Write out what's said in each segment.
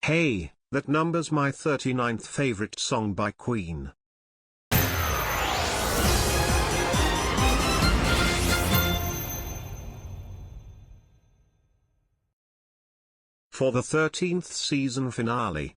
Hey, that number's my 39th favorite song by Queen. For the 13th season finale.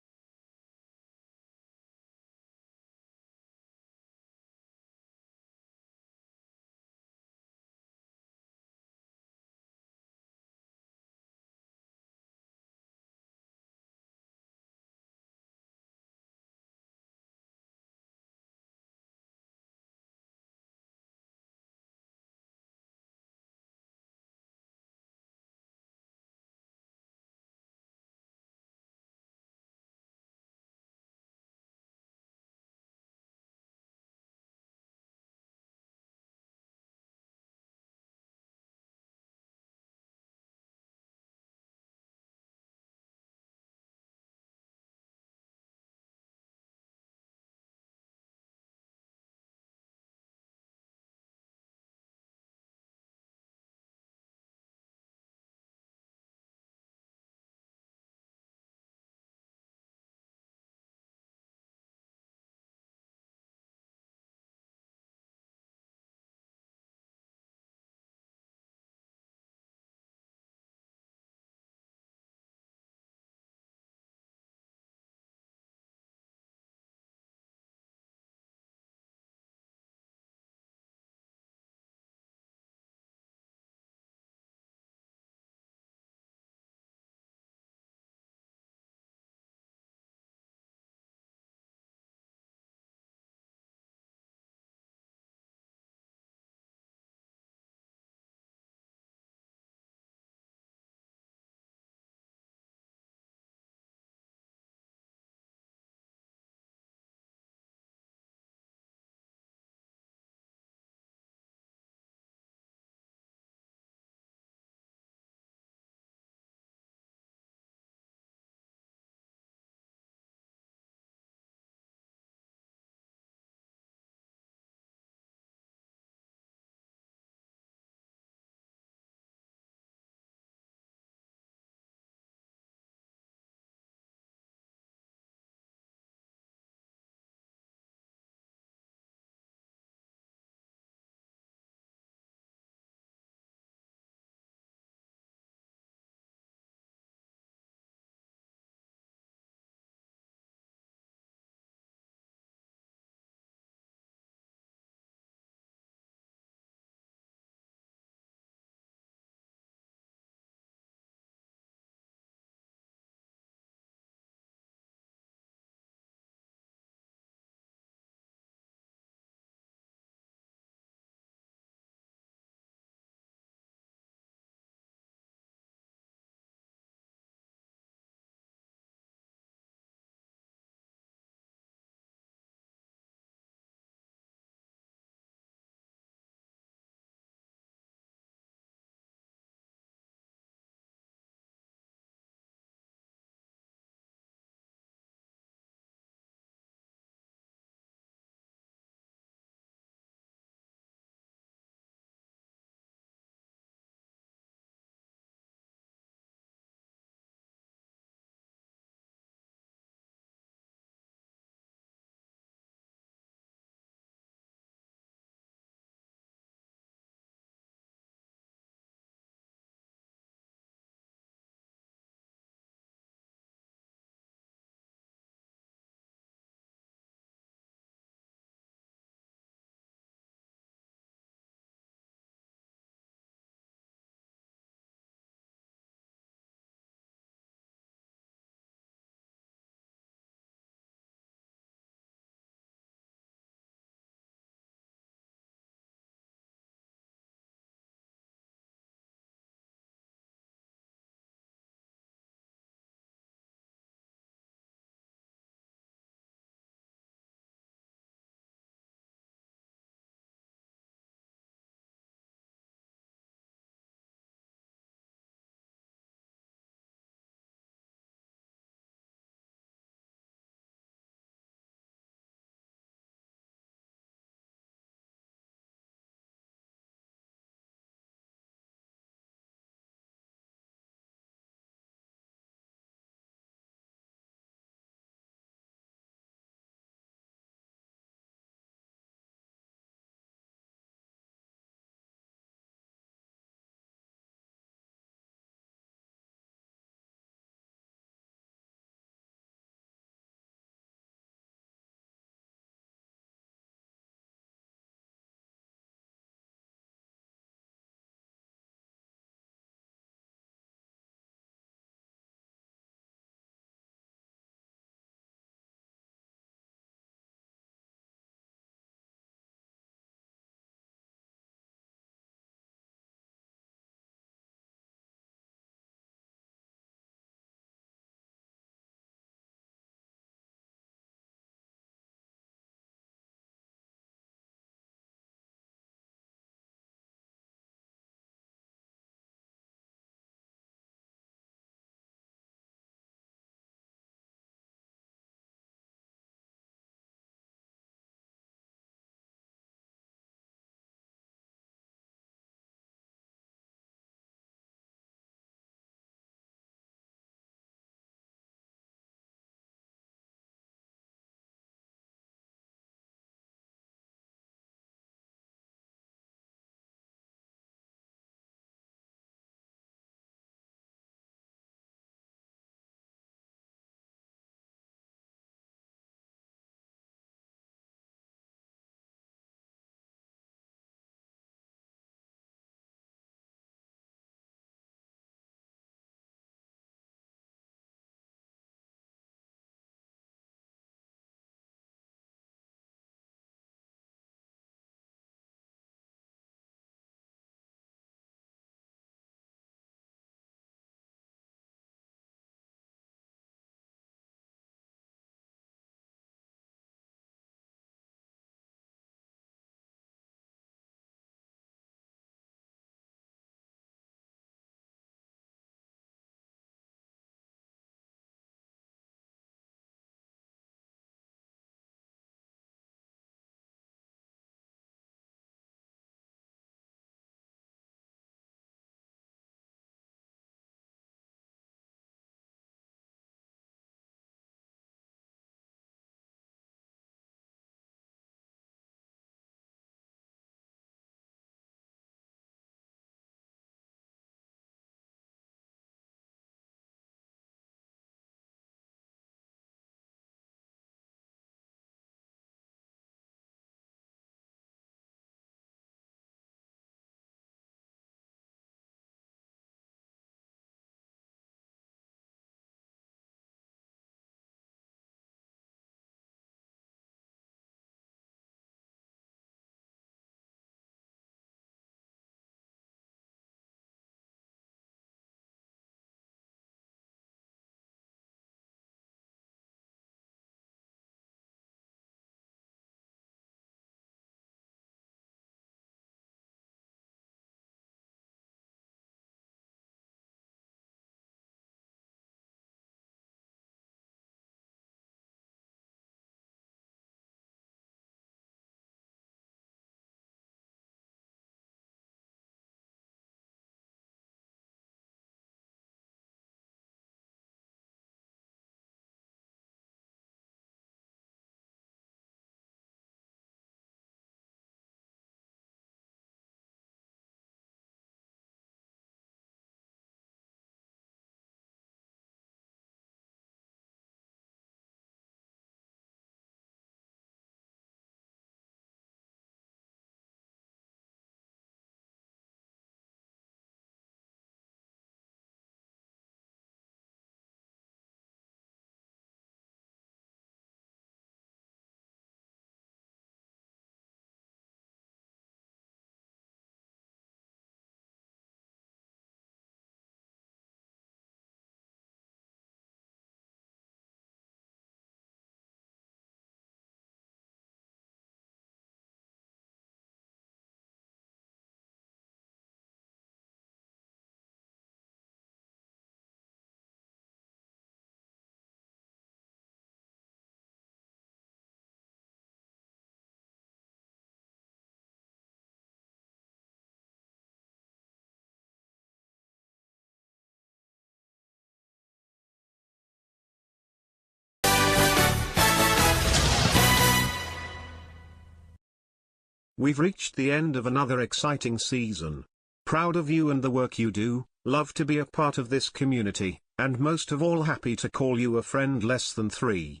We've reached the end of another exciting season. Proud of you and the work you do, love to be a part of this community, and most of all happy to call you a friend less than 3.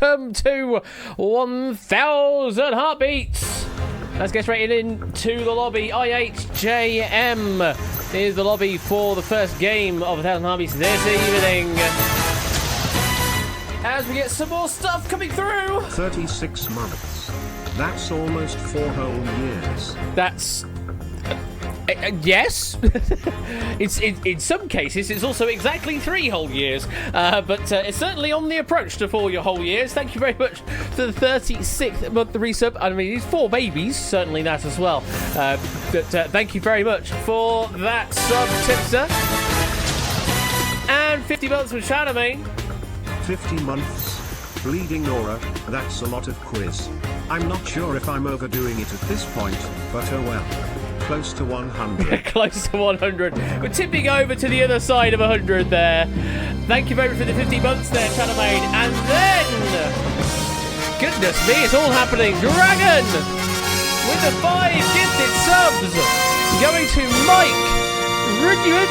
welcome to 1000 Heartbeats. Let's get straight into the lobby. IHJM is the lobby for the first game of 1000 Heartbeats this evening. As we get some more stuff coming through. 36 months. That's almost 4 whole years. That's... yes. It's in some cases it's also exactly 3 whole years, but it's certainly on the approach to 4 whole years. Thank you very much for the 36th month resub. I mean, it's 4 babies, certainly that as well, but thank you very much for that sub, tipster. And 50 months with Shadowmane. 50 months. Bleeding Aura, that's a lot of quiz. I'm not sure if I'm overdoing it at this point, but oh well. Close to 100. Close to 100. We're tipping over to the other side of 100 there. Thank you very much for the 50 months there, Shadowmane. And then, goodness me, it's all happening. Dragon with the 5 gifted subs. Going to Mike, Rudyard,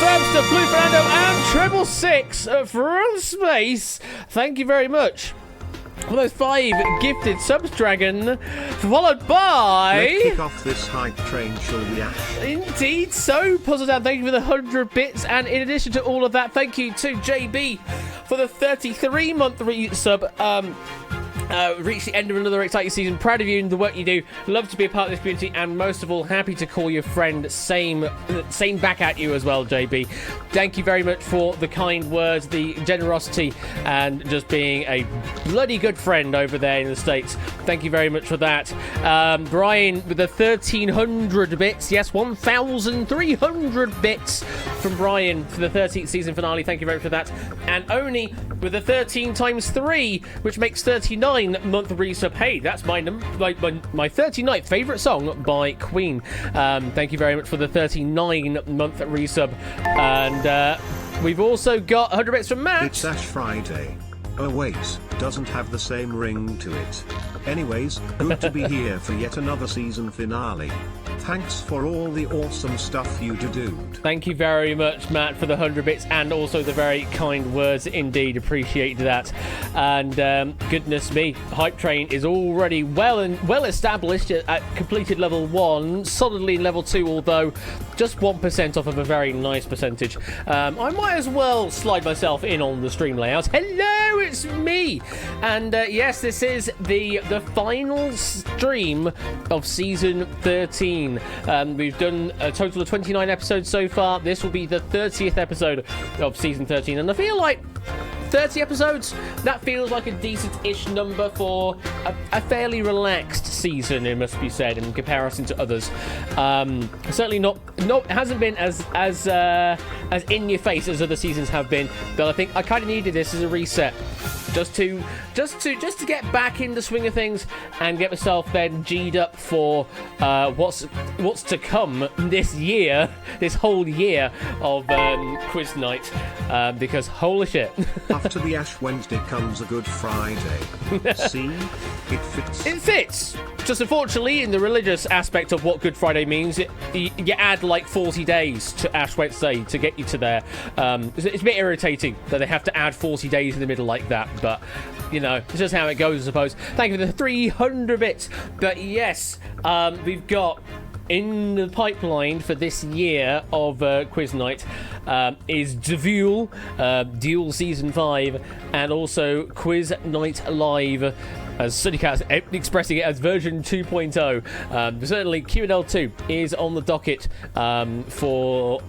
Fabster, Blue Fernando, and 666 from Space. Thank you very much for those 5 gifted subs, Dragon, followed by... Let's kick off this hype train, shall we, Ash? Indeed, so Puzzle Down, thank you for the 100 bits, and in addition to all of that, thank you to JB for the 33-month resub. Reached the end of another exciting season. Proud of you and the work you do. Love to be a part of this community, and most of all, happy to call you a friend. Same back at you as well, JB. Thank you very much for the kind words, the generosity, and just being a bloody good friend over there in the States. Thank you very much for that. Brian with the 1300 bits. Yes, 1,300 bits from Brian for the 13th season finale. Thank you very much for that. And Oni with the 13 times 3, which makes 39-month resub. Hey, that's my 39th favourite song by Queen. Thank you very much for the 39-month resub. And we've also got 100 bits from Matt. It's Ash Friday. Oh wait, doesn't have the same ring to it. Anyways, good to be here for yet another season finale. Thanks for all the awesome stuff you do, dude. Thank you very much, Matt, for the 100 bits and also the very kind words. Indeed, appreciate that. And goodness me, Hype Train is already well established at completed level 1, solidly in level 2, although just 1% off of a very nice percentage. I might as well slide myself in on the stream layout. Hello, it's me. And yes, this is the final stream of season 13. We've done a total of 29 episodes so far. This will be the 30th episode of season 13, and I feel like 30 episodes, that feels like a decent-ish number for a fairly relaxed season, it must be said, in comparison to others. Certainly not hasn't been as in your face as other seasons have been, but I think I kind of needed this as a reset. Just to get back in the swing of things and get myself then G'd up for what's to come this year, this whole year of quiz night, because holy shit. After the Ash Wednesday comes a Good Friday. See? It fits. It fits. Just unfortunately, in the religious aspect of what Good Friday means, you add like 40 days to Ash Wednesday to get you to there. It's a bit irritating that they have to add 40 days in the middle like that, but you know, it's just how it goes, I suppose. Thank you for the 300 bits. But yes, we've got in the pipeline for this year of Quiz Night is Duel Season 5, and also Quiz Night Live, as Sunnycat's expressing it as version 2.0. Certainly Q&L 2 is on the docket for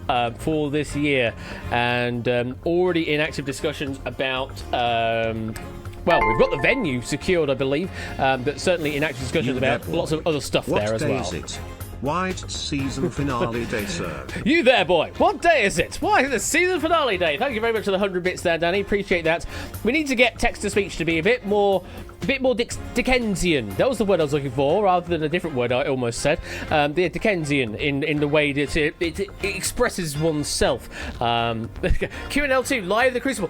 this year, and already in active discussions about well, we've got the venue secured, I believe, but certainly in active discussions about lots of other stuff there as well. What day is it? Why it's season finale day, sir? You there, boy. What day is it? Why, it's the season finale day. Thank you very much for the 100 bits there, Danny. Appreciate that. We need to get text-to-speech to be a bit more Dickensian. That was the word I was looking for, rather than a different word I almost said. The Dickensian in the way that it expresses oneself. Q&L 2, Live the Crucible.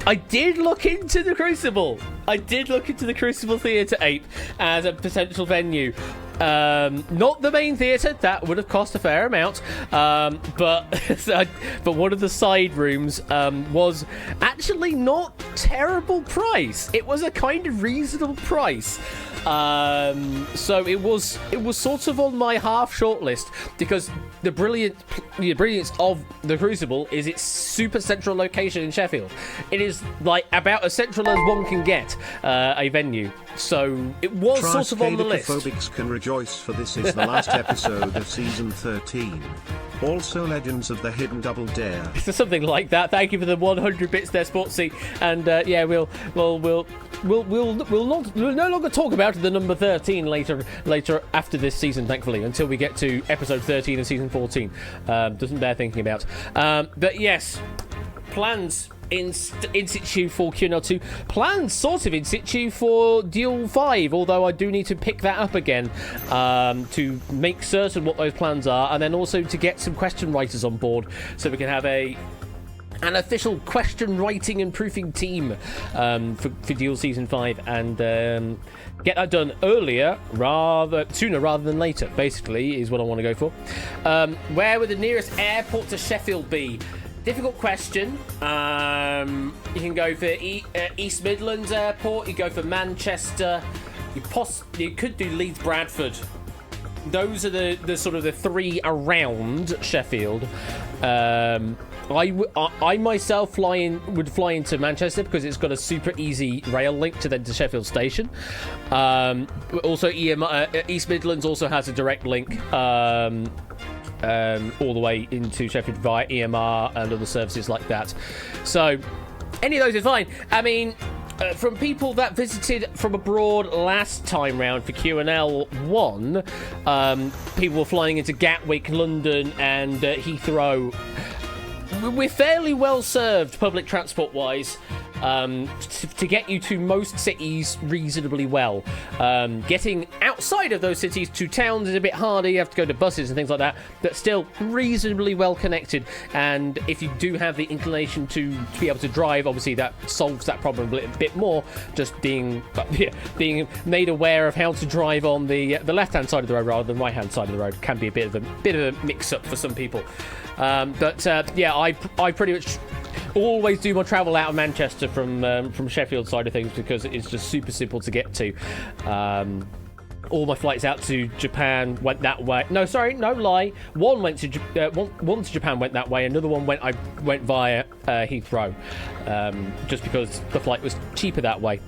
I did look into the Crucible. I did look into the Crucible Theatre Ape as a potential venue. Not the main theatre, that would have cost a fair amount, but one of the side rooms was actually not terrible price. It was a kind of reasonable price. So it was sort of on my half shortlist because the brilliance of the Crucible is its super central location in Sheffield. It is like about as central as one can get a venue. So it was sort of on the list. Phobics can rejoice, for this is the last episode of season 13. Also, Legends of the Hidden Double Dare. So something like that. Thank you for the 100 bits there, Sportsy. And yeah, we'll no longer talk about the number 13 later after this season, thankfully, until we get to episode 13 of season 14. Doesn't bear thinking about. But yes, plans in situ for QNL2. Plans sort of in situ for Duel 5, although I do need to pick that up again to make certain what those plans are, and then also to get some question writers on board so we can have an official question writing and proofing team for Duel Season 5 and get that done sooner rather than later, basically, is what I want to go for. Where would the nearest airport to Sheffield be? Difficult question. You can go for East Midlands Airport. You go for Manchester. You could do Leeds Bradford. Those are the sort of the three around Sheffield. I myself would fly into Manchester because it's got a super easy rail link to Sheffield Station. Also, East Midlands also has a direct link all the way into Sheffield via EMR and other services like that. So any of those is fine. I mean, from people that visited from abroad last time round for QNL 1, people were flying into Gatwick, London and Heathrow. We're fairly well served public transport wise to get you to most cities reasonably well. Getting outside of those cities to towns is a bit harder. You have to go to buses and things like that, but still reasonably well connected. And if you do have the inclination to be able to drive, obviously that solves that problem a little bit more. Just being made aware of how to drive on the left-hand side of the road rather than the right-hand side of the road can be a bit of a mix-up for some people. Yeah, I pretty much always do my travel out of Manchester from Sheffield side of things because it's just super simple to get to. All my flights out to Japan went that way. No, sorry, no lie. One to Japan went that way. Another one went via Heathrow, just because the flight was cheaper that way.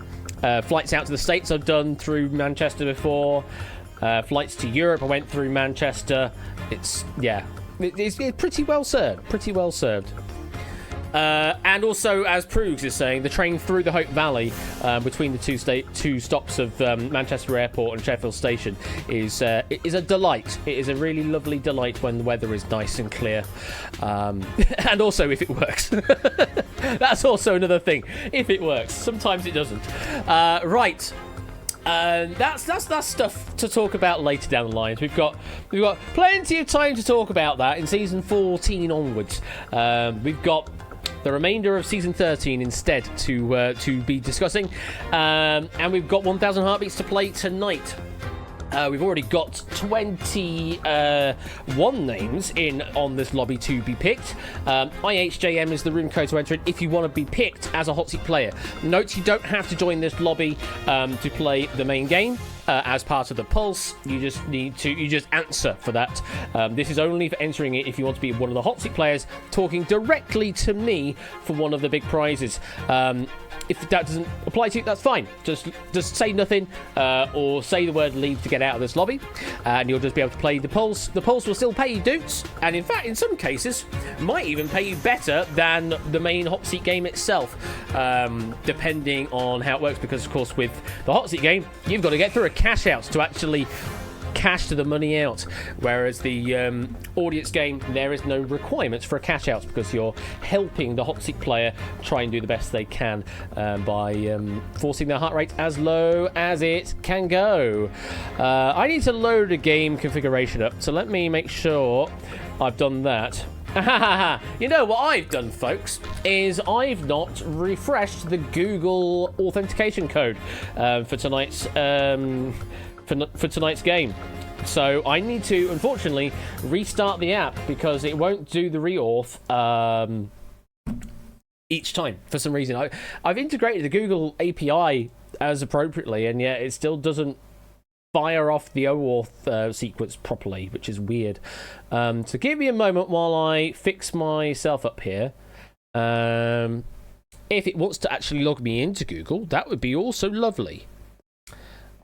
Flights out to the States I've done through Manchester before. Flights to Europe I went through Manchester. It's pretty well served. Pretty well served. And also, as Proogs is saying, the train through the Hope Valley between the two stops of Manchester Airport and Sheffield Station is a delight. It is a really lovely delight when the weather is nice and clear, and also if it works. That's also another thing. If it works, sometimes it doesn't. Right. That's stuff to talk about later down the lines. We've got plenty of time to talk about that in season 14 onwards. We've got the remainder of season 13 instead to be discussing, and we've got 1,000 Heartbeats to play tonight. We've already got 21 names in on this lobby to be picked. IHJM is the room code to enter it if you want to be picked as a hot seat player. Note you don't have to join this lobby to play the main game. As part of the Pulse, you just answer for that. This is only for entering it if you want to be one of the hot seat players talking directly to me for one of the big prizes. If that doesn't apply to you, that's fine. Just say nothing or say the word leave to get out of this lobby, and you'll just be able to play the Pulse. The Pulse will still pay you doots, and in fact, in some cases, might even pay you better than the main hot seat game itself, depending on how it works. Because, of course, with the hot seat game, you've got to get through a cash out to actually cash the money out, whereas the audience game, there is no requirements for a cash out because you're helping the hot seat player try and do the best they can by forcing their heart rate as low as it can go. I need to load a game configuration up, so let me make sure I've done that. You know what I've done, folks, is I've not refreshed the Google authentication code for tonight's for tonight's game. So I need to, unfortunately, restart the app because it won't do the reauth each time for some reason. I've integrated the Google API as appropriately, and yet it still doesn't fire off the OAuth sequence properly, which is weird. So give me a moment while I fix myself up here. If it wants to actually log me into Google, that would be also lovely.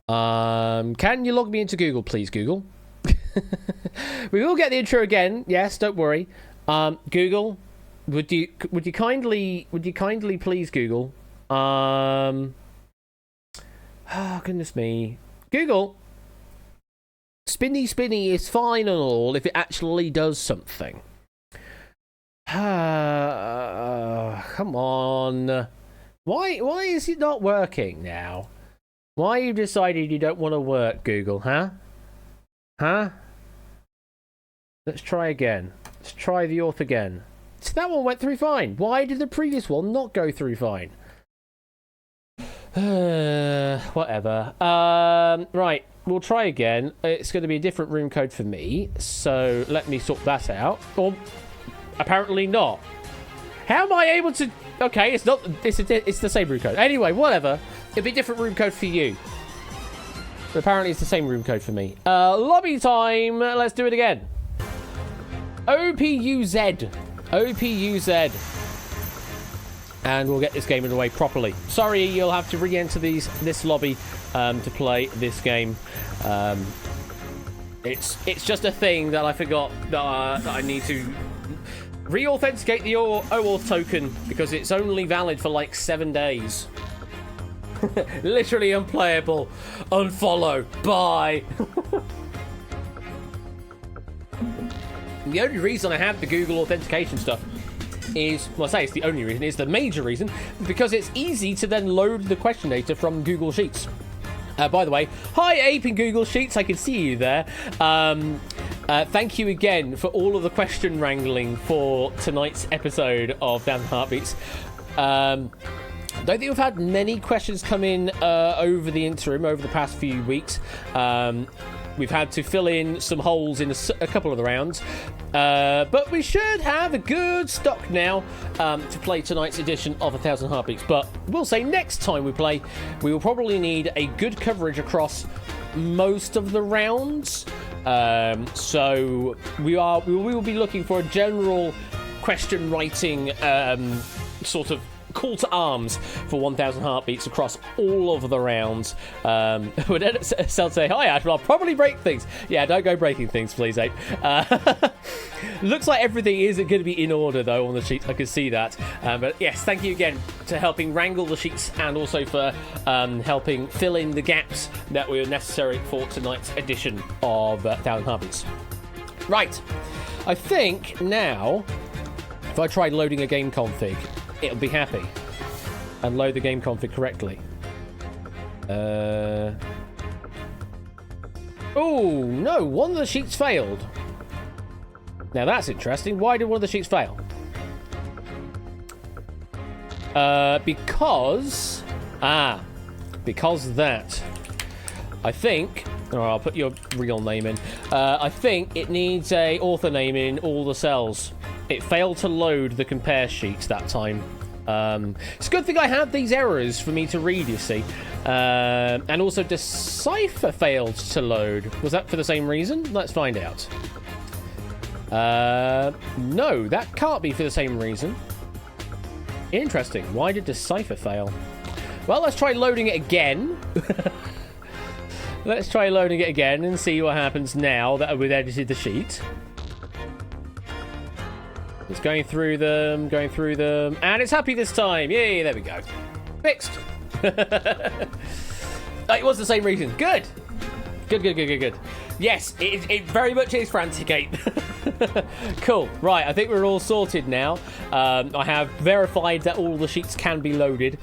Can you log me into Google, please, Google? We will get the intro again. Yes, don't worry. Google, would you kindly please, Google? Oh, goodness me. Google, spinny is fine and all if it actually does something. Come on. Why is it not working now? Why you decided you don't want to work, Google, huh? Huh? Let's try again. Let's try the auth again. So that one went through fine. Why did the previous one not go through fine? Whatever. Right, we'll try again. It's going to be a different room code for me, so let me sort that out. Or apparently not. How am I able to? Okay, it's not. It's the same room code. Anyway, whatever. It'll be a different room code for you. But apparently, it's the same room code for me. Lobby time. Let's do it again. OPUZ. And we'll get this game underway properly. Sorry, you'll have to re-enter this lobby to play this game. It's just a thing that I forgot that I need to re-authenticate the OAuth token because it's only valid for like 7 days. Literally unplayable. Unfollow. Bye. The only reason I have the Google authentication stuff is, well, I say it's the only reason, it's the major reason, because it's easy to then load the question data from Google Sheets. By the way, hi Ape in Google Sheets, I can see you there. Thank you again for all of the question wrangling for tonight's episode of Down Heartbeats. Don't think we've had many questions come in over the interim, over the past few weeks. We've had to fill in some holes in a couple of the rounds. But we should have a good stock now to play tonight's edition of 1000 Heartbeats. But we'll say next time we play, we will probably need a good coverage across most of the rounds. So we will be looking for a general question writing sort of call to arms for 1000 Heartbeats across all of the rounds. Would Sel say, hi Ash, well, I'll probably break things. Yeah, don't go breaking things, please, Ape. Looks like everything is going to be in order, though, on the sheets. I can see that. But yes, thank you again to helping wrangle the sheets and also for helping fill in the gaps that were necessary for tonight's edition of 1000 Heartbeats. Right. I think now, if I tried loading a game config, it'll be happy and load the game config correctly. Oh, no, one of the sheets failed. Now that's interesting. Why did one of the sheets fail? Because that. I think, or I'll put your real name in. I think it needs a author name in all the cells. It failed to load the compare sheets that time. It's a good thing I have these errors for me to read, you see. And also Decipher failed to load. Was that for the same reason? Let's find out. No, that can't be for the same reason. Interesting. Why did Decipher fail? Well, let's try loading it again. Let's try loading it again and see what happens now that we've edited the sheet. It's going through them, and it's happy this time. Yay, there we go. Fixed. It was the same reason. Good. Yes, it very much is frantic, Ape. Cool. Right, I think we're all sorted now. I have verified that all the sheets can be loaded.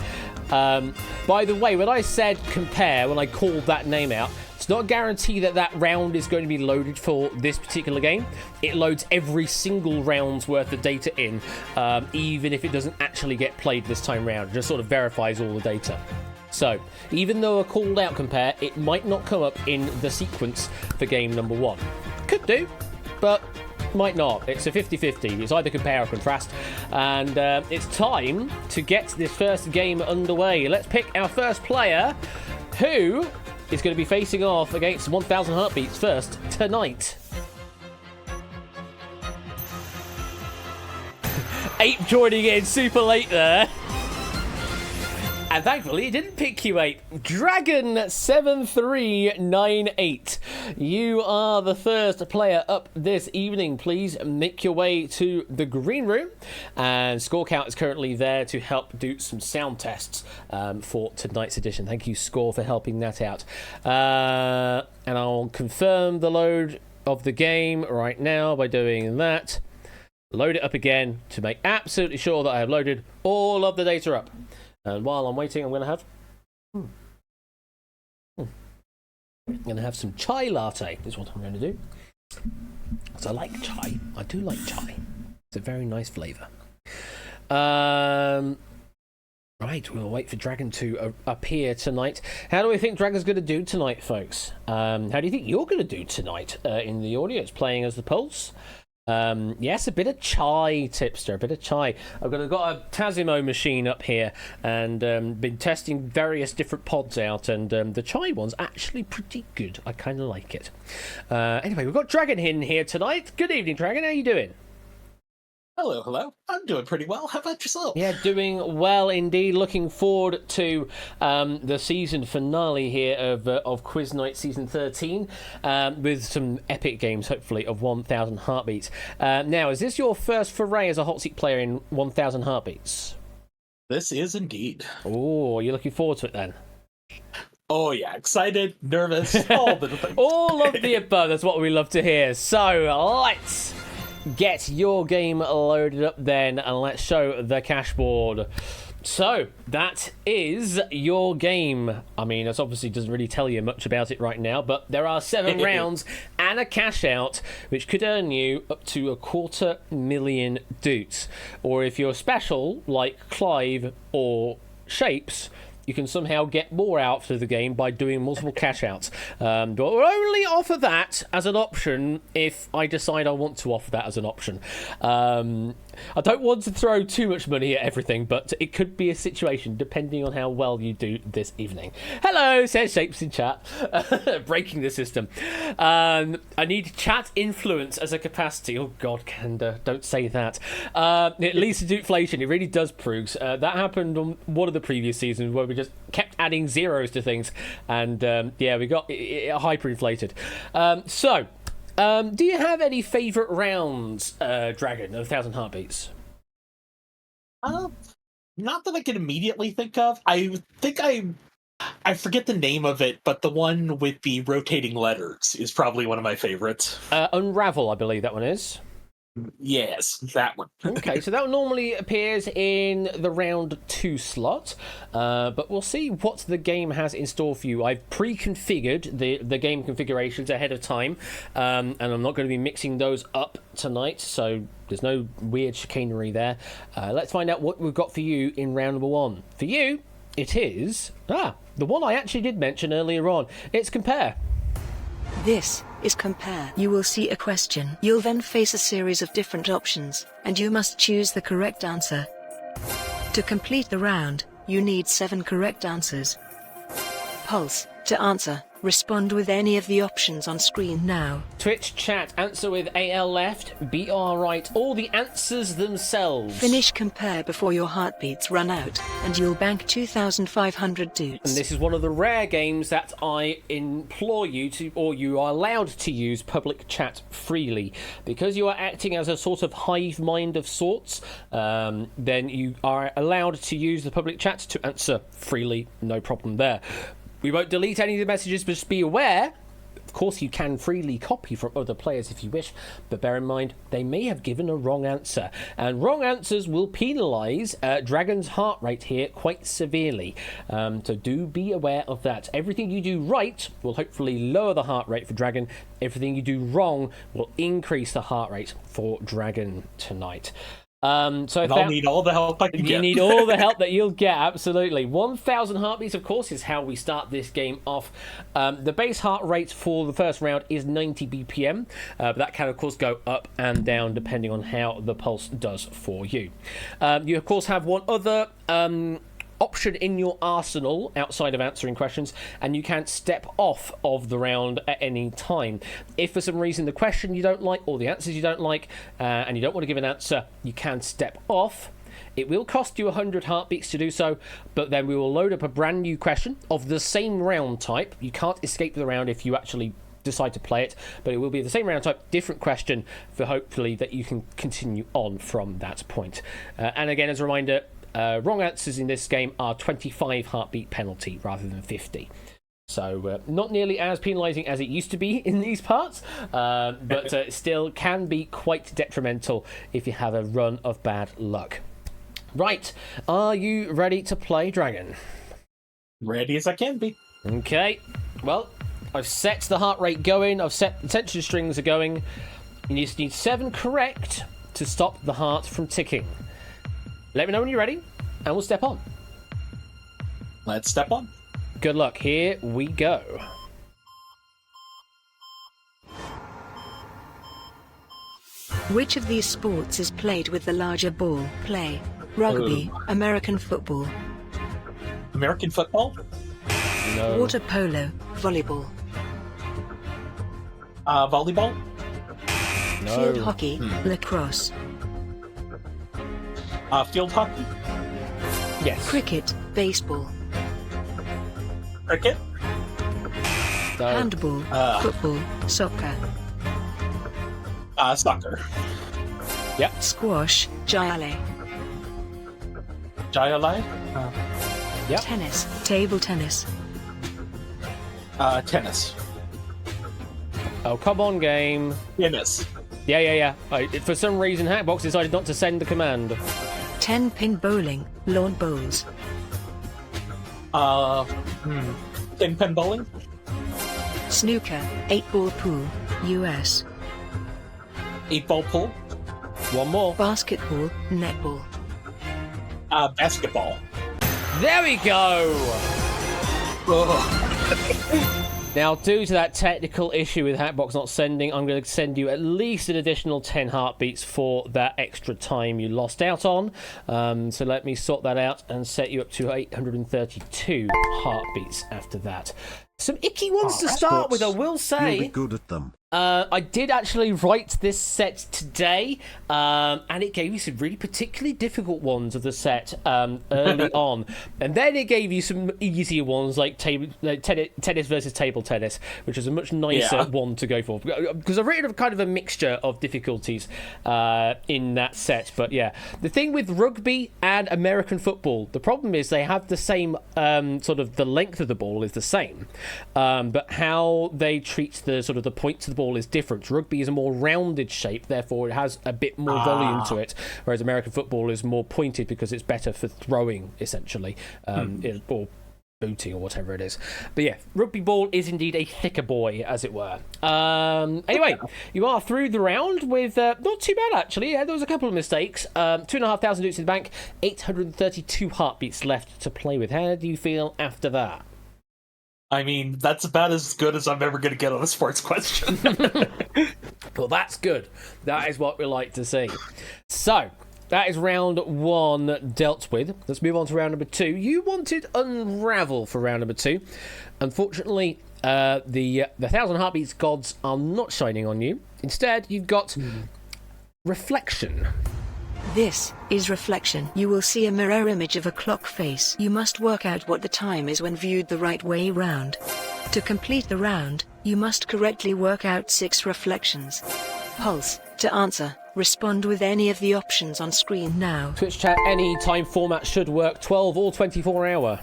By the way, when I said compare, when I called that name out, it's not a guarantee that that round is going to be loaded for this particular game. It loads every single round's worth of data in, even if it doesn't actually get played this time round. It just sort of verifies all the data. So, even though a called out compare, it might not come up in the sequence for game number 1. Could do, but might not. It's a 50-50. It's either compare or contrast. And it's time to get this first game underway. Let's pick our first player, who is going to be facing off against 1000 Heartbeats first tonight. Ape joining in super late there. And thankfully, it didn't pick you, Ape. Dragon7398. You are the first player up this evening. Please make your way to the green room. And Score Count is currently there to help do some sound tests for tonight's edition. Thank you, Score, for helping that out. And I'll confirm the load of the game right now by doing that. Load it up again to make absolutely sure that I have loaded all of the data up. And while I'm waiting, I'm going to have... I'm going to have some chai latte, is what I'm going to do. Because I like chai. I do like chai. It's a very nice flavour. Right, we'll wait for Dragon to appear tonight. How do we think Dragon's going to do tonight, folks? How do you think you're going to do tonight in the audience, playing as the Pulse? Yes, a bit of chai, Tipster, a bit of chai. I've got a Tasimo machine up here and been testing various different pods out, and the chai one's actually pretty good. I kind of like it. Anyway, we've got Dragon in here tonight. Good evening, Dragon. How you doing? Hello. I'm doing pretty well. How about yourself? Yeah, doing well indeed. Looking forward to the season finale here of Quiz Night Season 13 with some epic games, hopefully, of 1000 Heartbeats. Now, is this your first foray as a hot seat player in 1000 Heartbeats? This is indeed. Oh, you're looking forward to it then? Oh, yeah. Excited, nervous, all the things. All of the above. That's what we love to hear. So, let's get your game loaded up then, and let's show the cash board. So that is your game. I mean, this obviously doesn't really tell you much about it right now, but there are 7 rounds and a cash out, which could earn you up to 250,000 doots. Or if you're special, like Clive or Shapes, you can somehow get more out for the game by doing multiple cash outs. But we'll only offer that as an option if I decide I want to offer that as an option. I don't want to throw too much money at everything, but it could be a situation depending on how well you do this evening. Hello, says Shapes in chat. Breaking the system. I need chat influence as a capacity. Oh God, Kanda, don't say that. It leads to deflation. It really does, Proogs. That happened on one of the previous seasons where we just kept adding zeros to things, and yeah, we got it hyperinflated. Do you have any favourite rounds, Dragon, of 1000 Heartbeats? Not that I can immediately think of. I think I forget the name of it, but the one with the rotating letters is probably one of my favorites. Unravel, I believe that one is. Yes, that one. Okay, so that normally appears in the round 2 slot, but we'll see what the game has in store for you. I've pre-configured the game configurations ahead of time, and I'm not going to be mixing those up tonight, so there's no weird chicanery there. Let's find out what we've got for you in round number 1. For you, it is the one I actually did mention earlier on. It's Compare. This is Compare. You will see a question. You'll then face a series of different options, and you must choose the correct answer. To complete the round, you need 7 correct answers. Pulse, to answer, respond with any of the options on screen now. Twitch chat, answer with AL left, BR right, all the answers themselves. Finish Compare before your heartbeats run out, and you'll bank 2,500 doots. And this is one of the rare games that I implore you to, or you are allowed to use public chat freely. Because you are acting as a sort of hive mind of sorts, then you are allowed to use the public chat to answer freely, no problem there. We won't delete any of the messages, but just be aware, of course you can freely copy from other players if you wish, but bear in mind, they may have given a wrong answer. And wrong answers will penalise Dragon's heart rate here quite severely. So do be aware of that. Everything you do right will hopefully lower the heart rate for Dragon. Everything you do wrong will increase the heart rate for Dragon tonight. So And I'll need all the help I can you get. need all the help that you'll get, absolutely. 1,000 heartbeats, of course, is how we start this game off. The base heart rate for the first round is 90 BPM, but that can, of course, go up and down depending on how the pulse does for you. You, of course, have one other option in your arsenal outside of answering questions, and you can step off of the round at any time. If for some reason the question you don't like or the answers you don't like and you don't want to give an answer, you can step off. It will cost you 100 heartbeats to do so, but then we will load up a brand new question of the same round type. You can't escape the round if you actually decide to play it, but it will be the same round type, different question, for hopefully that you can continue on from that point. And again, as a reminder, wrong answers in this game are 25 heartbeat penalty rather than 50. So not nearly as penalising as it used to be in these parts, but still can be quite detrimental if you have a run of bad luck. Right, are you ready to play, Dragon? Ready as I can be. Okay, well, I've set the heart rate going, I've set the tension strings are going. You just need 7 correct to stop the heart from ticking. Let me know when you're ready, and we'll step on. Let's step on. Good luck. Here we go. Which of these sports is played with the larger ball? Play. Rugby, American football, American football? No. water polo, volleyball, Volleyball? No. field hockey, lacrosse, Field hockey? Yes. cricket, baseball, Cricket? No. handball, football, soccer, Soccer. squash, jale, Jayalai? Yep. tennis, table tennis, Tennis. Oh, come on, game. Tennis. Yeah. For some reason, Hackbox decided not to send the command. 10-pin bowling, lawn bowls, 10-pin bowling? snooker, 8-ball pool, US, 8-ball pool? One more. basketball, netball. Basketball. There we go. Now, due to that technical issue with Hackbox not sending, I'm going to send you at least an additional 10 heartbeats for that extra time you lost out on. So let me sort that out and set you up to 832 heartbeats after that. Some icky ones to start with, I will You'll say. be good at them. I did actually write this set today, and it gave you some really particularly difficult ones of the set early on, and then it gave you some easier ones like tennis versus table tennis, which is a much nicer one to go for, because I've written kind of a mixture of difficulties in that set. But yeah, the thing with rugby and American football, the problem is they have the same sort of, the length of the ball is the same, but how they treat the sort of the points of the ball is different. Rugby is a more rounded shape, therefore it has a bit more volume to it, whereas American football is more pointed because it's better for throwing, essentially, or booting or whatever it is. But yeah, rugby ball is indeed a thicker boy, as it were. Anyway, you are through the round with not too bad, actually. Yeah, there was a couple of mistakes. 2,500 newts in the bank, 832 heartbeats left to play with. How do you feel after that? I mean, that's about as good as I'm ever going to get on a sports question. Well, that's good. That is what we like to see. So, that is round 1 dealt with. Let's move on to round number 2. You wanted Unravel for round number 2. Unfortunately, the 1,000 heartbeats gods are not shining on you. Instead, you've got Reflection. This is reflection. You will see a mirror image of a clock face. You must work out what the time is when viewed the right way round. To complete the round, you must correctly work out 6 reflections. Pulse. To answer, respond with any of the options on screen now. Twitch chat, any time format should work, 12 or 24 hour.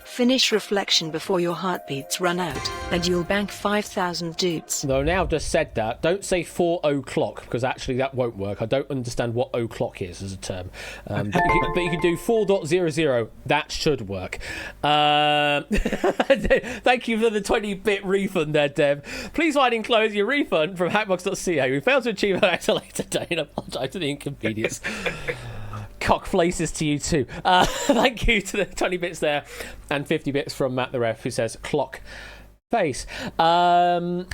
Finish reflection before your heartbeats run out, and you'll bank 5,000 dutes. Though now I've just said that, don't say 4 o'clock, because actually that won't work. I don't understand what o'clock is as a term. But you can do 4.00. That should work. Thank you for the 20-bit refund there, Dev. Please find and enclose your refund from hackbox.ca. We failed to achieve it at a later date and apologise for the inconvenience. Cock places to you too. Thank you to the 20 bits there and 50 bits from Matt the Ref, who says clock face. So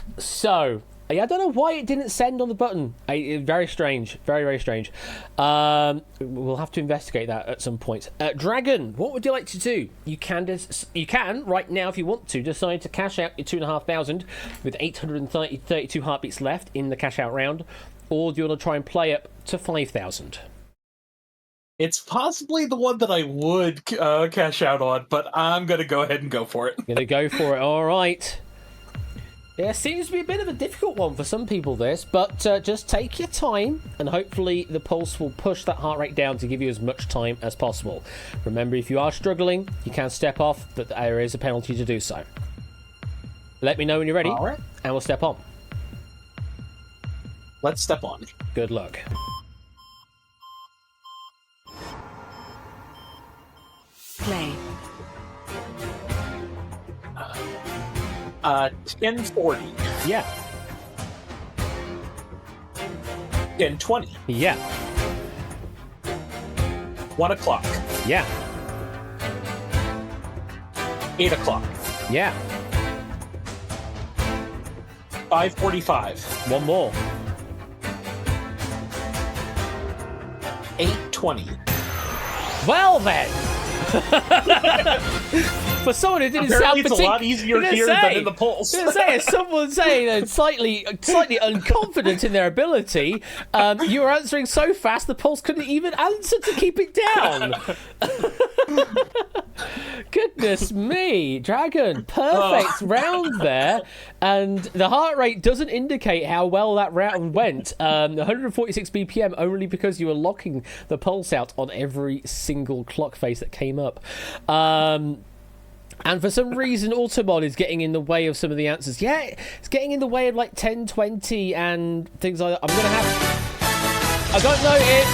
yeah, I don't know why it didn't send on the button. Very strange. Very strange. We'll have to investigate that at some point. Dragon, what would you like to do? You can right now, if you want to, decide to cash out your 2,500 with 832 heartbeats left in the cash out round, or do you want to try and play up to 5,000? It's possibly the one that I would cash out on, but I'm going to go ahead and go for it. Gonna go for it. All right. Yeah, seems to be a bit of a difficult one for some people, this, but just take your time, and hopefully the pulse will push that heart rate down to give you as much time as possible. Remember, if you are struggling, you can step off, but there is a penalty to do so. Let me know when you're ready, All right. and we'll step on. Let's step on. Good luck. Play. 10:40. Yeah. 10:20. Yeah. 1 o'clock. Yeah. 8 o'clock. Yeah. 5:45. One more. 8:20. Well then. For someone who didn't Apparently sound it's a lot easier here than in the polls. I was gonna say, as someone saying slightly unconfident in their ability, you were answering so fast the pulse couldn't even answer to keep it down. Goodness me, Dragon, perfect round there, and the heart rate doesn't indicate how well that round went. 146 BPM only because you were locking the pulse out on every single clock face that came up. And for some reason, Automod is getting in the way of some of the answers. Yeah, it's getting in the way of like 1020 and things like that. I'm gonna have. I don't know if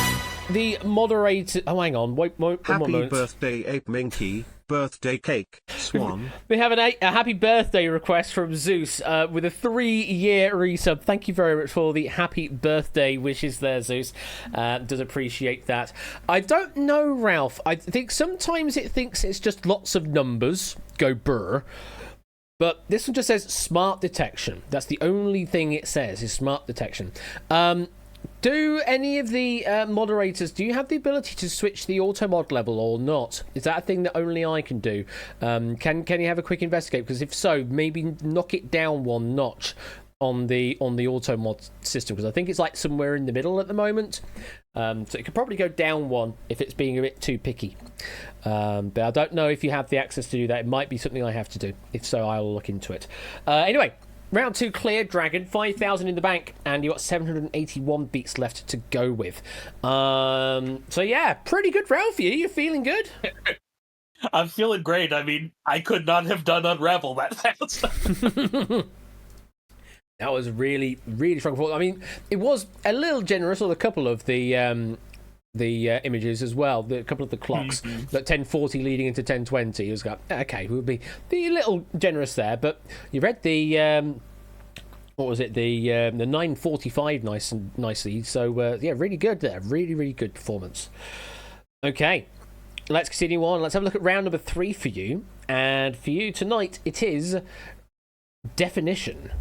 the moderator. Oh, hang on. Wait one Happy moment. birthday, Ape Minky. Birthday cake, Swan. We have a happy birthday request from Zeus with a 3-year resub. Thank you very much for the happy birthday wishes there, Zeus. Does appreciate that. I don't know, Ralph. I think sometimes it thinks it's just lots of numbers. Go brr. But this one just says smart detection. That's the only thing it says is smart detection. Do any of the moderators, do you have the ability to switch the auto mod level or not? Is that a thing that only I can do? Can you have a quick investigate? Because if so, maybe knock it down one notch on the auto mod system, because I think it's like somewhere in the middle at the moment. So it could probably go down one if it's being a bit too picky. But I don't know if you have the access to do that. It might be something I have to do. If so, I will look into it. Anyway. Round 2 clear, Dragon. 5,000 in the bank, and you got 781 beats left to go with. So yeah, pretty good round for you. You're feeling good? I'm feeling great. I mean, I could not have done Unravel that fast. That was really, really strong performance. I mean, it was a little generous on a couple of the images as well. A couple of the clocks, that 1040 leading into 1020. It was like, okay, we'll be a little generous there. But you read the what was it? The 945 nicely. So yeah, really good there. Really, really good performance. Okay, let's continue on. Let's have a look at round number 3 for you. And for you tonight, it is definition.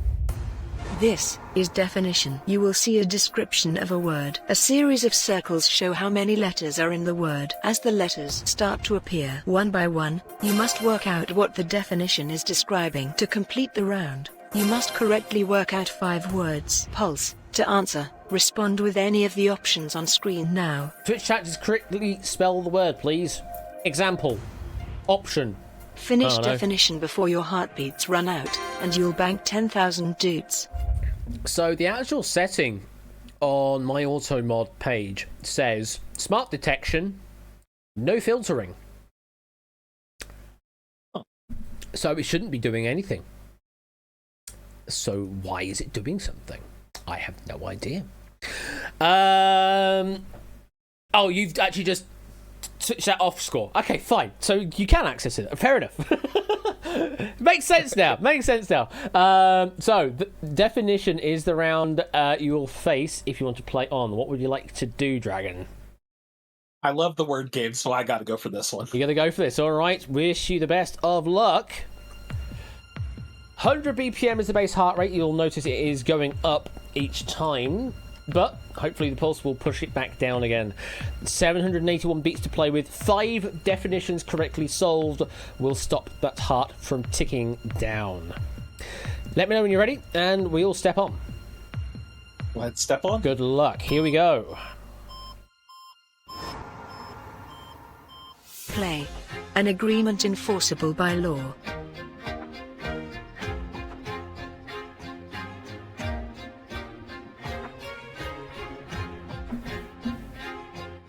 This is definition. You will see a description of a word. A series of circles show how many letters are in the word. As the letters start to appear one by one, you must work out what the definition is describing. To complete the round, you must correctly work out 5 words. Pulse. To answer, respond with any of the options on screen now. Twitch chat, just correctly spell the word, please. Example. Option. Finish no. definition before your heartbeats run out, and you'll bank 10,000 dutes. So the actual setting on my auto mod page says smart detection, no filtering. So it shouldn't be doing anything. So why is it doing something? I have no idea. Oh, you've actually just switched that off score. Okay, fine. So you can access it. Fair enough. Makes sense now. So the definition is the round you will face if you want to play on. What would you like to do, Dragon? I love the word game, so I gotta go for this one. You gotta go for this. All right. Wish you the best of luck. 100 BPM is the base heart rate. You'll notice it is going up each time, but hopefully the pulse will push it back down again. 781 beats to play with. 5 definitions correctly solved will stop that heart from ticking down. Let me know when you're ready, and we'll step on. Let's step on. Good luck. Here we go. Play. An agreement enforceable by law.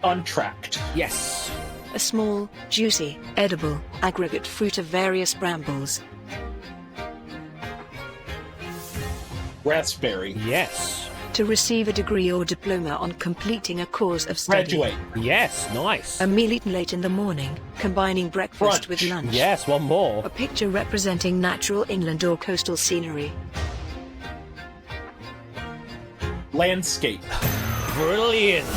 Untracked. Yes. A small, juicy, edible, aggregate fruit of various brambles. Raspberry. Yes. To receive a degree or diploma on completing a course of study. Graduate. Yes. Nice. A meal eaten late in the morning, combining breakfast Brunch. with lunch. Yes. One more. A picture representing natural inland or coastal scenery. Landscape. Brilliant.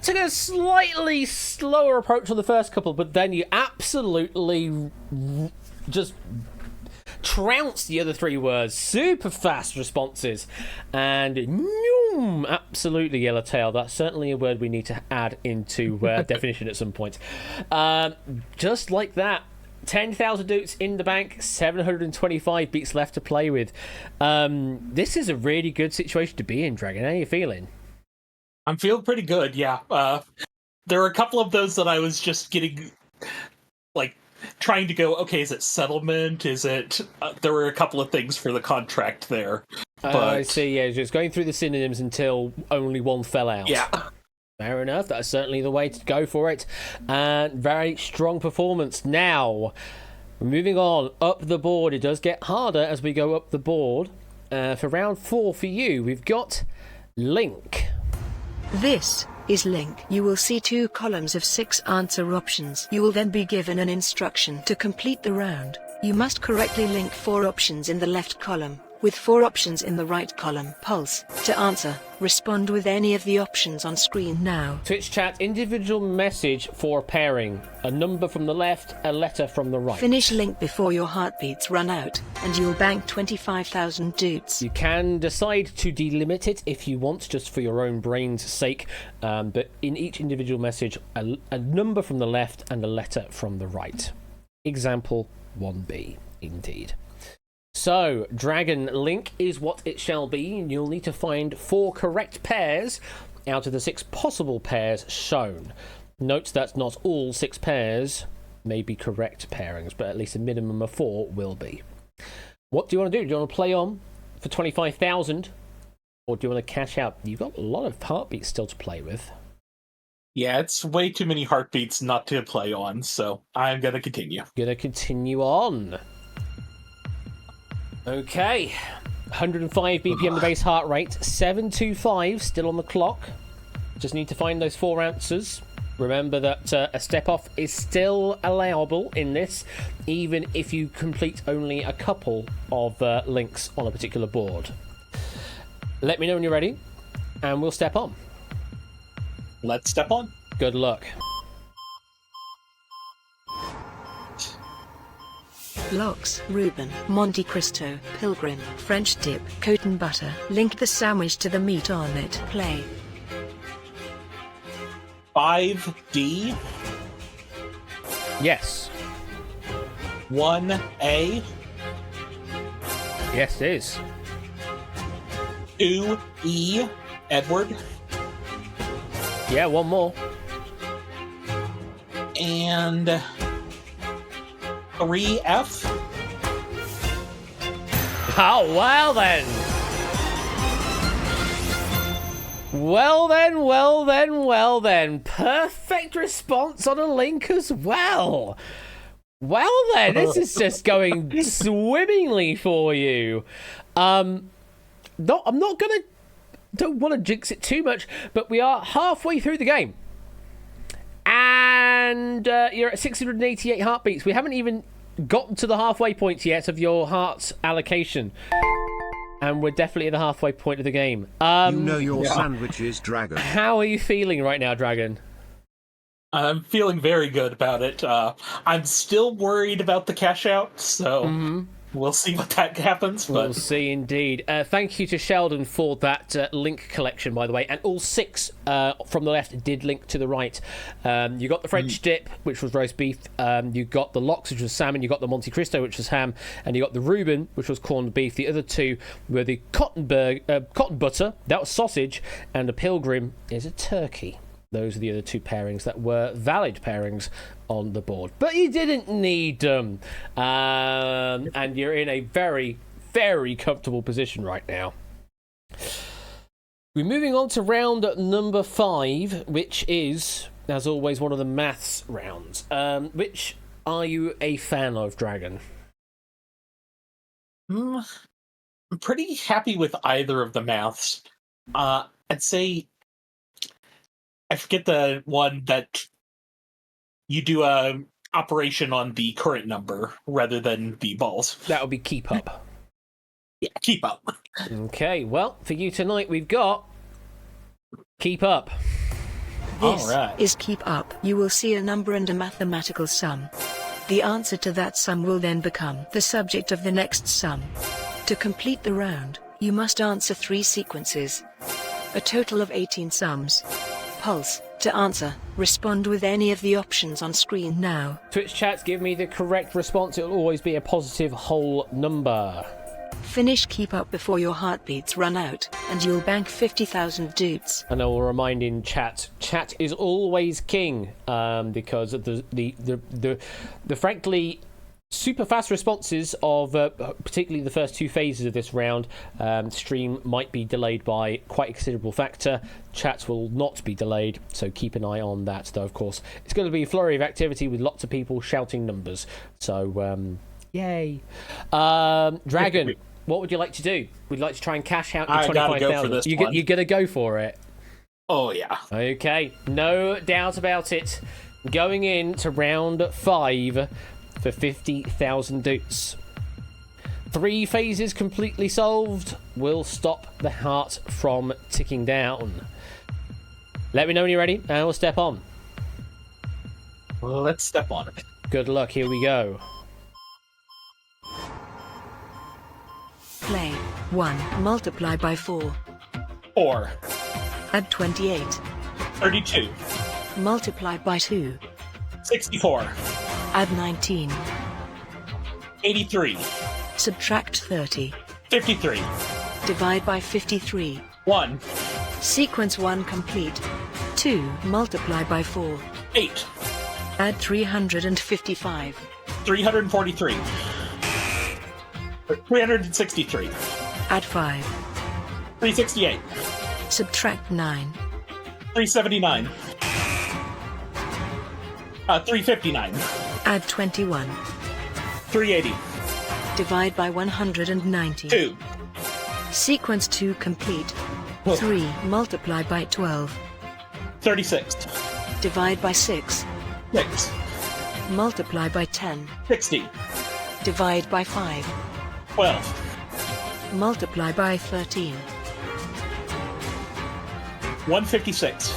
Took a slightly slower approach on the first couple, but then you absolutely just trounced the other 3 words. Super fast responses. And absolutely Yellowtail. That's certainly a word we need to add into definition at some point. Just like that. 10,000 dukes in the bank, 725 beats left to play with. This is a really good situation to be in, Dragon. How are you feeling? I'm feeling pretty good, yeah. There are a couple of those that I was just getting, trying to go, okay, is it settlement? Is it... there were a couple of things for the contract there. But... I see, yeah, just going through the synonyms until only one fell out. Yeah. Fair enough, that's certainly the way to go for it. And very strong performance. Now, moving on up the board, it does get harder as we go up the board. For round 4 for you, we've got Link. This is Link. You will see 2 columns of 6 answer options. You will then be given an instruction to complete the round. You must correctly link 4 options in the left column, with 4 options in the right column. Pulse. To answer, respond with any of the options on screen now. Twitch chat, individual message for pairing. A number from the left, a letter from the right. Finish Link before your heartbeats run out, and you'll bank 25,000 dutes. You can decide to delimit it if you want, just for your own brain's sake. But in each individual message, a number from the left and a letter from the right. Example 1B, indeed. So, Dragon Link is what it shall be, and you'll need to find 4 correct pairs out of the 6 possible pairs shown. Note that not all 6 pairs may be correct pairings, but at least a minimum of 4 will be. What do you want to do? Do you want to play on for 25,000, or do you want to cash out? You've got a lot of heartbeats still to play with. Yeah, it's way too many heartbeats not to play on, so I'm going to continue. Gonna continue on. Okay, 105 BPM the base heart rate, 725 still on the clock. Just need to find those 4 answers. Remember that a step off is still allowable in this, even if you complete only a couple of links on a particular board. Let me know when you're ready, and we'll step on. Let's step on. Good luck. Lox, Reuben, Monte Cristo, Pilgrim, French dip, coat and butter. Link the sandwich to the meat on it. Play. 5D. Yes. 1A. Yes, it is. 2E. Edward. Yeah, one more. And 3F. Oh, well then. Well then. Perfect response on a link as well. Well then, this is just going swimmingly for you. I'm not gonna. Don't want to jinx it too much, but we are halfway through the game, and you're at 688 heartbeats. We haven't even gotten to the halfway point yet of your heart allocation. And we're definitely at the halfway point of the game. You know your sandwiches, Dragon. How are you feeling right now, Dragon? I'm feeling very good about it. I'm still worried about the cash out, so we'll see what that happens. But We'll see indeed. Thank you to Sheldon for that link collection, by the way. And all 6 from the left did link to the right. You got the French dip, which was roast beef. You got the lox, which was salmon. You got the Monte Cristo, which was ham. And you got the Reuben, which was corned beef. The other 2 were the cotton butter, that was sausage. And the Pilgrim is a turkey. Those are the other 2 pairings that were valid pairings on the board. But you didn't need them. And you're in a very, very comfortable position right now. We're moving on to round number 5, which is, as always, one of the maths rounds. Which are you a fan of, Dragon? I'm pretty happy with either of the maths. I'd say I forget the one that you do a operation on the current number rather than the balls. That would be keep up. Yeah, keep up. Okay, well, for you tonight, we've got keep up. This Alright. is keep up. You will see a number and a mathematical sum. The answer to that sum will then become the subject of the next sum. To complete the round, you must answer 3 sequences. A total of 18 sums. Pulse. To answer, respond with any of the options on screen now. Twitch chats, give me the correct response. It will always be a positive whole number. Finish keep up before your heartbeats run out, and you'll bank 50,000 dudes. And I will remind in chat is always king, because of the frankly super fast responses of particularly the first 2 phases of this round. Stream might be delayed by quite a considerable factor. Chat will not be delayed, so keep an eye on that. Though, of course, it's going to be a flurry of activity with lots of people shouting numbers. So, yay. Dragon, what would you like to do? Would you like to try and cash out your I gotta go for 25,000? this You're one. going to go for it? Oh, yeah. Okay, no doubt about it. Going in to round 5 for 50,000 doots. 3 phases completely solved will stop the heart from ticking down. Let me know when you're ready, and we'll step on. Well, let's step on it. Good luck, here we go. Play. 1. Multiply by 4. 4, Add 28. 32, Multiply by 2. 64, Add 19. 83, Subtract 30. 53, Divide by 53. 1, Sequence 1 complete. 2. Multiply by 4. 8, Add 355. 343, 363, Add 5. 368, Subtract 9. 379, 359, Add 21. 380, Divide by 190. 2, Sequence 2 complete. 3. Multiply by 12. 36, Divide by 6. 6, Multiply by 10. 60, Divide by 5. 12, Multiply by 13. 156,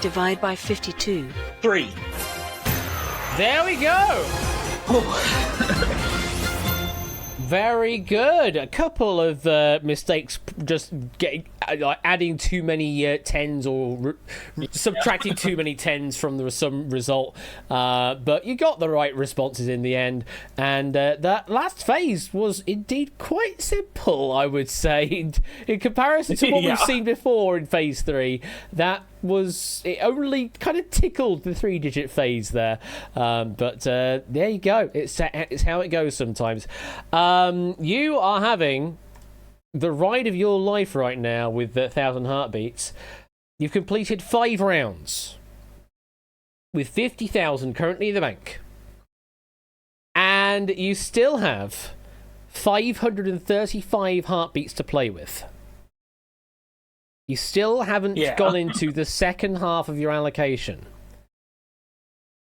Divide by 52. 3. There we go! Very good. A couple of mistakes, just getting adding too many tens or subtracting too many tens from some result. But you got the right responses in the end, and that last phase was indeed quite simple, I would say, in comparison to what we've seen before in phase 3. That was, it only kind of tickled the 3-digit phase there, but there you go. It's how it goes sometimes. You are having the ride of your life right now with 1,000 heartbeats. You've completed 5 rounds with 50,000 currently in the bank. And you still have 535 heartbeats to play with. You still haven't gone into the second half of your allocation.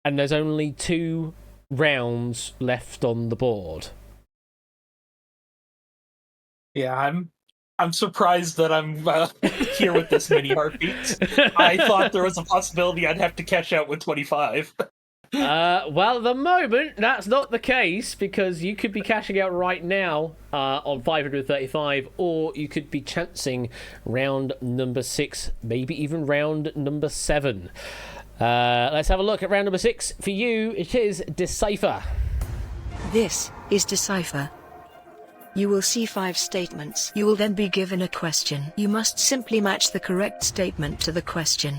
And there's only 2 rounds left on the board. Yeah, I'm surprised that I'm here with this many heartbeats. I thought there was a possibility I'd have to cash out with 25. Well, at the moment, that's not the case, because you could be cashing out right now on 535, or you could be chancing round number 6, maybe even round number 7. Let's have a look at round number 6. For you, it is Decipher. This is Decipher. You will see 5 statements. You will then be given a question. You must simply match the correct statement to the question.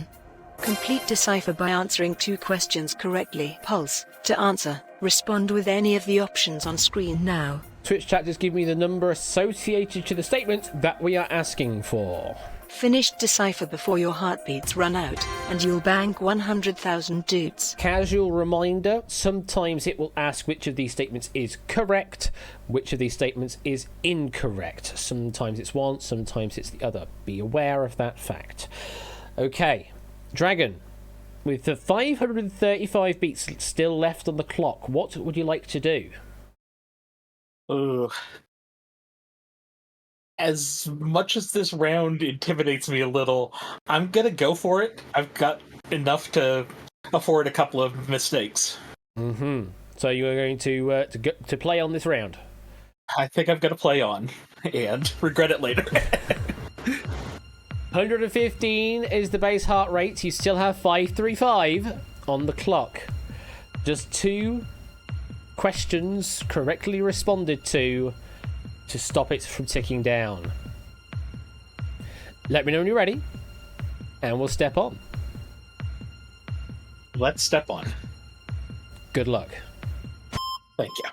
Complete Decipher by answering 2 questions correctly. Pulse. To answer, respond with any of the options on screen now. Twitch chat just give me the number associated to the statement that we are asking for. Finish Decipher before your heartbeats run out, and you'll bank 100,000 doots. Casual reminder, sometimes it will ask which of these statements is correct, which of these statements is incorrect. Sometimes it's one, sometimes it's the other. Be aware of that fact. Okay, Dragon, with the 535 beats still left on the clock, what would you like to do? Ugh. As much as this round intimidates me a little, I'm gonna go for it. I've got enough to afford a couple of mistakes. Mm-hmm. So you are going to play on this round? I think I'm gonna play on and regret it later. 115 is the base heart rate. You still have 535 on the clock. Just 2 questions correctly responded to stop it from ticking down. Let me know when you're ready, and we'll step on. Let's step on. Good luck. Thank you.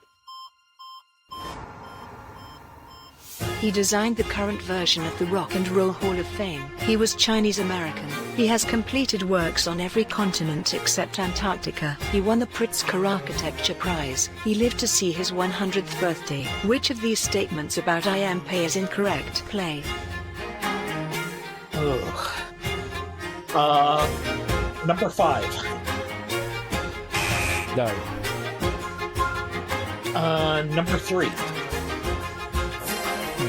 He designed the current version of the Rock and Roll Hall of Fame. He was Chinese-American. He has completed works on every continent except Antarctica. He won the Pritzker Architecture Prize. He lived to see his 100th birthday. Which of these statements about IMP is incorrect? Play. Ugh. Number 5. No. Number 3.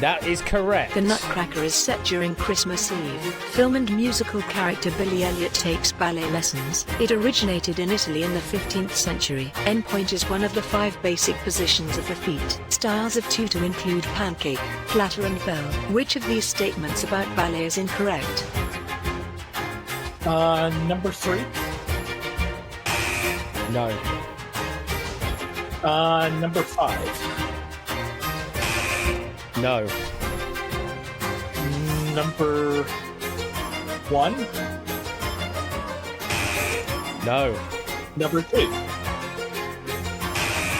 That is correct. The Nutcracker is set during Christmas Eve. Film and musical character Billy Elliot takes ballet lessons. It originated in Italy in the 15th century. Endpoint is one of the 5 basic positions of the feet. Styles of tutu include pancake, flatter and bell. Which of these statements about ballet is incorrect? Number 3. No. Number 5. No. Number 1. No. Number 2.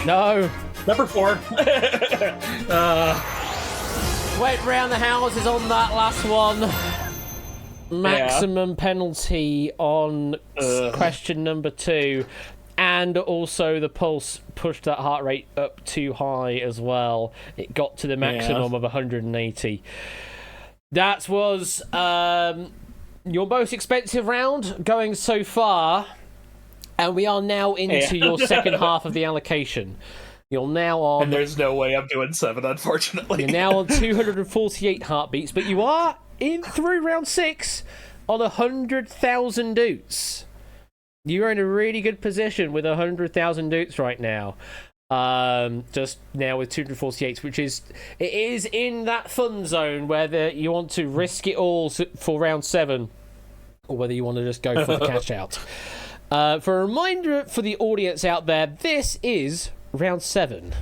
No. Number 4. Went round the houses on that last one. Maximum penalty on question number 2. And also the pulse pushed that heart rate up too high as well. It got to the maximum of 180. That was your most expensive round going so far. And we are now into your second half of the allocation. You're now on... And there's no way I'm doing 7, unfortunately. You're now on 248 heartbeats, but you are in through round 6 on 100,000 doots. You're in a really good position with 100,000 doots right now. Just now with 248, which is... It is in that fun zone whether you want to risk it all for round 7 or whether you want to just go for the cash out. For a reminder for the audience out there, this is round 7.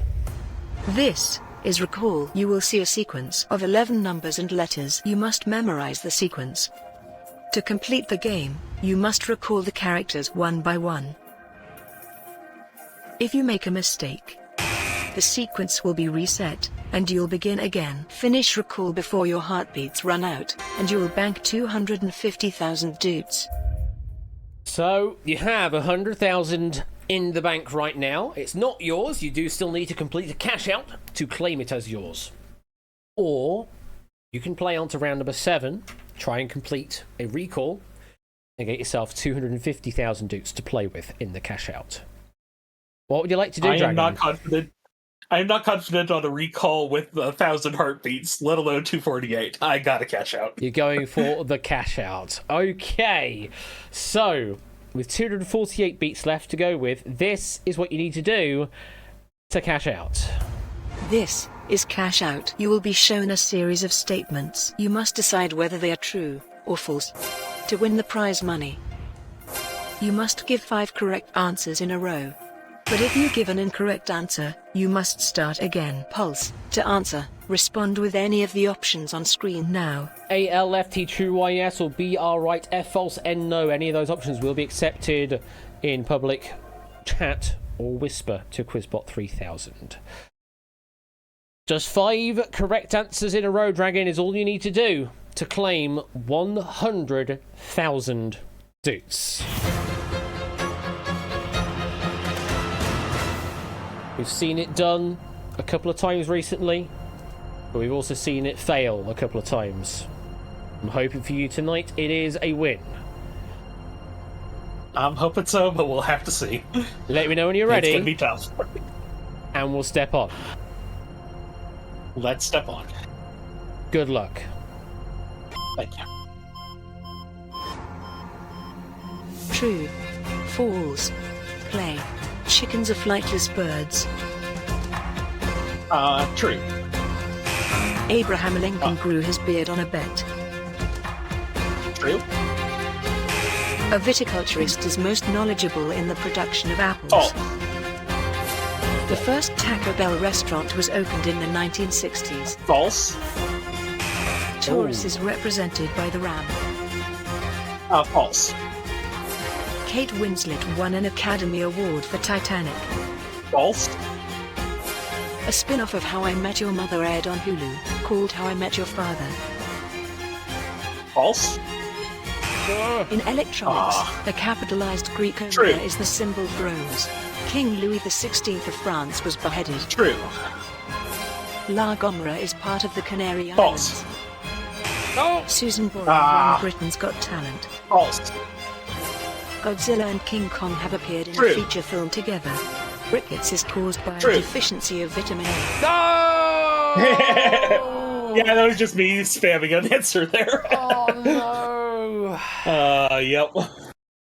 This is Recall. You will see a sequence of 11 numbers and letters. You must memorize the sequence. To complete the game, you must recall the characters one by one. If you make a mistake, the sequence will be reset, and and you'll begin again. Finish recall before your heartbeats run out, and you'll bank 250,000 dutes. So you have 100,000 in the bank right now. It's not yours. You do still need to complete a cash out to claim it as yours. Or you can play on to round number 7, try and complete a recall, and get yourself 250,000 dukes to play with in the cash out. What would you like to do, Dragon? I am not confident on a recall with 1,000 heartbeats, let alone 248. I gotta cash out. You're going for the cash out. Okay. So, with 248 beats left to go with, this is what you need to do to cash out. This is cash out. You will be shown a series of statements. You must decide whether they are true or false to win the prize money. You must give 5 correct answers in a row. But if you give an incorrect answer, you must start again. Pulse. To answer, respond with any of the options on screen now. A, L, F, T, true, Y, yes, or B, R, right, F, false, N, no. Any of those options will be accepted in public chat or whisper to Quizbot 3000. Just 5 correct answers in a row, Dragon, is all you need to do to claim 100,000 dutes. We've seen it done a couple of times recently, but we've also seen it fail a couple of times. I'm hoping for you tonight it is a win. I'm hoping so, but we'll have to see. Let me know when you're ready. It's gonna be tough. And we'll step on. Let's step on. Good luck. Thank you. True. False. Play. Chickens are flightless birds. True. Abraham Lincoln grew his beard on a bet. True. A viticulturist is most knowledgeable in the production of apples. False. The first Taco Bell restaurant was opened in the 1960s. False. Taurus is represented by the ram. False. Kate Winslet won an Academy Award for Titanic. False. A spin-off of How I Met Your Mother aired on Hulu, called How I Met Your Father. False. In electronics, the capitalized Greek omega True. is the symbol for rose. King Louis XVI of France was beheaded. True. La Gomera is part of the Canary False. Islands. Susan Boyle won Britain's Got Talent. False. Godzilla and King Kong have appeared in True. a feature film together. Rickets is caused by True. a deficiency of vitamin A. No! Yeah, that was just me spamming an answer there. Oh no! Yep.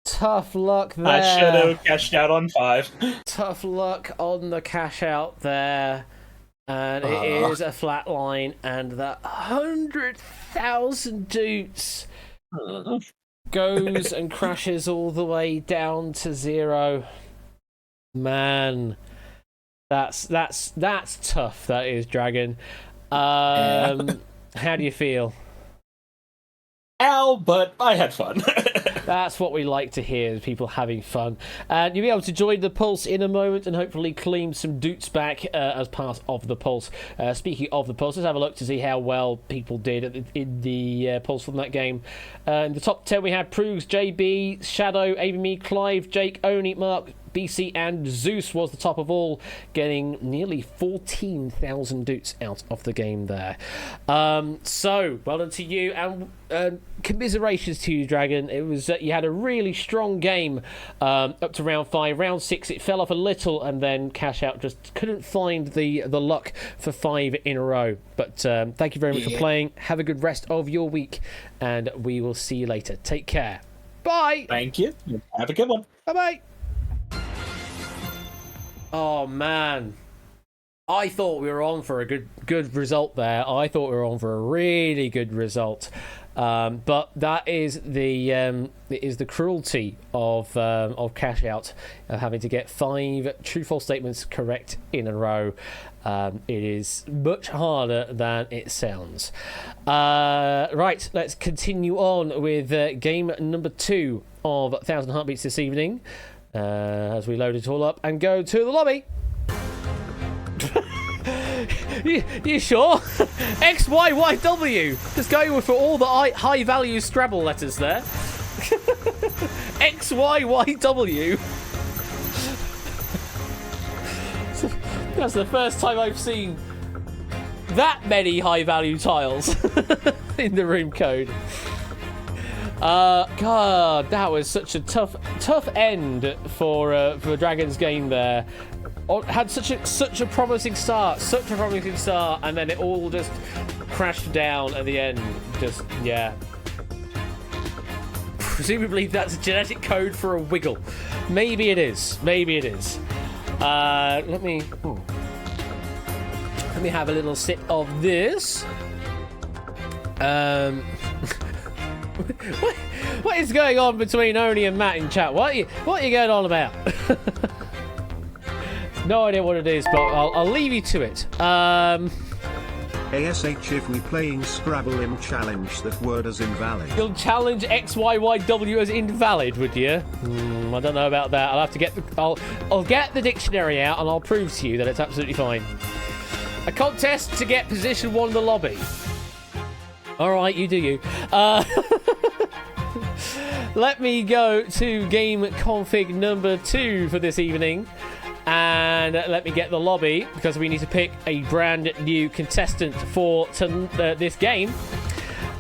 Tough luck there. I should have cashed out on 5. Tough luck on the cash out there. And it is a flat line, and that 100,000 dutes goes and crashes all the way down to 0. Man, that's tough. That is, Dragon. How do you feel? Ow, but I had fun. That's what we like to hear, is people having fun. And you'll be able to join the Pulse in a moment and hopefully claim some dutes back as part of the Pulse. Speaking of the Pulse, let's have a look to see how well people did in the Pulse from that game. In the top 10 we had Prugs, JB, Shadow, Amy, Clive, Jake, Oni, Mark, BC and Zeus was the top of all, getting nearly 14,000 dutes out of the game there. So, well done to you, and commiserations to you, Dragon. It was you had a really strong game up to round 5. Round 6, it fell off a little, and then Cash Out just couldn't find the luck for 5 in a row. But thank you very much for playing. Have a good rest of your week, and we will see you later. Take care. Bye. Thank you. Have a good one. Bye-bye. Oh, man. I thought we were on for a good result there. I thought we were on for a really good result. But that is the cruelty of Cash Out, having to get 5 true-false statements correct in a row. It is much harder than it sounds. Right, let's continue on with game number 2 of 1,000 Heartbeats this evening. As we load it all up and go to the lobby. You sure? X, Y, Y, W. Just going for all the high value Scrabble letters there. X, Y, Y, W. That's the first time I've seen that many high value tiles in the room code. God, that was such a tough end for Dragon's game there. Had such a promising start, and then it all just crashed down at the end. Just, yeah. Presumably that's a genetic code for a wiggle. Maybe it is. Let me have a little sip of this. What is going on between Oni and Matt in chat? What are you going on about? No idea what it is, but I'll leave you to it. ASH, if we playing Scrabble in challenge that word as invalid. You'll challenge XYYW as invalid, would you? I don't know about that. I'll have to get I'll get the dictionary out and I'll prove to you that it's absolutely fine. A contest to get position 1 in the lobby. All right, you do you. Let me go to game config number 2 for this evening. And let me get the lobby, because we need to pick a brand new contestant for this game.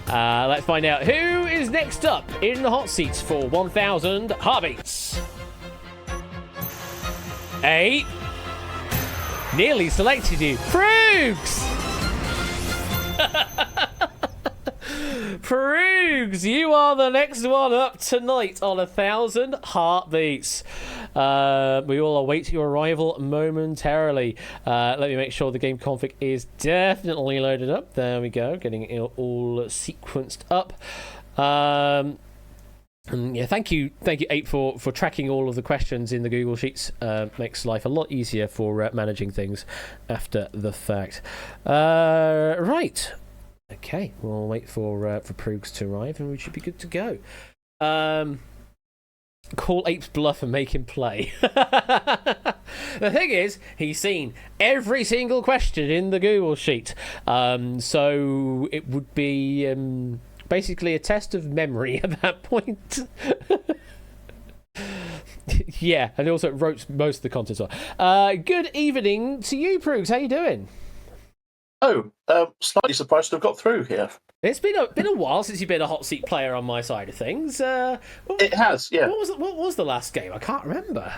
Let's find out who is next up in the hot seats for 1,000 heartbeats. 8. Nearly selected you. Proogs! Proogs, you are the next one up tonight on 1,000 heartbeats. We will await your arrival momentarily. Let me make sure the game config is definitely loaded up. There we go, getting it all sequenced up. And yeah, thank you, 8, for tracking all of the questions in the Google Sheets. Makes life a lot easier for managing things after the fact. Right. Okay, we'll wait for Proogs to arrive, and we should be good to go. Call Ape's bluff and make him play. The thing is, he's seen every single question in the Google Sheet, so it would be basically a test of memory at that point. Yeah, and also wrote most of the content. Good evening to you, Proogs. How you doing? Oh, slightly surprised to have got through here. It's been a while since you've been a hot seat player on my side of things. It has, yeah. What was the last game? I can't remember.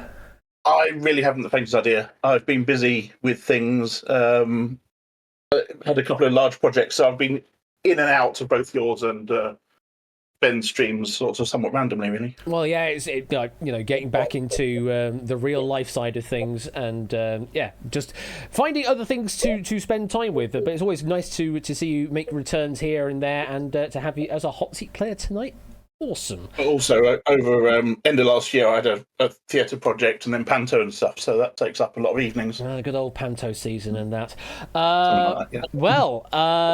I really haven't the faintest idea. I've been busy with things. Had a couple of large projects, so I've been in and out of both yours and Ben's streams, sort of somewhat randomly, really. Well, yeah, it's getting back into the real life side of things, and just finding other things to spend time with. But it's always nice to see you make returns here and there, and to have you as a hot seat player tonight. Awesome. Also, over end of last year, I had a theatre project and then Panto and stuff, so that takes up a lot of evenings. Good old Panto season and that. Like that, yeah. Well,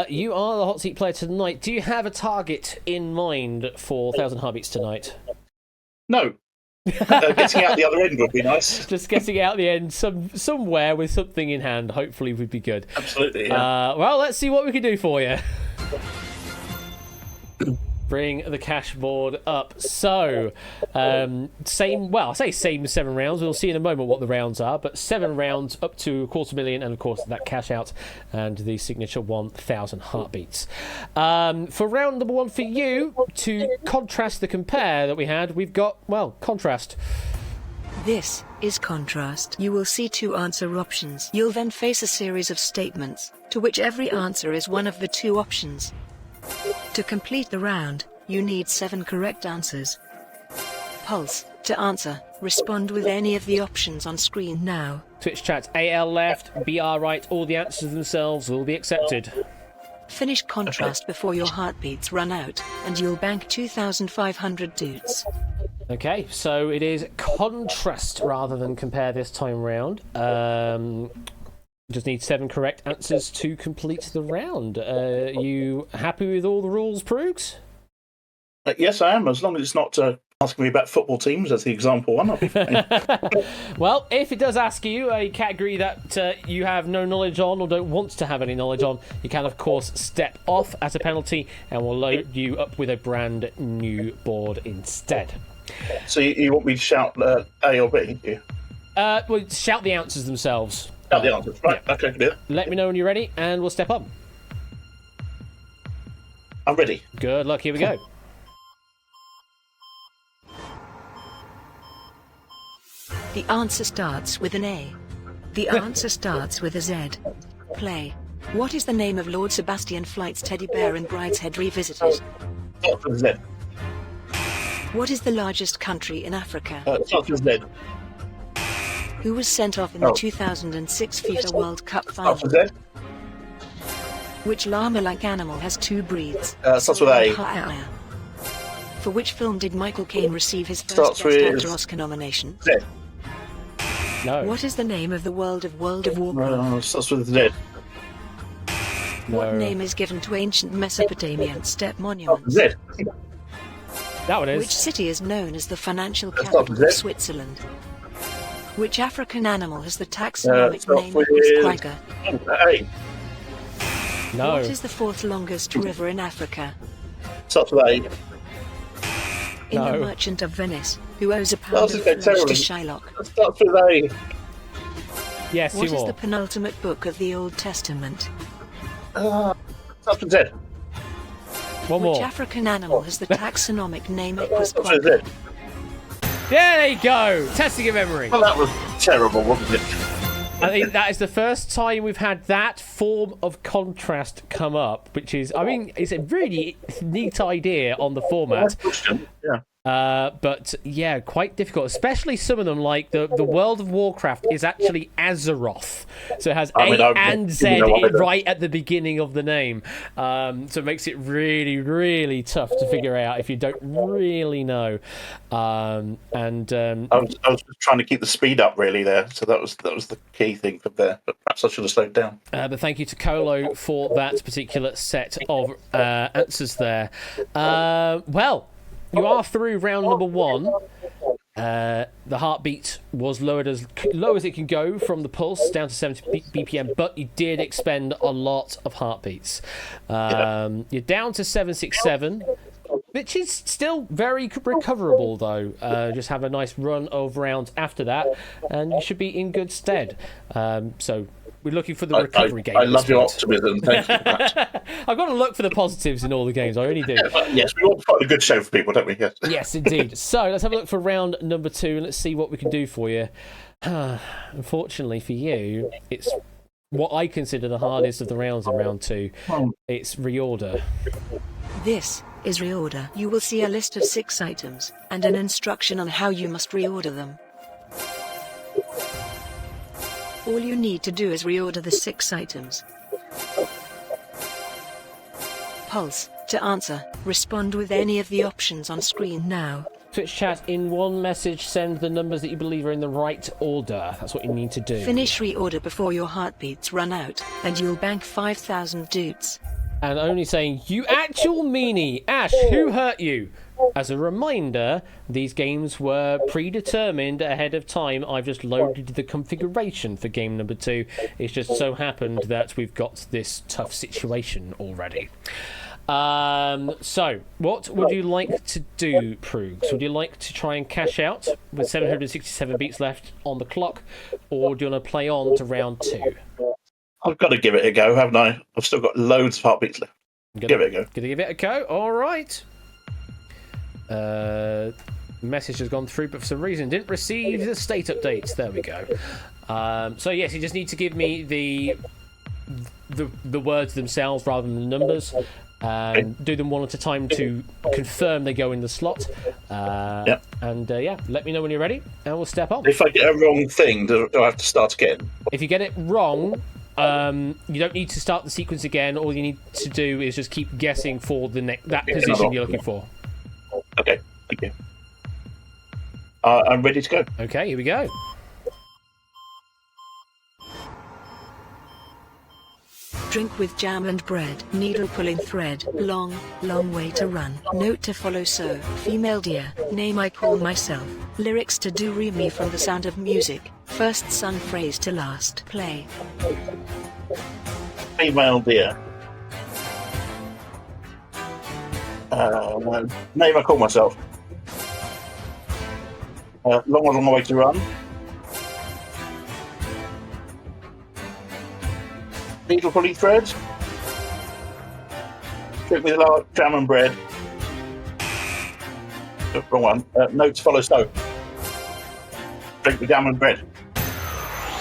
you are the hot seat player tonight. Do you have a target in mind for 1,000 Heartbeats tonight? No. Getting out the other end would be nice. Just getting out the end somewhere with something in hand, hopefully, would be good. Absolutely, yeah. Well, let's see what we can do for you. Bring the cash board up. So, I say same 7 rounds. We'll see in a moment what the rounds are, but 7 rounds up to 250,000, and of course that cash out and the signature 1,000 heartbeats. For round number 1 for you, to contrast the compare that we had, we've got, contrast. This is contrast. You will see 2 answer options. You'll then face a series of statements, to which every answer is one of the 2 options. To complete the round, you need 7 correct answers. Pulse, to answer, respond with any of the options on screen now. Twitch chat, AL left, BR right, all the answers themselves will be accepted. Finish contrast before your heartbeats run out, and you'll bank 2,500 dudes. Okay, so it is contrast rather than compare this time round. Just need 7 correct answers to complete the round. You happy with all the rules, Proogs? Yes, I am, as long as it's not asking me about football teams as the example one. I'll be fine. Well, if it does ask you a category that you have no knowledge on or don't want to have any knowledge on, you can, of course, step off as a penalty and we'll load you up with a brand new board instead. So you want me to shout A or B? Yeah. Well, shout the answers themselves. Shout the answers. Right, yeah. Okay, yeah. Let me know when you're ready and we'll step on. I'm ready. Good luck, here we go. The answer starts with an A. The answer starts with a Z. Play. What is the name of Lord Sebastian Flight's teddy bear in Brideshead Revisited? Starts with Z. What is the largest country in Africa? Starts with Z. Who was sent off in the 2006 FIFA World Cup final? Starts with Z. Which llama-like animal has two breeds? Starts with A. For which film did Michael Caine receive his first Starts Best with Actor Oscar nomination? Z. No. What is the name of the world of Warcraft? Starts with Z. No. What name is given to ancient Mesopotamian step monuments? Z. That one Which is. city is known as the financial Starts capital with of Z. Switzerland? Which African animal has the taxonomic Starts name with Quagga? A. No. What is the fourth longest river in Africa? Starts with A. In No. The Merchant of Venice, who owes a pound That's of okay, flesh terrible. to Shylock? Starts with A. Yes, What two is more. the penultimate book of the Old Testament? Starts with Z. One Which more. African animal has the taxonomic name Starts with Quagga? Z. Yeah, there you go. Testing your memory. Well, that was terrible, wasn't it? I think that is the first time we've had that form of contrast come up, which is, I mean, it's a really neat idea on the format. Yeah. But yeah, quite difficult, especially some of them, like the World of Warcraft is actually Azeroth. So it has and Z right at the beginning of the name. So it makes it really, really tough to figure out if you don't really know. I was just trying to keep the speed up really there, so that was the key thing from there. But perhaps I should have slowed down. But thank you to Colo for that particular set of answers there. Well, you are through round number one. The heartbeat was lowered as low as it can go from the pulse down to 70 BPM, but you did expend a lot of heartbeats. You're down to 767, which is still very recoverable, though. Just have a nice run of rounds after that, and you should be in good stead. So we're looking for the recovery game. I love your optimism. Thank you for that. I've got to look for the positives in all the games. I really do. Yes, we want to put on a good show for people, don't we? Yes. Yes, indeed. So let's have a look for round number two and let's see what we can do for you. Unfortunately for you, it's what I consider the hardest of the rounds in round two. It's reorder. This is reorder. You will see a list of 6 items and an instruction on how you must reorder them. All you need to do is reorder the 6 items. Pulse. To answer, respond with any of the options on screen now. Twitch chat, in one message, send the numbers that you believe are in the right order. That's what you need to do. Finish reorder before your heartbeats run out, and you'll bank 5,000 doots. And only saying, you actual meanie. Ash, who hurt you? As a reminder, these games were predetermined ahead of time. I've just loaded the configuration for game number 2. It's just so happened that we've got this tough situation already. So, what would you like to do, Proogs? Would you like to try and cash out with 767 beats left on the clock, or do you want to play on to round 2? I've got to give it a go, haven't I? I've still got loads of heartbeats left. Give it a go. Gonna give it a go. All right. Message has gone through, but for some reason didn't receive the state updates. There we go. So yes, you just need to give me the words themselves rather than the numbers, and do them one at a time to confirm they go in the slot. Yep. And yeah, let me know when you're ready, and we'll step on. If I get a wrong thing, do I have to start again? If you get it wrong, you don't need to start the sequence again. All you need to do is just keep guessing for that position you're looking for. Okay, thank you. I'm ready to go. Okay, here we go. Drink with jam and bread. Needle pulling thread. Long, long way to run. Note to follow so. Female deer. Name I call myself. Lyrics to Do Re Mi from The Sound of Music. First sung phrase to last. Play. Female deer. Name I call myself. Long way to run. Needle pulling thread. Drink with large jam and bread. Wrong one. Notes follow so. Drink with jam and bread.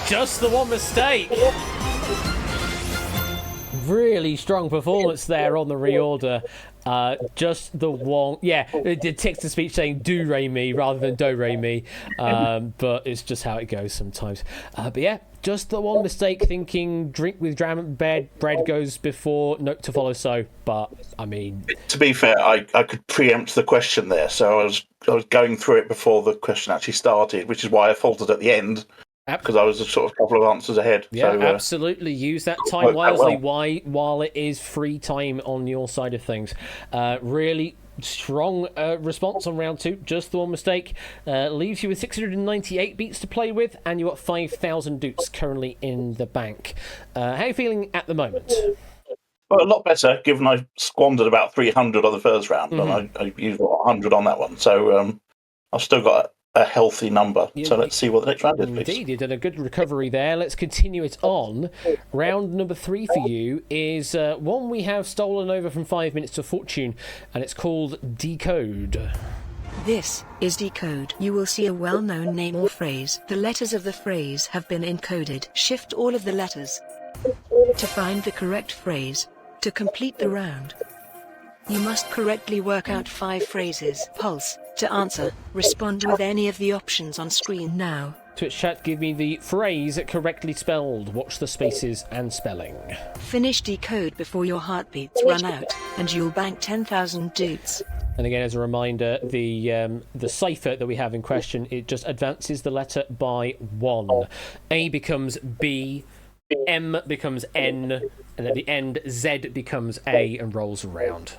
Just the one mistake. Really strong performance there on the reorder. Just the one. Yeah, it did text-to-speech saying do re mi rather than do re mi. But it's just how it goes sometimes. But yeah, just the one mistake, thinking drink with jam and bread goes before note to follow so. But I mean, to be fair, I could preempt the question there, so I was going through it before the question actually started, which is why I faltered at the end. Because I was sort of a couple of answers ahead. Yeah, so, absolutely. Use that time wisely while it is free time on your side of things. Really strong response on round 2. Just the one mistake. Leaves you with 698 beats to play with, and you got 5,000 doots currently in the bank. How are you feeling at the moment? Well, a lot better, given I squandered about 300 on the first round, and I used 100 on that one. So I've still got a healthy number. So let's see what the next round is, please. Indeed, you did a good recovery there. Let's continue it on. Round number 3 for you is one we have stolen over from 5 Minutes to Fortune, and it's called Decode. This is Decode. You will see a well-known name or phrase. The letters of the phrase have been encoded. Shift all of the letters to find the correct phrase. To complete the round, you must correctly work out 5 phrases. Pulse. To answer, respond with any of the options on screen now. Twitch chat, give me the phrase correctly spelled. Watch the spaces and spelling. Finish Decode before your heartbeats run out, and you'll bank 10,000 doots. And again, as a reminder, the cipher that we have in question, it just advances the letter by 1. A becomes B, M becomes N, and at the end, Z becomes A and rolls around.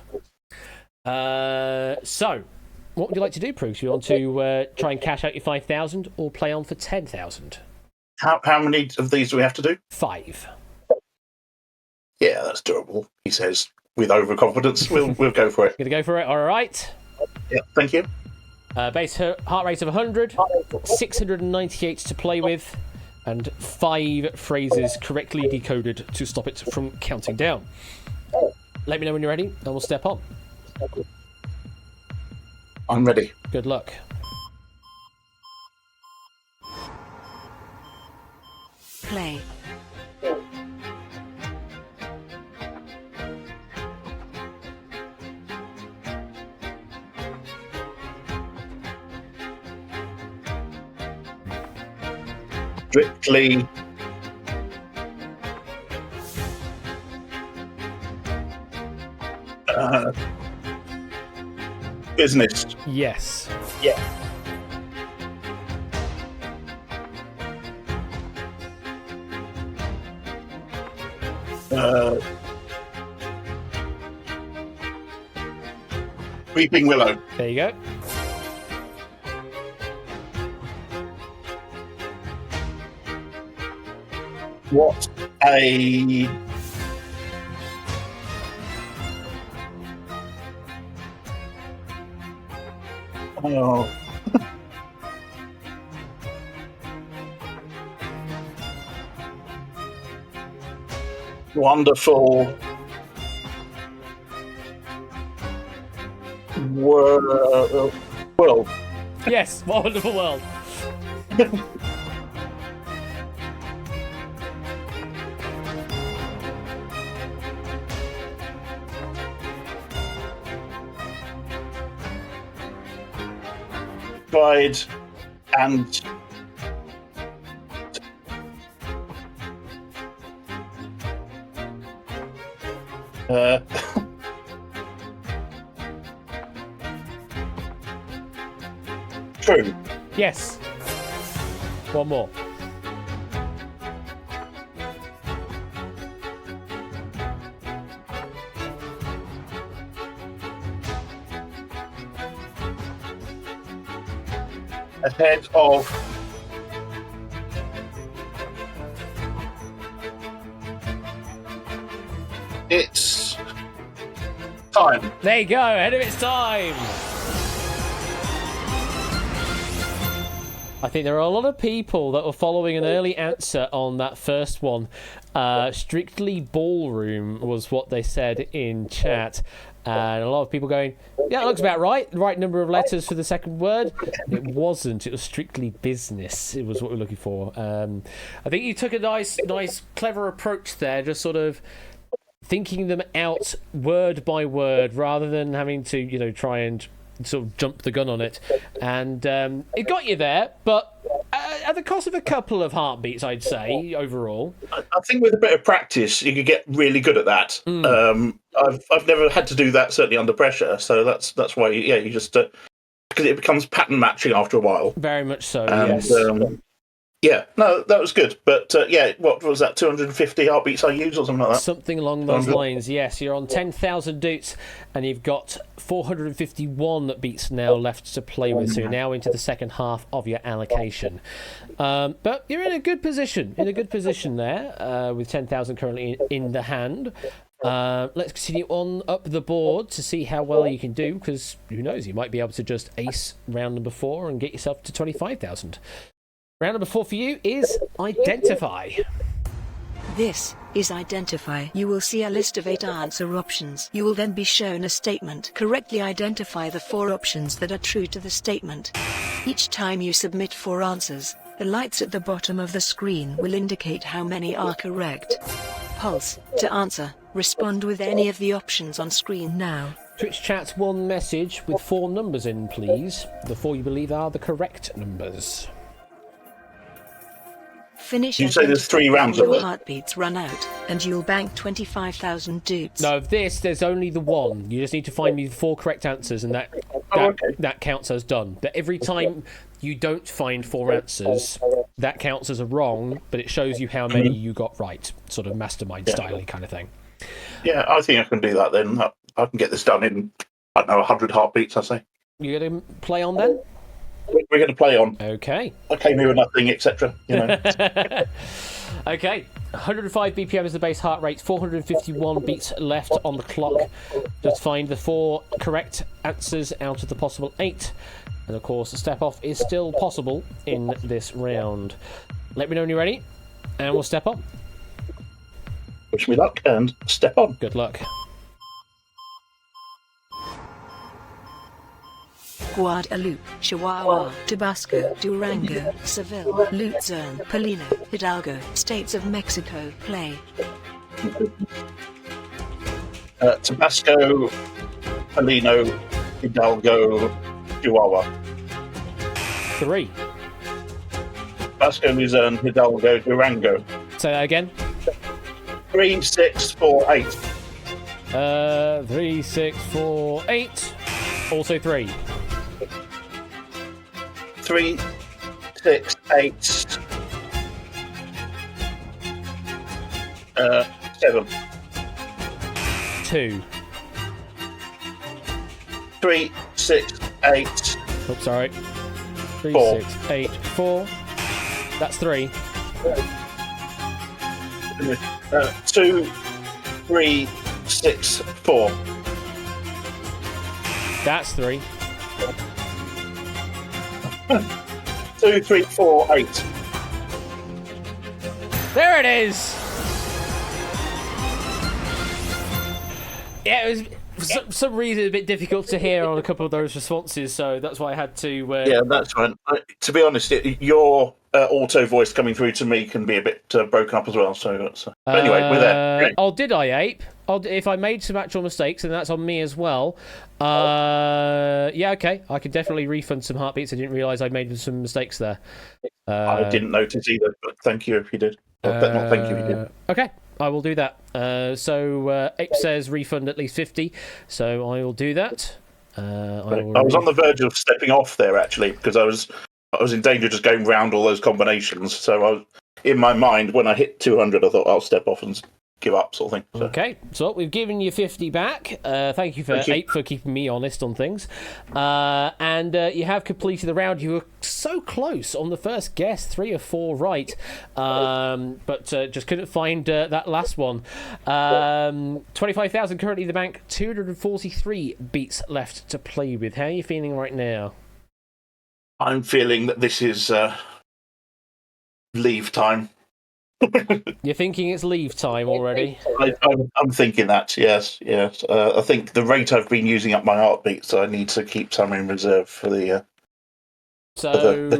So, what would you like to do, Bruce? You want to try and cash out your 5,000 or play on for 10,000? How many of these do we have to do? 5. Yeah, that's doable, he says, with overconfidence. We'll go for it. Gonna go for it, alright. Yeah, thank you. Base heart rate of 100, 698 to play with, and 5 phrases correctly decoded to stop it from counting down. Let me know when you're ready, and we'll step on. I'm ready. Good luck. Play. Strictly business. Yes. Yeah. Weeping Willow. There you go. What a oh. Wonderful world. Yes, what a wonderful world. Tried and true. Yes. One more. ahead of its time. There you go, ahead of its time. I think there are a lot of people that were following an early answer on that first one. Strictly ballroom was what they said in chat. And a lot of people going, yeah, it looks about right. The right number of letters for the second word. It wasn't. It was strictly business. It was what we're looking for. I think you took a nice, clever approach there, just sort of thinking them out word by word rather than having to, try and sort of jump the gun on it. And it got you there, but at the cost of a couple of heartbeats, I'd say, overall. I think with a bit of practice, you could get really good at that. I've never had to do that, certainly under pressure, so that's why, you just... because it becomes pattern matching after a while. Very much so, and, yes. No, that was good. But, what was that, 250 heartbeats I used or something like that? Something along those lines, yes. You're on 10,000 doots, and you've got 451 beats now left to play with, so you're now into the second half of your allocation. But you're in a good position, there, with 10,000 currently in the hand. Let's continue on up the board to see how well you can do, because who knows, you might be able to just ace round number 4 and get yourself to 25,000. Round number 4 for you is Identify. This is Identify. You will see a list of 8 answer options. You will then be shown a statement. Correctly identify the 4 options that are true to the statement. Each time you submit 4 answers, the lights at the bottom of the screen will indicate how many are correct. Pulse to answer. Respond with any of the options on screen now. Twitch chat 1 message with 4 numbers in, please. The 4 you believe are the correct numbers. Finish. You say there's 3 rounds of your it. Heartbeats run out, and you'll bank 25,000 doots. No, of this, there's only the 1. You just need to find me the 4 correct answers, and that counts as done. But every time you don't find 4 answers, that counts as a wrong, but it shows you how many you got right. Sort of mastermind style kind of thing. Yeah, I think I can do that then. I can get this done in, 100 heartbeats, I say. You going to play on then? We're going to play on. Okay. I came here with nothing, etc. Okay. 105 BPM is the base heart rate. 451 beats left on the clock. Just find the 4 correct answers out of the possible 8. And of course, the step off is still possible in this round. Let me know when you're ready, and we'll step on. Wish me luck and step on. Good luck. Guadalupe, Chihuahua, Tabasco, Durango, Seville, Luzon, Polino, Hidalgo, States of Mexico. Play. Tabasco, Polino, Hidalgo, Chihuahua. 3. Tabasco, Luzon, Hidalgo, Durango. Say that again. 3, 6, 4, 8. 3, 6, 4, 8. Also 3. 3, 6, 8. 7. 2. 3, 6, 8. Oops, sorry. 3, 4. 6, 8, 4. That's 3. 2, 3, 6, 4. That's 3. 2, 3, 4, 8. There it is! Yeah, it was for some reason a bit difficult to hear on a couple of those responses, so that's why I had to... Yeah, that's fine. To be honest, your auto voice coming through to me can be a bit broken up as well. So, but anyway, we're there. Oh, did I, Ape? If I made some actual mistakes, then that's on me as well. Yeah, okay. I can definitely refund some heartbeats. I didn't realise I made some mistakes there. I didn't notice either, but thank you if you did. Not thank you if you did. Okay, I will do that. So Ape says refund at least 50, so I will do that. I was on the verge of stepping off there, actually, because I was in danger of just going round all those combinations. So in my mind, when I hit 200, I thought I'll step off and give up, sort of thing. So. Okay, so we've given you 50 back. Thank you for Ape for keeping me honest on things. And you have completed the round. You were so close on the first guess, 3 or 4 right, but just couldn't find that last one. 25,000 currently in the bank, 243 beats left to play with. How are you feeling right now? I'm feeling that this is leave time. You're thinking it's leave time already? I'm thinking that, yes. I think the rate I've been using up my heartbeat, so I need to keep some in reserve for the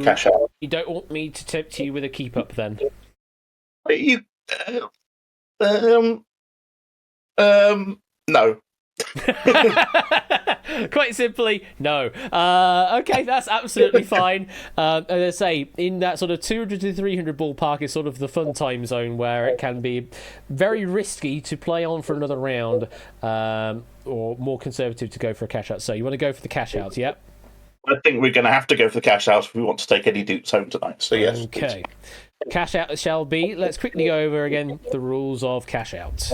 cash out. You don't want me to tempt you with a keep up then? You, no. Quite simply, no. Okay, that's absolutely fine. As I say, in that sort of 200 to 300 ballpark is sort of the fun time zone where it can be very risky to play on for another round, or more conservative to go for a cash out. So you want to go for the cash outs, yeah? I think we're going to have to go for the cash outs if we want to take any dupes home tonight. So yes. Okay. Cash out it shall be. Let's quickly go over again the rules of cash out.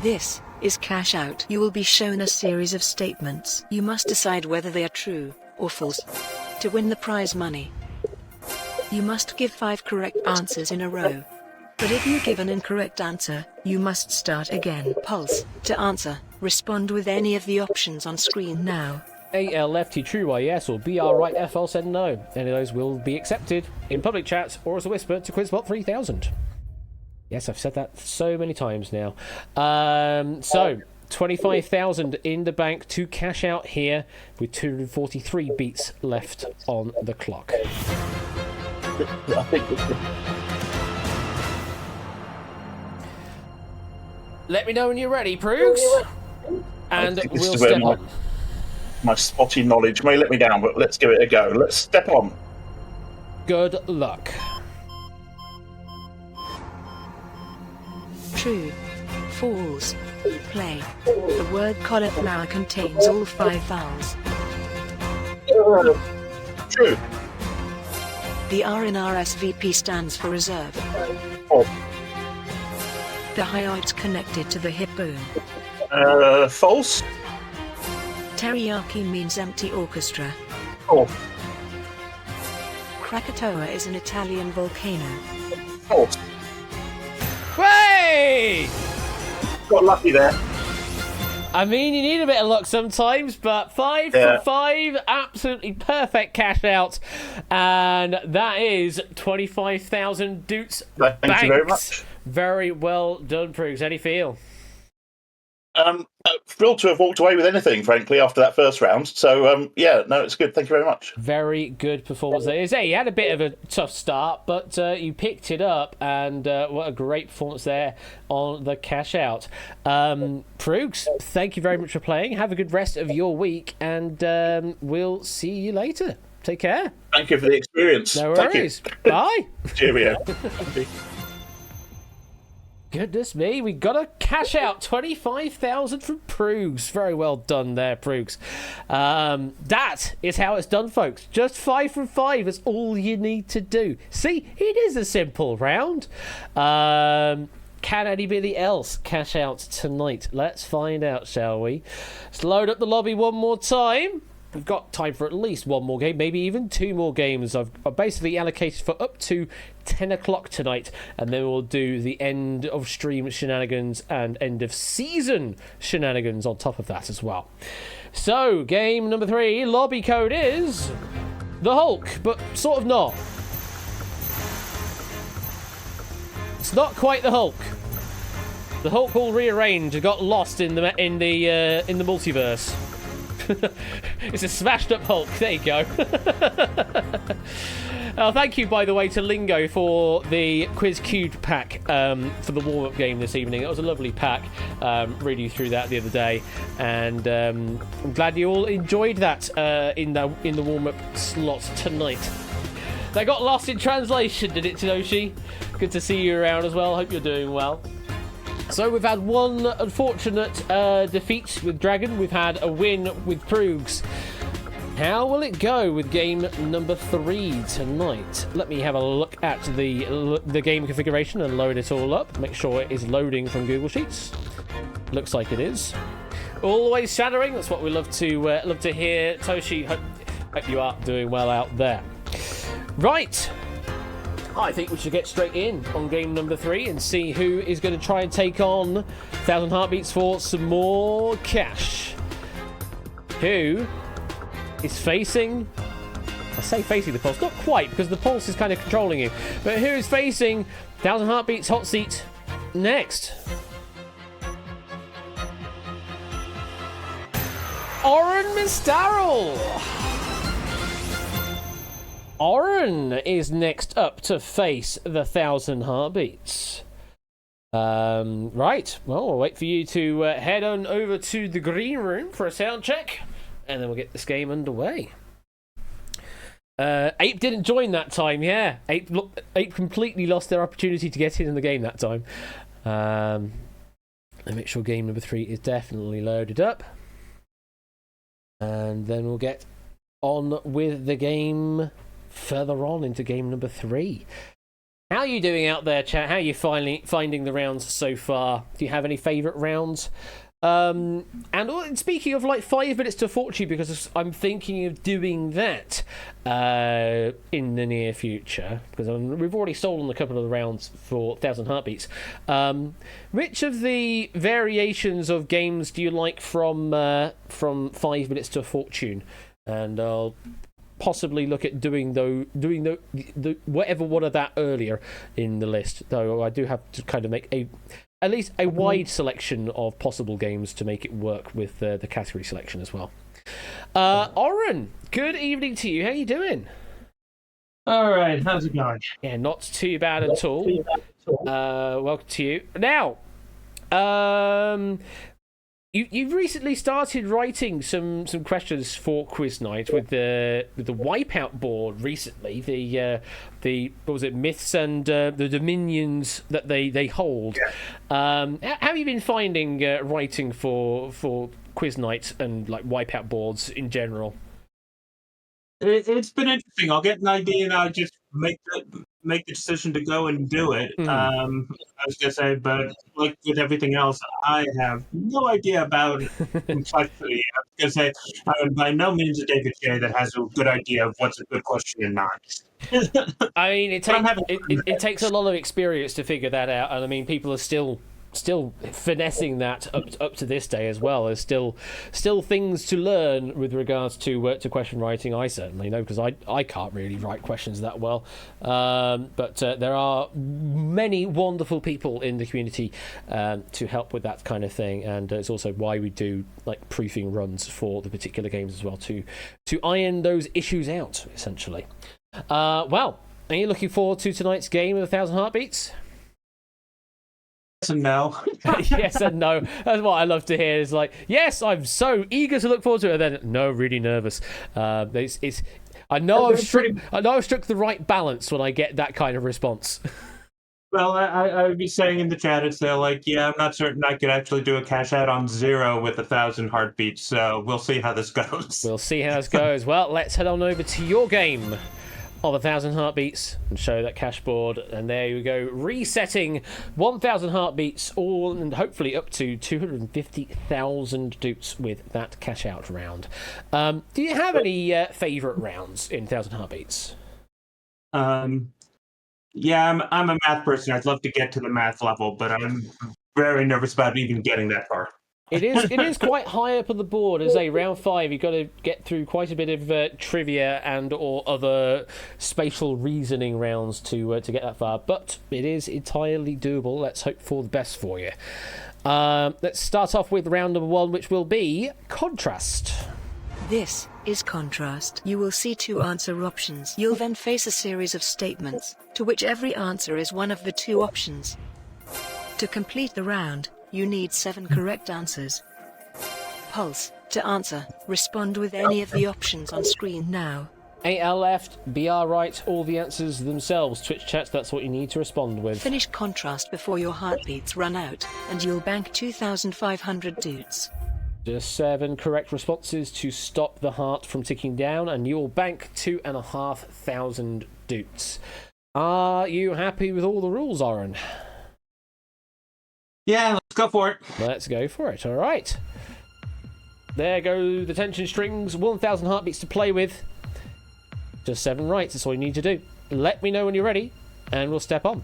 This is cash out. You will be shown a series of statements. You must decide whether they are true or false to win the prize money. You must give 5 correct answers in a row. But if you give an incorrect answer, you must start again. Pulse to answer. Respond with any of the options on screen now. AL lefty true Y yes or BR right FL said no. Any of those will be accepted in public chat or as a whisper to Quizbot 3000. Yes, I've said that so many times now. So 25,000 in the bank to cash out here with 243 beats left on the clock. I think Let me know when you're ready, Proogs. And this we'll is where step on. my spotty knowledge may let me down, but let's give it a go. Let's step on. Good luck. True. False. Play. The word cauliflower contains all 5 vowels. True. The R in RSVP stands for reserve. False. The hyoid's connected to the hip bone. False. Teriyaki means empty orchestra. False. Krakatoa is an Italian volcano. False. Hey! Got lucky there. I mean, you need a bit of luck sometimes, but 5 for 5, absolutely perfect cash out, and that is 25,000 Doots Thank banked. you very much. Very well done, Proogs. How do you feel? Thrilled to have walked away with anything, frankly, after that first round. So, yeah, no, it's good. Thank you very much. Very good performance there. Say you had a bit of a tough start, but you picked it up, and what a great performance there on the cash out. Proogs, thank you very much for playing. Have a good rest of your week, and we'll see you later. Take care. Thank you for the experience. No worries. Bye. Cheerio. Goodness me, we got a cash out 25,000 from Proogs. Very well done there, Proogs. That is how it's done, folks. Just 5 from 5 is all you need to do. See, it is a simple round. Can anybody else cash out tonight? Let's find out, shall we? Let's load up the lobby one more time. We've got time for at least one more game, maybe even 2 more games. I've basically allocated for up to 10 o'clock tonight, and then we'll do the end of stream shenanigans and end of season shenanigans on top of that as well. So, game number 3, lobby code is the Hulk, but sort of not. It's not quite the Hulk. The Hulk all rearranged and got lost in the multiverse. It's a smashed up Hulk. There you go. Thank you, by the way, to Lingo for the Quiz Cube pack for the warm-up game this evening. It was a lovely pack. Reading through that the other day, and I'm glad you all enjoyed that in the warm-up slot tonight. They got lost in translation, did it, Tinoshi? Good to see you around as well. Hope you're doing well. So we've had one unfortunate defeat with Dragon. We've had a win with Proogs. How will it go with game number 3 tonight? Let me have a look at the game configuration and load it all up. Make sure it is loading from Google Sheets. Looks like it is. Always shadowing. That's what we love to hear. Toshi, hope you are doing well out there. Right. I think we should get straight in on game number 3 and see who is going to try and take on 1,000 Heartbeats for some more cash. Who is facing... I say facing the pulse, not quite, because the pulse is kind of controlling you. But who is facing 1,000 Heartbeats hot seat next? Oren Mistarel! Oren is next up to face the 1,000 Heartbeats. Right, well, we'll wait for you to head on over to the green room for a sound check, and then we'll get this game underway. Ape didn't join that time, yeah. Ape completely lost their opportunity to get in the game that time. Let me make sure game number 3 is definitely loaded up. And then we'll get on with the game further on into game number 3. How are you doing out there, chat? How are you finding the rounds so far? Do you have any favourite rounds? And speaking of like 5 minutes to fortune, because I'm thinking of doing that in the near future, because we've already stolen a couple of the rounds for 1,000 Heartbeats. Which of the variations of games do you like from 5 minutes to fortune? And I'll possibly look at doing the whatever one of that earlier in the list. Though I do have to kind of make at least a wide selection of possible games to make it work with the category selection as well. Oren, good evening to you. How you doing? All right, how's it going? Yeah, not too bad at all. Welcome to you. Now, you've recently started writing some questions for Quiz Night with the Wipeout board recently. The what was it, myths and the dominions that they hold. How have you been finding writing for Quiz Night and like Wipeout boards in general? It's been interesting. I'll get an idea and I'll just make the decision to go and do it. I was gonna say, but like with everything else, I have no idea about complexity. I was gonna say, I'm by no means a David J that has a good idea of what's a good question and not. I mean, it takes a lot of experience to figure that out, and I mean, people are still finessing that up to this day as well. There's still things to learn with regards to question writing. I certainly know, because I can't really write questions that well, but there are many wonderful people in the community to help with that kind of thing, and it's also why we do like proofing runs for the particular games as well, to iron those issues out essentially. Well, are you looking forward to tonight's game of 1,000 Heartbeats? Yes and no. Yes and no. That's what I love to hear. Is like, yes, I'm so eager to look forward to it, and then no, really nervous. I know I've struck the right balance when I get that kind of response. Well, I would be saying in the chat, it's like, yeah, I'm not certain I could actually do a cash out on 0 with 1,000 Heartbeats, so we'll see how this goes. We'll see how this goes. Well, let's head on over to your game of 1,000 Heartbeats and show that cash board. And there you go, resetting 1,000 Heartbeats, all and hopefully up to 250,000 dupes with that cash out round. Do you have any favourite rounds in 1,000 Heartbeats? Yeah, I'm a math person. I'd love to get to the math level, but I'm very nervous about even getting that far. It is quite high up on the board. As a round 5, you've got to get through quite a bit of trivia and or other spatial reasoning rounds to get that far. But it is entirely doable. Let's hope for the best for you. Let's start off with round number 1, which will be contrast. This is contrast. You will see 2 answer options. You'll then face a series of statements, to which every answer is one of the 2 options. To complete the round, you need 7 correct answers. Pulse, to answer, respond with any of the options on screen now. AL left, BR right, all the answers themselves. Twitch chat, that's what you need to respond with. Finish contrast before your heartbeats run out, and you'll bank 2,500 dutes. Just 7 correct responses to stop the heart from ticking down, and you'll bank 2,500 doots. Are you happy with all the rules, Oren? Yeah, let's go for it. Let's go for it. All right. There go the tension strings. 1,000 heartbeats to play with. Just 7 rights. That's all you need to do. Let me know when you're ready, and we'll step on.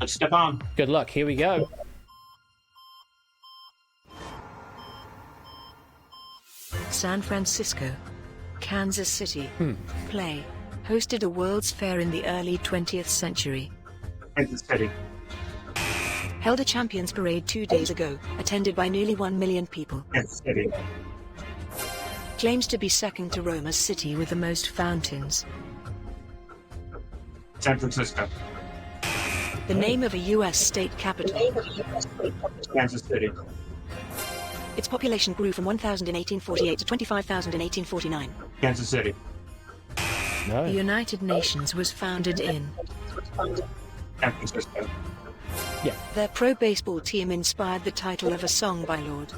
Let's step on. Good luck. Here we go. San Francisco. Kansas City. Play. Hosted a World's Fair in the early 20th century. Kansas City. Held a Champions Parade 2 days ago, attended by nearly 1 million people. Kansas City. Claims to be second to Roma's city with the most fountains. San Francisco. The name of a U.S. state capital. Kansas City. Its population grew from 1,000 in 1848 to 25,000 in 1849. Kansas City. No. The United Nations was founded in. San Francisco. Their pro baseball team inspired the title of a song by Lord.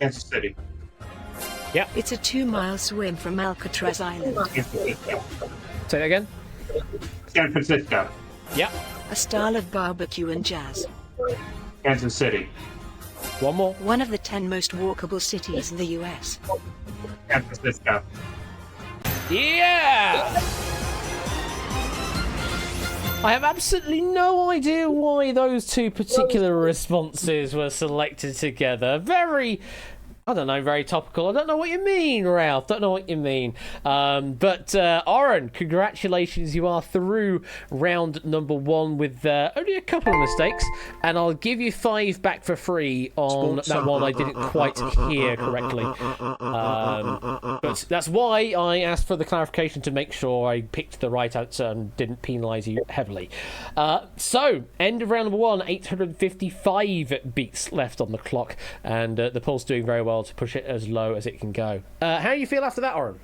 Kansas City. It's a 2-mile swim from Alcatraz Island. Kansas Francisco. Say that again. San Francisco. Yep. A style of barbecue and jazz. Kansas City. One more. One of the 10 most walkable cities in the U.S. San Francisco. Yeah! I have absolutely no idea why those 2 particular responses were selected together. Very topical. I don't know what you mean, Ralph. Don't know what you mean. But Oren, congratulations. You are through round number 1 with only a couple of mistakes. And I'll give you 5 back for free on that one I didn't quite hear correctly. But that's why I asked for the clarification, to make sure I picked the right answer and didn't penalise you heavily. So, end of round number 1, 855 beats left on the clock. And the poll's doing very well to push it as low as it can go. How do you feel after that, Oren?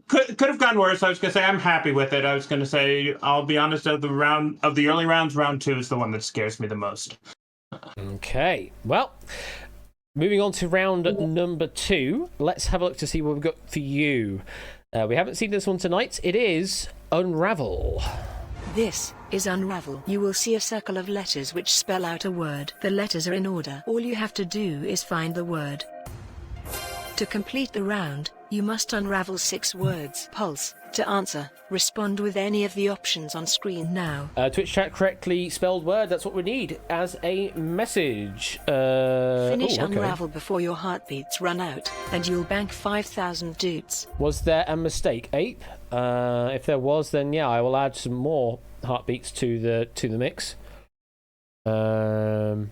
Could have gone worse. I was gonna say I'm happy with it. I was gonna say, I'll be honest, of the early rounds, round 2 is the one that scares me the most. Okay, well, moving on to round number 2. Let's have a look to see what we've got for you. We haven't seen this one tonight. It is Unravel. This is Unravel. You will see a circle of letters which spell out a word. The letters are in order. All you have to do is find the word. To complete the round, you must unravel 6 words. Pulse. To answer, respond with any of the options on screen now. Twitch chat, correctly spelled word. That's what we need as a message. Finish okay. Unravel before your heartbeats run out, and you'll bank 5,000 doots. Was there a mistake, Ape? If there was, then yeah, I will add some more heartbeats to the mix. I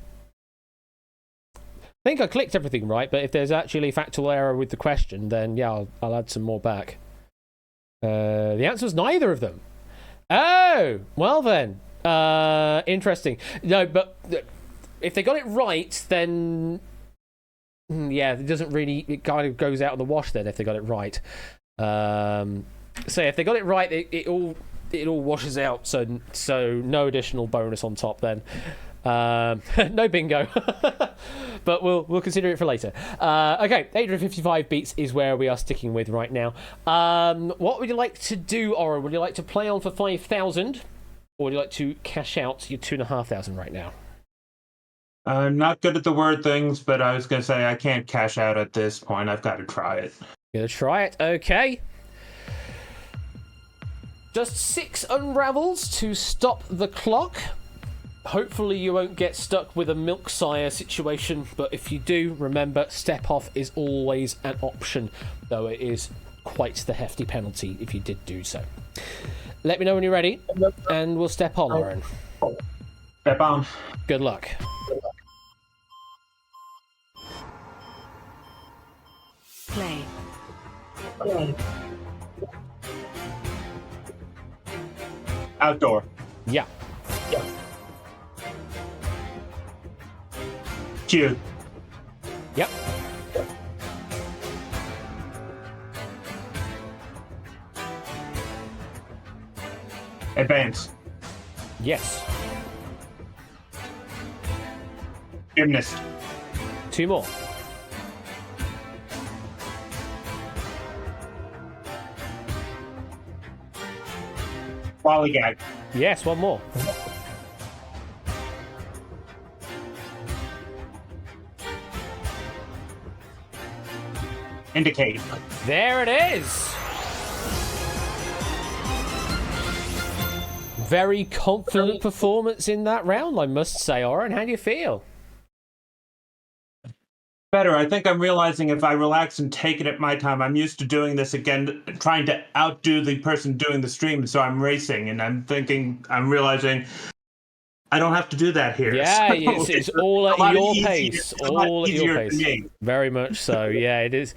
think I clicked everything right, but if there's actually a factual error with the question, then yeah, I'll add some more back. The answer was neither of them. Oh, well then. Interesting. No, but if they got it right, then yeah, it doesn't really. It kind of goes out in the wash then if they got it right. So if they got it right, it all washes out. So no additional bonus on top then. No bingo. But we'll consider it for later. Okay, 855 beats is where we are sticking with right now. What would you like to do, Oren? Would you like to play on for 5,000, or would you like to cash out your 2,500 right now? I'm not good at the word things, but I was gonna say I can't cash out at this point. I've got to try it. Gonna try it. Okay. Just 6 unravels to stop the clock. Hopefully you won't get stuck with a milk sire situation, but if you do, remember, step off is always an option, though it is quite the hefty penalty if you did do so. Let me know when you're ready, and we'll step on, Oren. Step on. Good luck. Play. Outdoor. Yeah. Q. Yep. Advance. Yes. Gymnast. 2 more. Lollygag. Yes, 1 more. Indicate. There it is. Very confident performance in that round, I must say. Oren, how do you feel? Better. I think I'm realizing if I relax and take it at my time, I'm used to doing this again, trying to outdo the person doing the stream. So I'm racing, and I'm realizing I don't have to do that here. Yeah, So it's all at your pace. All at your for pace. me. Very much so. Yeah, it is.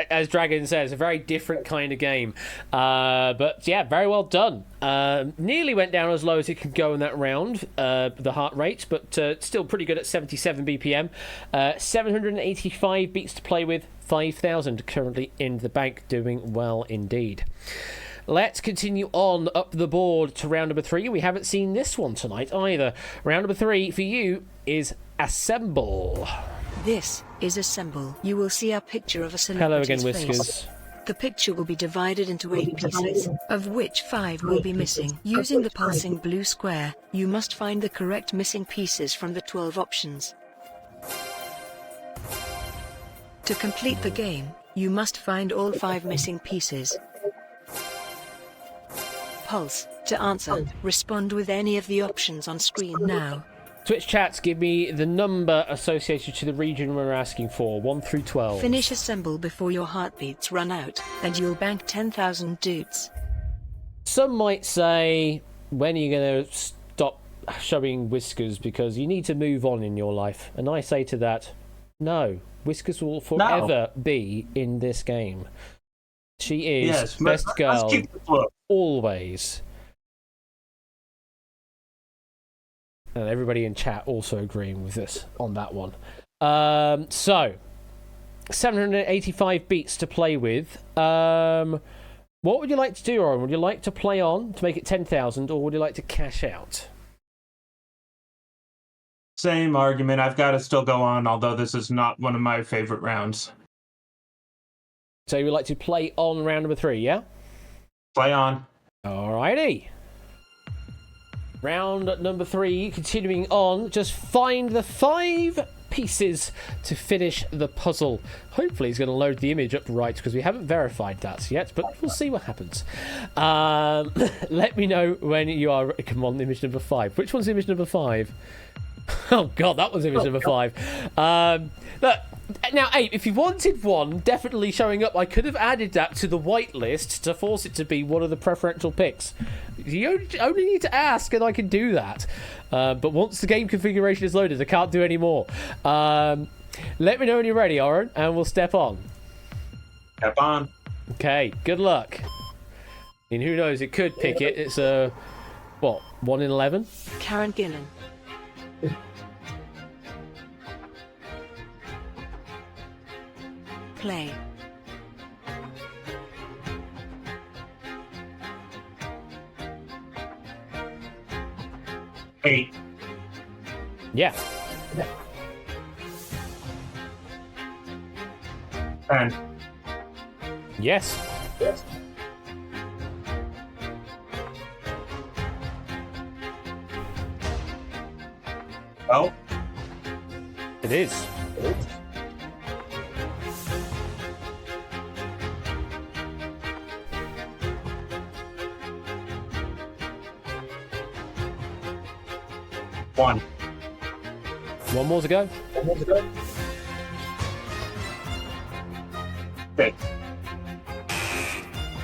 As Dragon says, a very different kind of game. But yeah, very well done. Nearly went down as low as it could go in that round, the heart rate, but still pretty good at 77 BPM. 785 beats to play with, 5,000 currently in the bank, doing well indeed. Let's continue on up the board to round number 3. We haven't seen this one tonight either. Round number 3 for you is Assemble. This is Assemble. You will see a picture of a Hello celebrity's again, face. Whiskers. The picture will be divided into 8 pieces, of which 5 will be missing. Using the pulsing blue square, you must find the correct missing pieces from the 12 options. To complete the game, you must find all 5 missing pieces. Pulse. To answer, respond with any of the options on screen now. Twitch chats, give me the number associated to the region we're asking for, 1 through 12. Finish Assemble before your heartbeats run out, and you'll bank 10,000 dudes. Some might say, when are you going to stop showing Whiskers, because you need to move on in your life? And I say to that, no. Whiskers will forever be in this game. She is best girl always. And everybody in chat also agreeing with us on that one. So, 785 beats to play with. What would you like to do, Oren? Would you like to play on to make it 10,000, or would you like to cash out? Same argument. I've got to still go on, although this is not one of my favorite rounds. So you would like to play on round number 3, yeah? Play on. Alrighty. Round number 3, continuing on. Just find the 5 pieces to finish the puzzle. Hopefully he's going to load the image up right, because we haven't verified that yet, but we'll see what happens. Let me know when you are... Come on, image number 5. Which one's image number 5? Oh, God, that was image number 5. Look, now, Abe, if you wanted one definitely showing up, I could have added that to the whitelist to force it to be one of the preferential picks. You only need to ask, and I can do that. But once the game configuration is loaded, I can't do any more. Let me know when you're ready, Oren, and we'll step on. Step on. Okay, good luck. I mean, who knows? It could pick it. It's a, what, 1 in 11? Karen Gillan. Play. Eight. Yeah. 10. Yes. Oh. It is. One. One more to go. Six.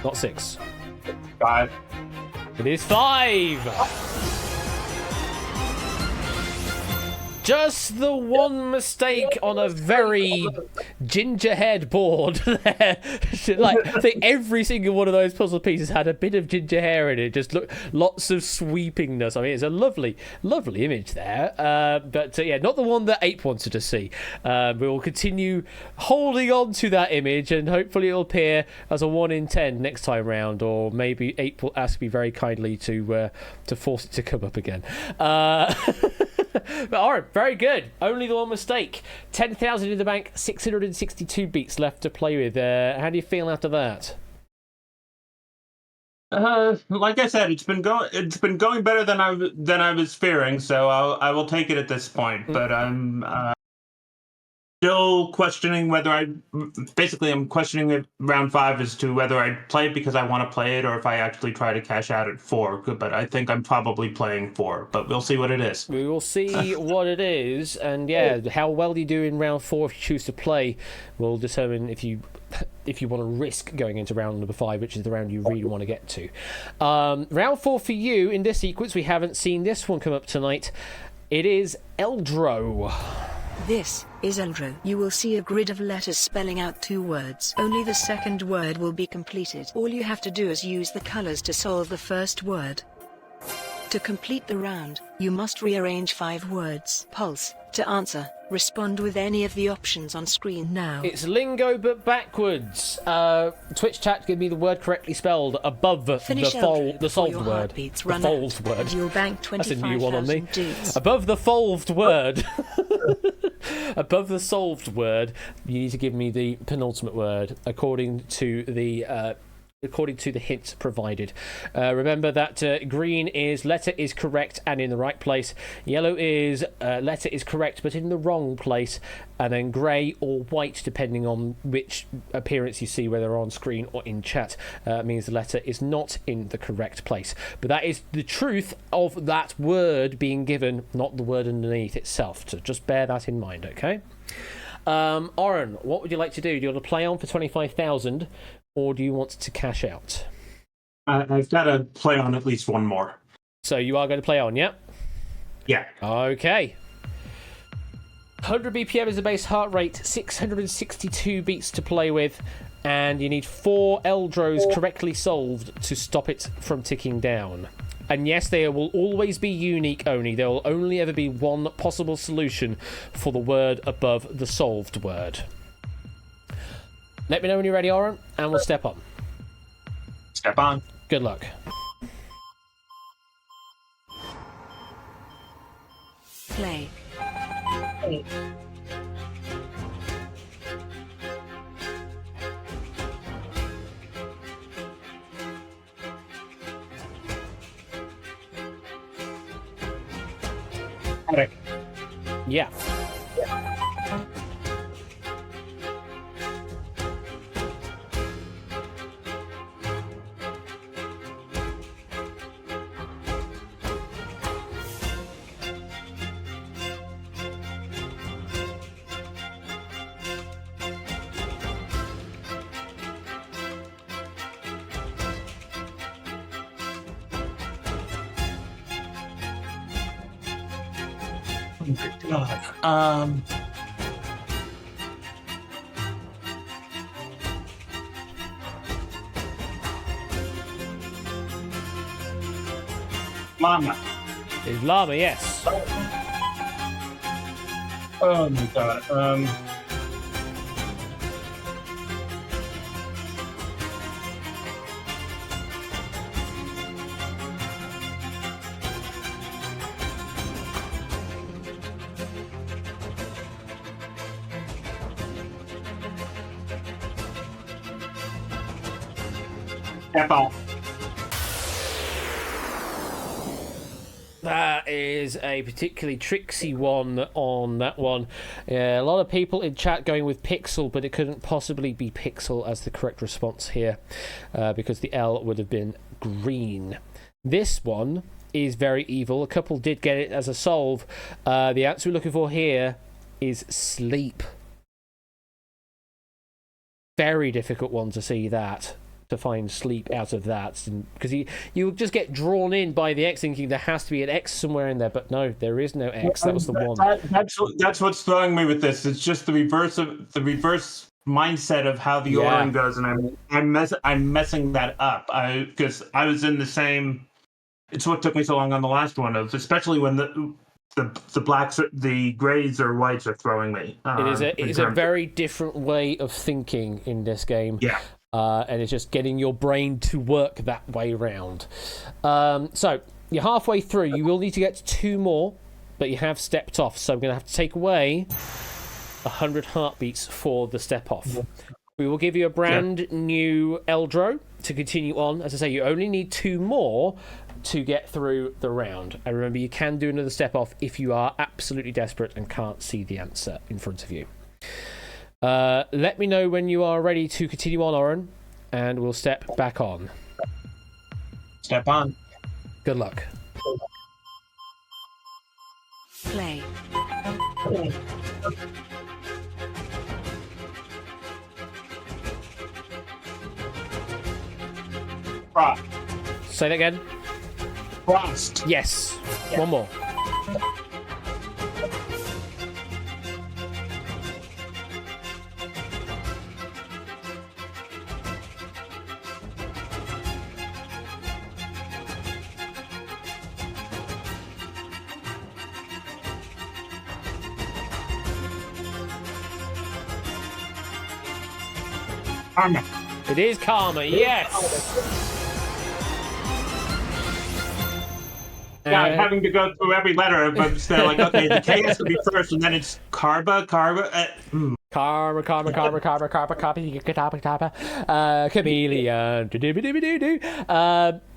Not 6. 5. It is 5. Just the one mistake on a very ginger-haired board there. Like, I think every single one of those puzzle pieces had a bit of ginger hair in it. Just look, lots of sweepingness. I mean, it's a lovely, lovely image there. But yeah, not the one that Ape wanted to see. We will continue holding on to that image, and hopefully it'll appear as a 1 in 10 next time round, or maybe Ape will ask me very kindly to force it to come up again. But alright, very good. Only the one mistake. 10,000 in the bank, 662 beats left to play with. How do you feel after that? Like I said, it's been going better than I was fearing. So I will take it at this point. But I'm still questioning whether I'm questioning round 5 as to whether I play it because I want to play it, or if I actually try to cash out at 4. But I think I'm probably playing 4. But we'll see what it is. We will see what it is, and yeah, how well you do in round 4 if you choose to play will determine if you want to risk going into round number 5, which is the round you really want to get to. Round 4 for you in this sequence. We haven't seen this one come up tonight. It is Eldro. This is Eldro. You will see a grid of letters spelling out 2 words. Only the second word will be completed. All you have to do is use the colors to solve the first word. To complete the round, you must rearrange 5 words. Pulse. To answer, respond with any of the options on screen now. It's lingo but backwards. Twitch chat, give me the word correctly spelled above the solved word. The folded word. You'll bank That's a new one on me. 25,000 dudes. Above the folded word. Above the solved word, you need to give me the penultimate word according to the hint provided. Remember that green is letter is correct and in the right place. Yellow is letter is correct but in the wrong place. And then grey or white, depending on which appearance you see, whether on screen or in chat, means the letter is not in the correct place. But that is the truth of that word being given, not the word underneath itself. So just bear that in mind, okay? Oren, what would you like to do? Do you want to play on for 25,000? Or do you want to cash out? I've got to play on at least one more. So you are going to play on, yeah? Yeah. Okay. 100 BPM is the base heart rate, 662 beats to play with, and you need 4 Eldros correctly solved to stop it from ticking down. And yes, they will always be unique only. There will only ever be one possible solution for the word above the solved word. Let me know when you're ready, Oren, and we'll step on. Step on. Good luck. Play. Yeah. Oh my God. Mama. It's llama, yes. Oh my God. Apple. That is a particularly tricksy one on that one. A lot of people in chat going with Pixel, but it couldn't possibly be Pixel as the correct response here because the L would have been green. This one is very evil. A couple did get it as a solve. The answer we're looking for here is sleep. Very difficult one to see that. to find sleep out of that, because you just get drawn in by the X, thinking there has to be an X somewhere in there, but no, there is no X. That was the one. That's what's throwing me with this. It's just the reverse mindset of how the Orin goes, and I'm messing that up. Because I was in the same. It's what took me so long on the last one, especially when the blacks, the grays or whites are throwing me. It is a very different way of thinking in this game. Yeah. And it's just getting your brain to work that way round. So you're halfway through. You will need to get 2 more, but you have stepped off. So I'm going to have to take away 100 heartbeats for the step off. We will give you a brand new Eldro to continue on. As I say, you only need 2 more to get through the round. And remember, you can do another step off if you are absolutely desperate and can't see the answer in front of you. Let me know when you are ready to continue on, Oren, and we'll step back on. Step on. Good luck. Play. Frost. Say that again. Frost. Yes. One more. Karma. It is Karma, yes! Yeah, I'm having to go through every letter, but still, like, okay, the K has to be first, and then it's Karma. Karma, chameleon.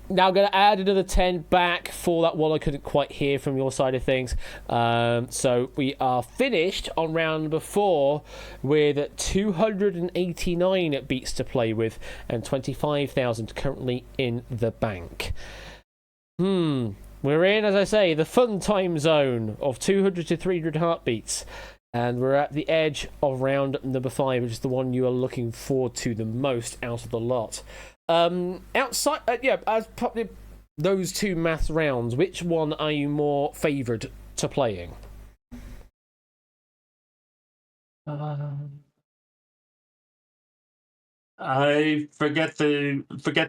Now I'm going to add another 10 back for that one I couldn't quite hear from your side of things. So we are finished on round number 4 with 289 beats to play with and 25,000 currently in the bank. We're in, as I say, the fun time zone of 200 to 300 heartbeats. And we're at the edge of round number 5, which is the one you are looking forward to the most out of the lot. Outside, as probably those 2 maths rounds, which one are you more favoured to playing? I forget the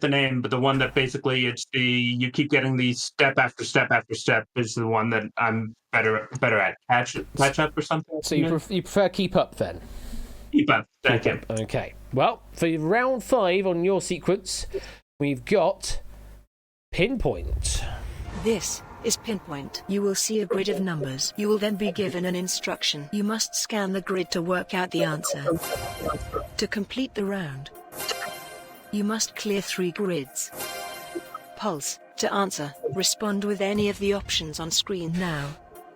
name, but the one that basically you keep getting these step after step after step is the one that I'm better at. Catch up or something. So you prefer keep up then? Keep up. Thank you. Okay. Well, for round 5 on your sequence, we've got Pinpoint. This is Pinpoint. You will see a grid of numbers. You will then be given an instruction. You must scan the grid to work out the answer. To complete the round, you must clear 3 grids. Pulse. To answer, respond with any of the options on screen now.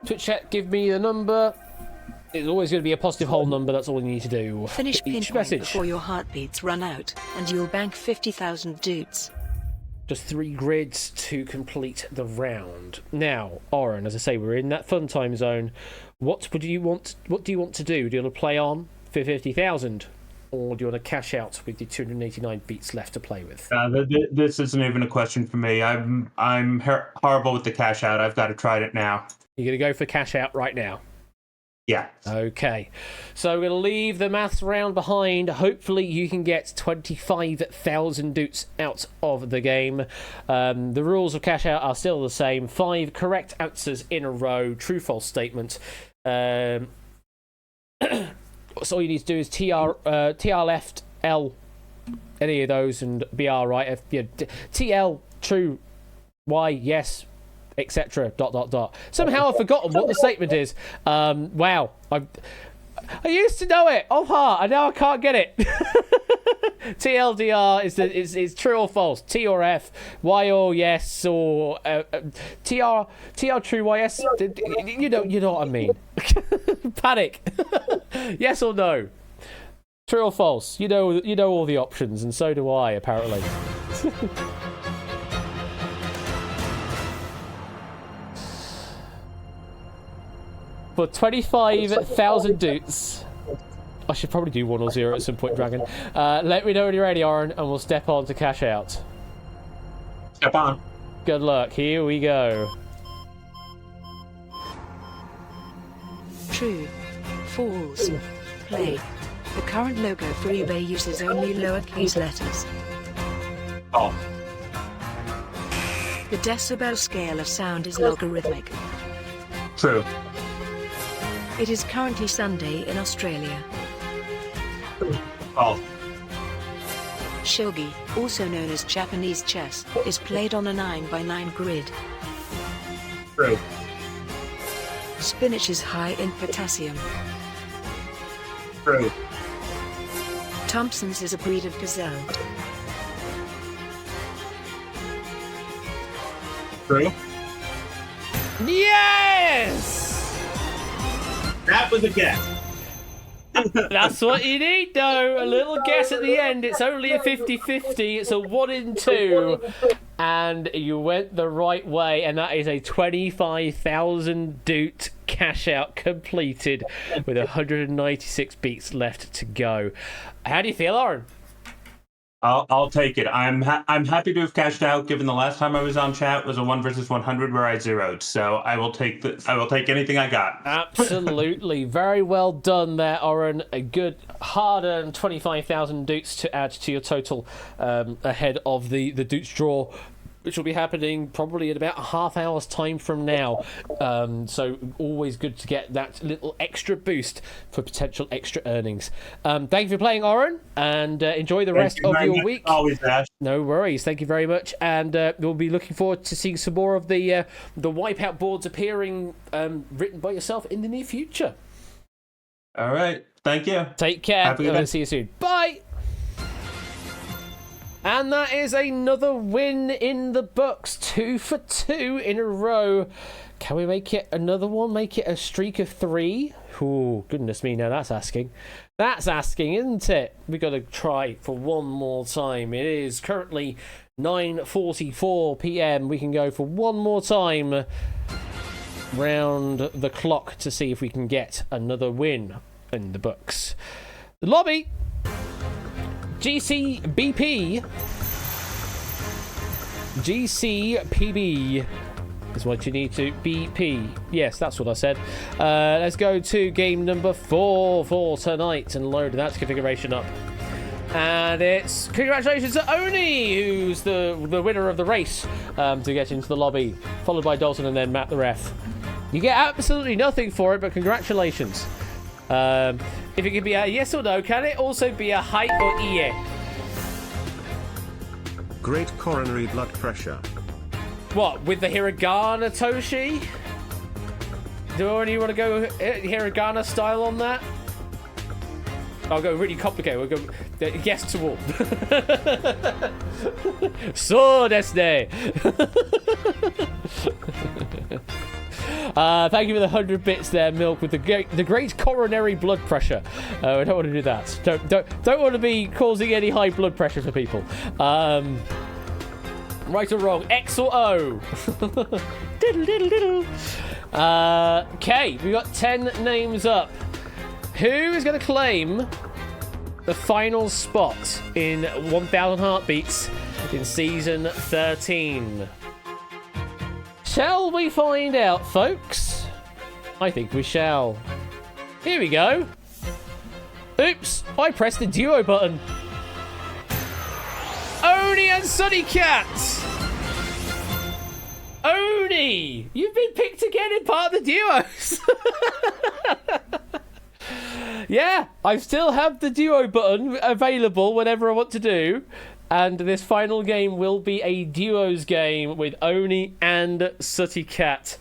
Twitch chat, give me the number. It's always going to be a positive whole number, that's all you need to do. Finish Each Pinpoint message. before your heartbeats run out, and you'll bank 50,000 doots. Just 3 grids to complete the round. Now, Oren, as I say, we're in that fun time zone. What do you want to do? Do you want to play on for 50,000? Or do you want to cash out with your 289 beats left to play with? This isn't even a question for me. I'm horrible with the cash out. I've got to try it now. You're going to go for cash out right now? Yeah. Okay. So we're going to leave the maths round behind. Hopefully you can get 25,000 doots out of the game. The rules of cash out are still the same. 5 correct answers in a row. True-false statement. So all you need to do is TR left, L, any of those, and BR right. TL, true, Y, yes, etc. ... Somehow I've forgotten what the statement is. Wow, I used to know it off heart, and now I can't get it. TLDR is true or false. T or F, Y or yes, or TR true, Y yes. You know what I mean. Panic. Yes or no. True or false. You know all the options, and so do I apparently. For 25,000 doots, I should probably do 1 or 0 at some point, Dragon. Let me know when you're ready, Oren, and we'll step on to cash out. Step on. Good luck. Here we go. True. False. Play. The current logo for eBay uses only lowercase letters. Oh. The decibel scale of sound is logarithmic. True. It is currently Sunday in Australia. Oh. Shogi, also known as Japanese chess, is played on a 9x9 grid. True. Spinach is high in potassium. True. Thompson's is a breed of gazelle. True. Yes! That was a guess. That's what you need, though. A little guess at the end. It's only a 50-50. It's a 1 in 2. And you went the right way. And that is a 25,000 doot cash out completed with 196 beats left to go. How do you feel, Oren? I'll take it. I'm happy to have cashed out. Given the last time I was on chat was a 1 versus 100 where I zeroed. So I will take anything I got. Absolutely, very well done there, Oren. A good hard-earned 25,000 doots to add to your total ahead of the doots draw, which will be happening probably in about a half hour's time from now. So always good to get that little extra boost for potential extra earnings. Thank you for playing, Oren, and enjoy the rest of your week. Always, Ash. No worries. Thank you very much. And we'll be looking forward to seeing some more of the Wipeout boards appearing written by yourself in the near future. All right. Thank you. Take care. Have a good I'll day. see you soon. Bye. And that is another win in the books. 2 for 2 in a row. Can we make it another one? Make it a streak of 3? Oh, goodness me, now that's asking. That's asking, isn't it? We've got to try for one more time. It is currently 9:44 p.m. We can go for one more time round the clock to see if we can get another win in the books. The lobby. GCBP. GCPB is what you need to BP. Yes, that's what I said. Let's go to game number 4 for tonight and load that configuration up. And it's congratulations to Oni, who's the winner of the race to get into the lobby, followed by Dalton and then Matt the ref. You get absolutely nothing for it, but congratulations. If it can be a yes or no, can it also be a hi or iye? Great coronary blood pressure. What, with the hiragana, Toshi? Do you want to go hiragana style on that? I'll go really complicated. We'll go yes to all. So desu. Thank you for the 100 bits there, Milk, with the great coronary blood pressure. I don't want to do that. Don't want to be causing any high blood pressure for people. Right or wrong, X or O? Diddle, diddle, diddle. Okay, we got 10 names up. Who is going to claim the final spot in 1,000 Heartbeats in Season 13? Shall we find out, folks? I think we shall. Here we go. Oops, I pressed the duo button. Oni and Sunny Cat! Oni! You've been picked again in part of the duos! Yeah, I still have the duo button available whenever I want to do. And this final game will be a duos game with Oni and Sooty Cat.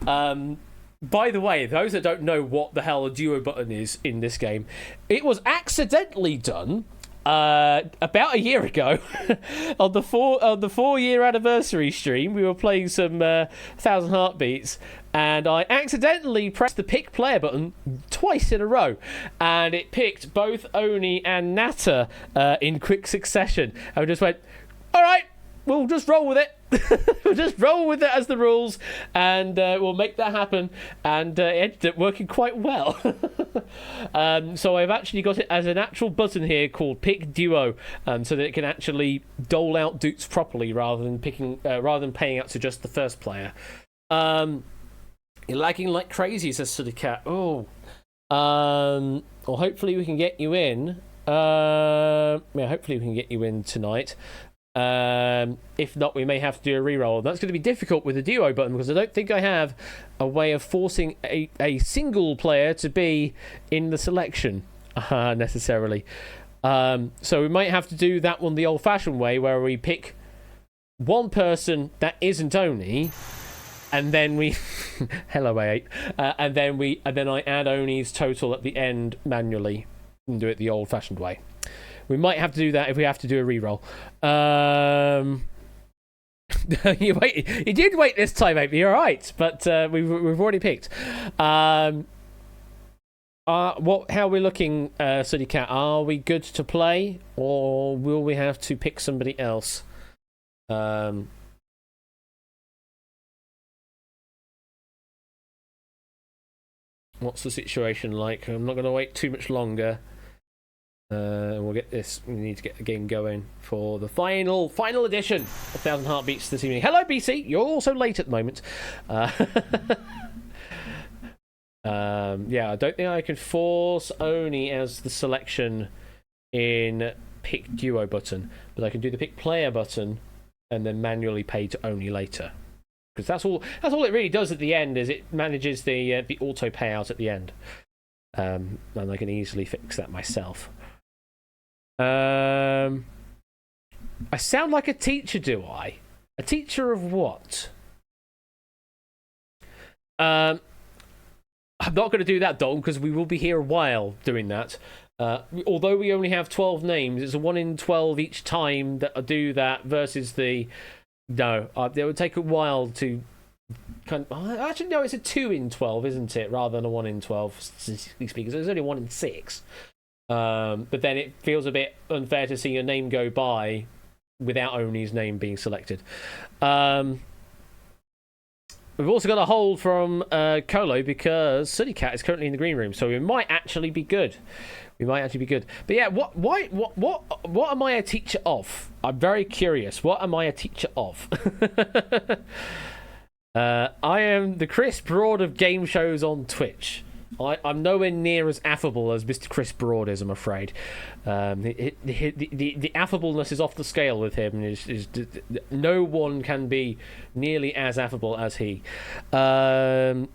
By the way, those that don't know what the hell a duo button is in this game, it was accidentally done about a year ago on the 4-year anniversary stream. We were playing some 1,000 Heartbeats, and I accidentally pressed the pick player button twice in a row, and it picked both Oni and Natter in quick succession. And we just went, all right, we'll just roll with it. We'll just roll with it as the rules, and we'll make that happen. And it ended up working quite well. So I've actually got it as an actual button here called Pick Duo, so that it can actually dole out dukes properly rather than paying out to just the first player. You're lagging like crazy, says Sooty Cat. Oh, well, hopefully we can get you in. Hopefully we can get you in tonight. If not, we may have to do a reroll. That's going to be difficult with the duo button because I don't think I have a way of forcing a single player to be in the selection necessarily. So we might have to do that one the old-fashioned way, where we pick one person that isn't Oni, and then we hello A8, and then I add Oni's total at the end manually and do it the old-fashioned way. We might have to do that if we have to do a reroll. You did wait this time, mate. You're all right, but we've already picked. How are we looking, Sooty Cat? Are we good to play, or will we have to pick somebody else? What's the situation like? I'm not going to wait too much longer. We'll get this. We need to get the game going for the final edition of 1,000 Heartbeats this evening. Hello, BC. You're also late at the moment. Yeah, I don't think I can force Oni as the selection in Pick Duo button, but I can do the Pick Player button and then manually pay to Oni later. Because that's all it really does at the end, is it manages the auto payout at the end. And I can easily fix that myself. I sound like a teacher, do I? A teacher of what? I'm not going to do that, Dalton, because we will be here a while doing that. Although we only have 12 names, it's a 1 in 12 each time that I do that versus the... No, it would take a while to... Actually, no, it's a 2 in 12, isn't it? Rather than a 1 in 12, statistically speaking. So it's only 1 in 6. But then it feels a bit unfair to see your name go by without Oni's name being selected. We've also got a hold from Colo because Sooty Cat is currently in the green room, so we might actually be good. But yeah, what am I a teacher of? I'm very curious. What am I a teacher of? I am the Chris Broad of game shows on Twitch. I'm nowhere near as affable as Mr. Chris Broad is, I'm afraid. The affableness is off the scale with him. No one can be nearly as affable as he. Quizology.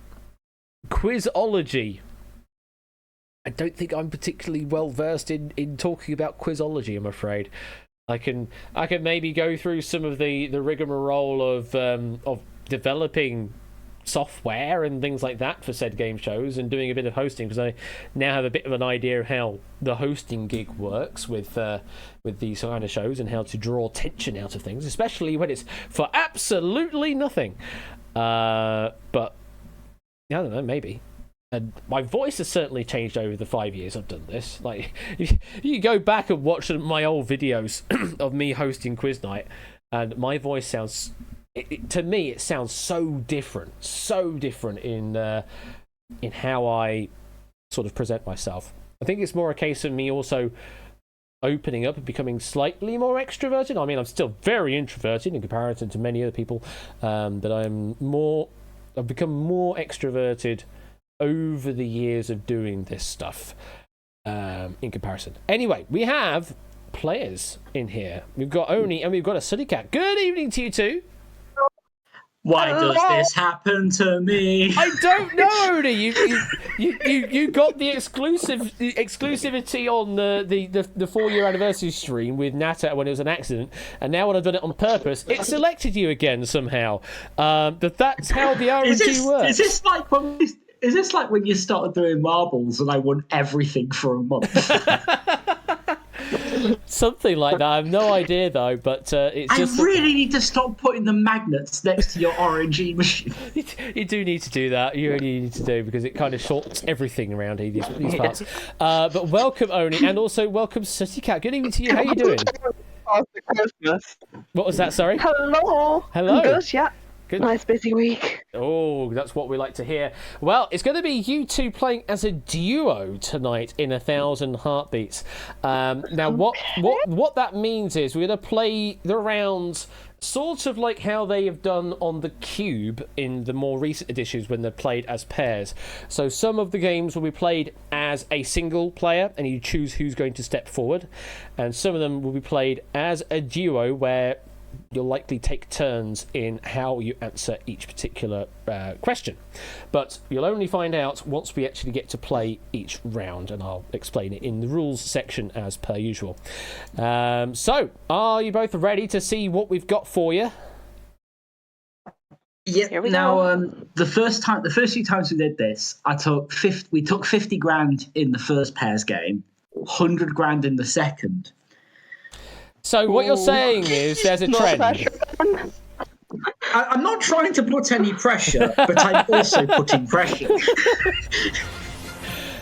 I don't think I'm particularly well versed in talking about quizology, I'm afraid. I can maybe go through some of the rigmarole of developing software and things like that for said game shows and doing a bit of hosting, because I now have a bit of an idea of how the hosting gig works with these kind of shows and how to draw tension out of things, especially when it's for absolutely nothing. But I don't know, maybe. And my voice has certainly changed over the 5 years I've done this. Like, if you go back and watch my old videos of me hosting Quiz Night, and my voice sounds... to me, it sounds so different in how I sort of present myself. I think it's more a case of me also opening up and becoming slightly more extroverted. I mean, I'm still very introverted in comparison to many other people, but I've become more extroverted over the years of doing this stuff in comparison. Anyway, we have players in here. We've got Oni and we've got a Sooty Cat. Good evening to you two. Why does this happen to me? I don't know, Oni. You got the exclusivity on the 4-year anniversary stream with Nata when it was an accident, and now when I've done it on purpose, it selected you again somehow. But that's how the RNG works. Is this like when you started doing marbles and I won everything for a month? Something like that. I have no idea though, but it's just... I really need to stop putting the magnets next to your RNG machine. You do need to do that. You really need to do, because it kind of shorts everything around here, these parts. But welcome, Oni, and also welcome, Sooty Cat. Good evening to you. How are you doing? past the Christmas. What was that? Sorry. Hello. Hello. Good, yeah. Good. Nice busy week. Oh, that's what we like to hear. Well, it's going to be you two playing as a duo tonight in 1,000 Heartbeats. Now, what that means is we're going to play the rounds sort of like how they have done on the Cube in the more recent editions when they're played as pairs. So some of the games will be played as a single player and you choose who's going to step forward, and some of them will be played as a duo where you'll likely take turns in how you answer each particular question. But you'll only find out once we actually get to play each round, and I'll explain it in the rules section as per usual. So, are you both ready to see what we've got for you? Yeah. Here we Now, go. the first few times we did this, we took 50 grand in the first pairs game, 100 grand in the second. So what you're saying is there's a No trend. pressure. I'm not trying to put any pressure, but I'm also putting pressure.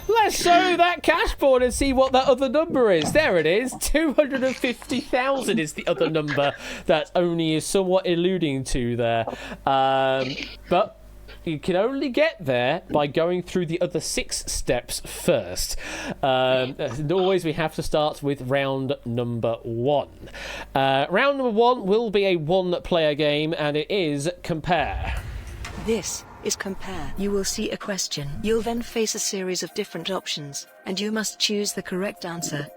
Let's show that cash board and see what that other number is. There it is. 250,000 is the other number that Oni is somewhat alluding to there. But you can only get there by going through the other 6 steps first. And always we have to start with round number 1. Round number 1 will be a one-player game, and it is Compare. This is Compare. You will see a question. You'll then face a series of different options, and you must choose the correct answer.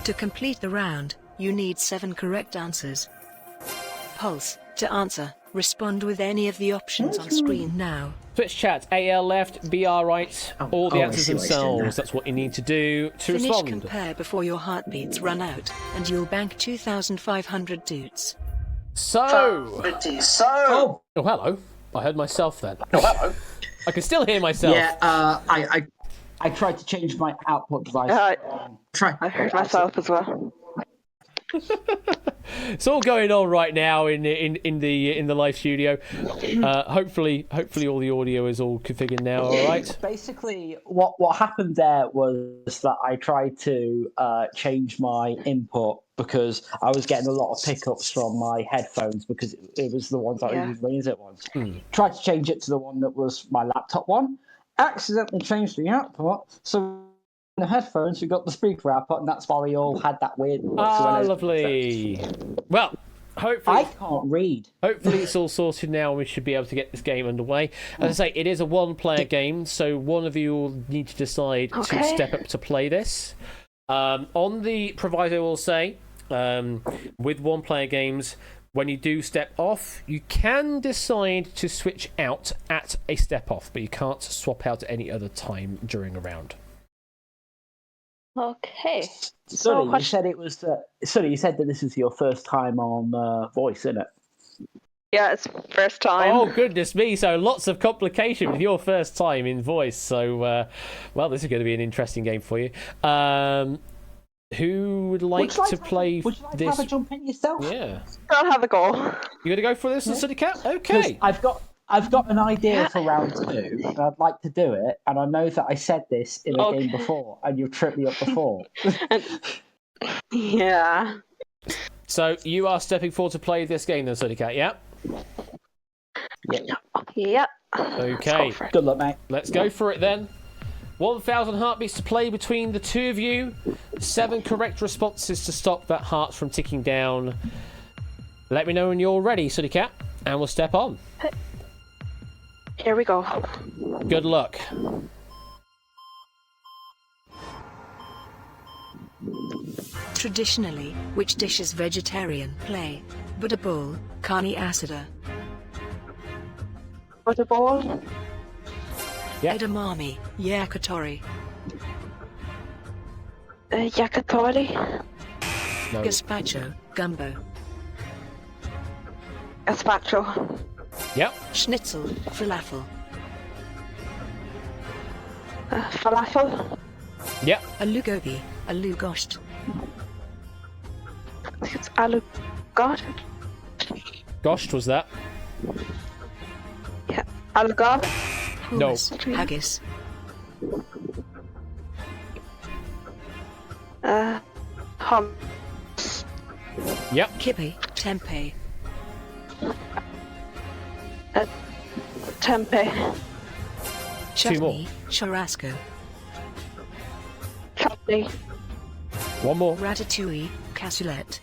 To complete the round, you need 7 correct answers. Pulse, to answer. Respond with any of the options on screen now. Twitch chat, AL left, BR right, all the I answers see what he's doing themselves. That's what you need to do to Finish respond. Compare before your heartbeats run out, and you'll bank 2,500 doots. So, Oh, oh hello. I heard myself then. Oh hello. I can still hear myself. yeah. I tried to change my output device. I heard myself as well. It's all going on right now in the live studio. Hopefully all the audio is all configured now. All right. Basically, what happened there was that I tried to change my input because I was getting a lot of pickups from my headphones because it was the ones I was using my music ones. Tried to change it to the one that was my laptop one. Accidentally changed the output, so in the headphones we got the speaker output, and that's why we all had that weird. Lovely. Well, hopefully I can't read. Hopefully it's all sorted now and we should be able to get this game underway. As I say, it is a one-player game, so one of you will need to decide to step up to play this. On the proviso, we'll say, with one-player games, when you do step off, you can decide to switch out at a step off, but you can't swap out at any other time during a round. Okay. Sonny, you said it was. Sonny, you said that this is your first time on voice, isn't it? Yeah, it's first time. Oh, goodness me. So lots of complication with your first time in voice. So, well, this is going to be an interesting game for you. Who would like to play would you like this? to have a jump in yourself? Yeah. I'll have a go. You going to go for this, City Cat? 'Cause Okay. I've got an idea for round 2, and I'd like to do it. And I know that I said this in a game before, and you've tripped me up before. Yeah. So you are stepping forward to play this game then, City Cat, yeah? Yep. Okay. Good luck, mate. Let's go for it then. 1,000 heartbeats to play between the two of you. 7 correct responses to stop that heart from ticking down. Let me know when you're ready, City Cat, and we'll step on. Here we go. Good luck. Traditionally, which dish is vegetarian? Play. Butter bowl, carne asada. Butterball. Yeah. Edamame, yakitori. Yakitori. No. Gazpacho, gumbo. Gazpacho. Yep. Schnitzel, falafel. Falafel. Yep. Aloo gobi, aloo gosht. I think it's aloo god. Gosht was that? Yeah. Aloo god. No. Hummus, haggis. Hummus. Yep. Kippy, tempeh. Tempeh. Two more. Chutney, churrasco. Chutney. One more. Ratatouille, cassoulet.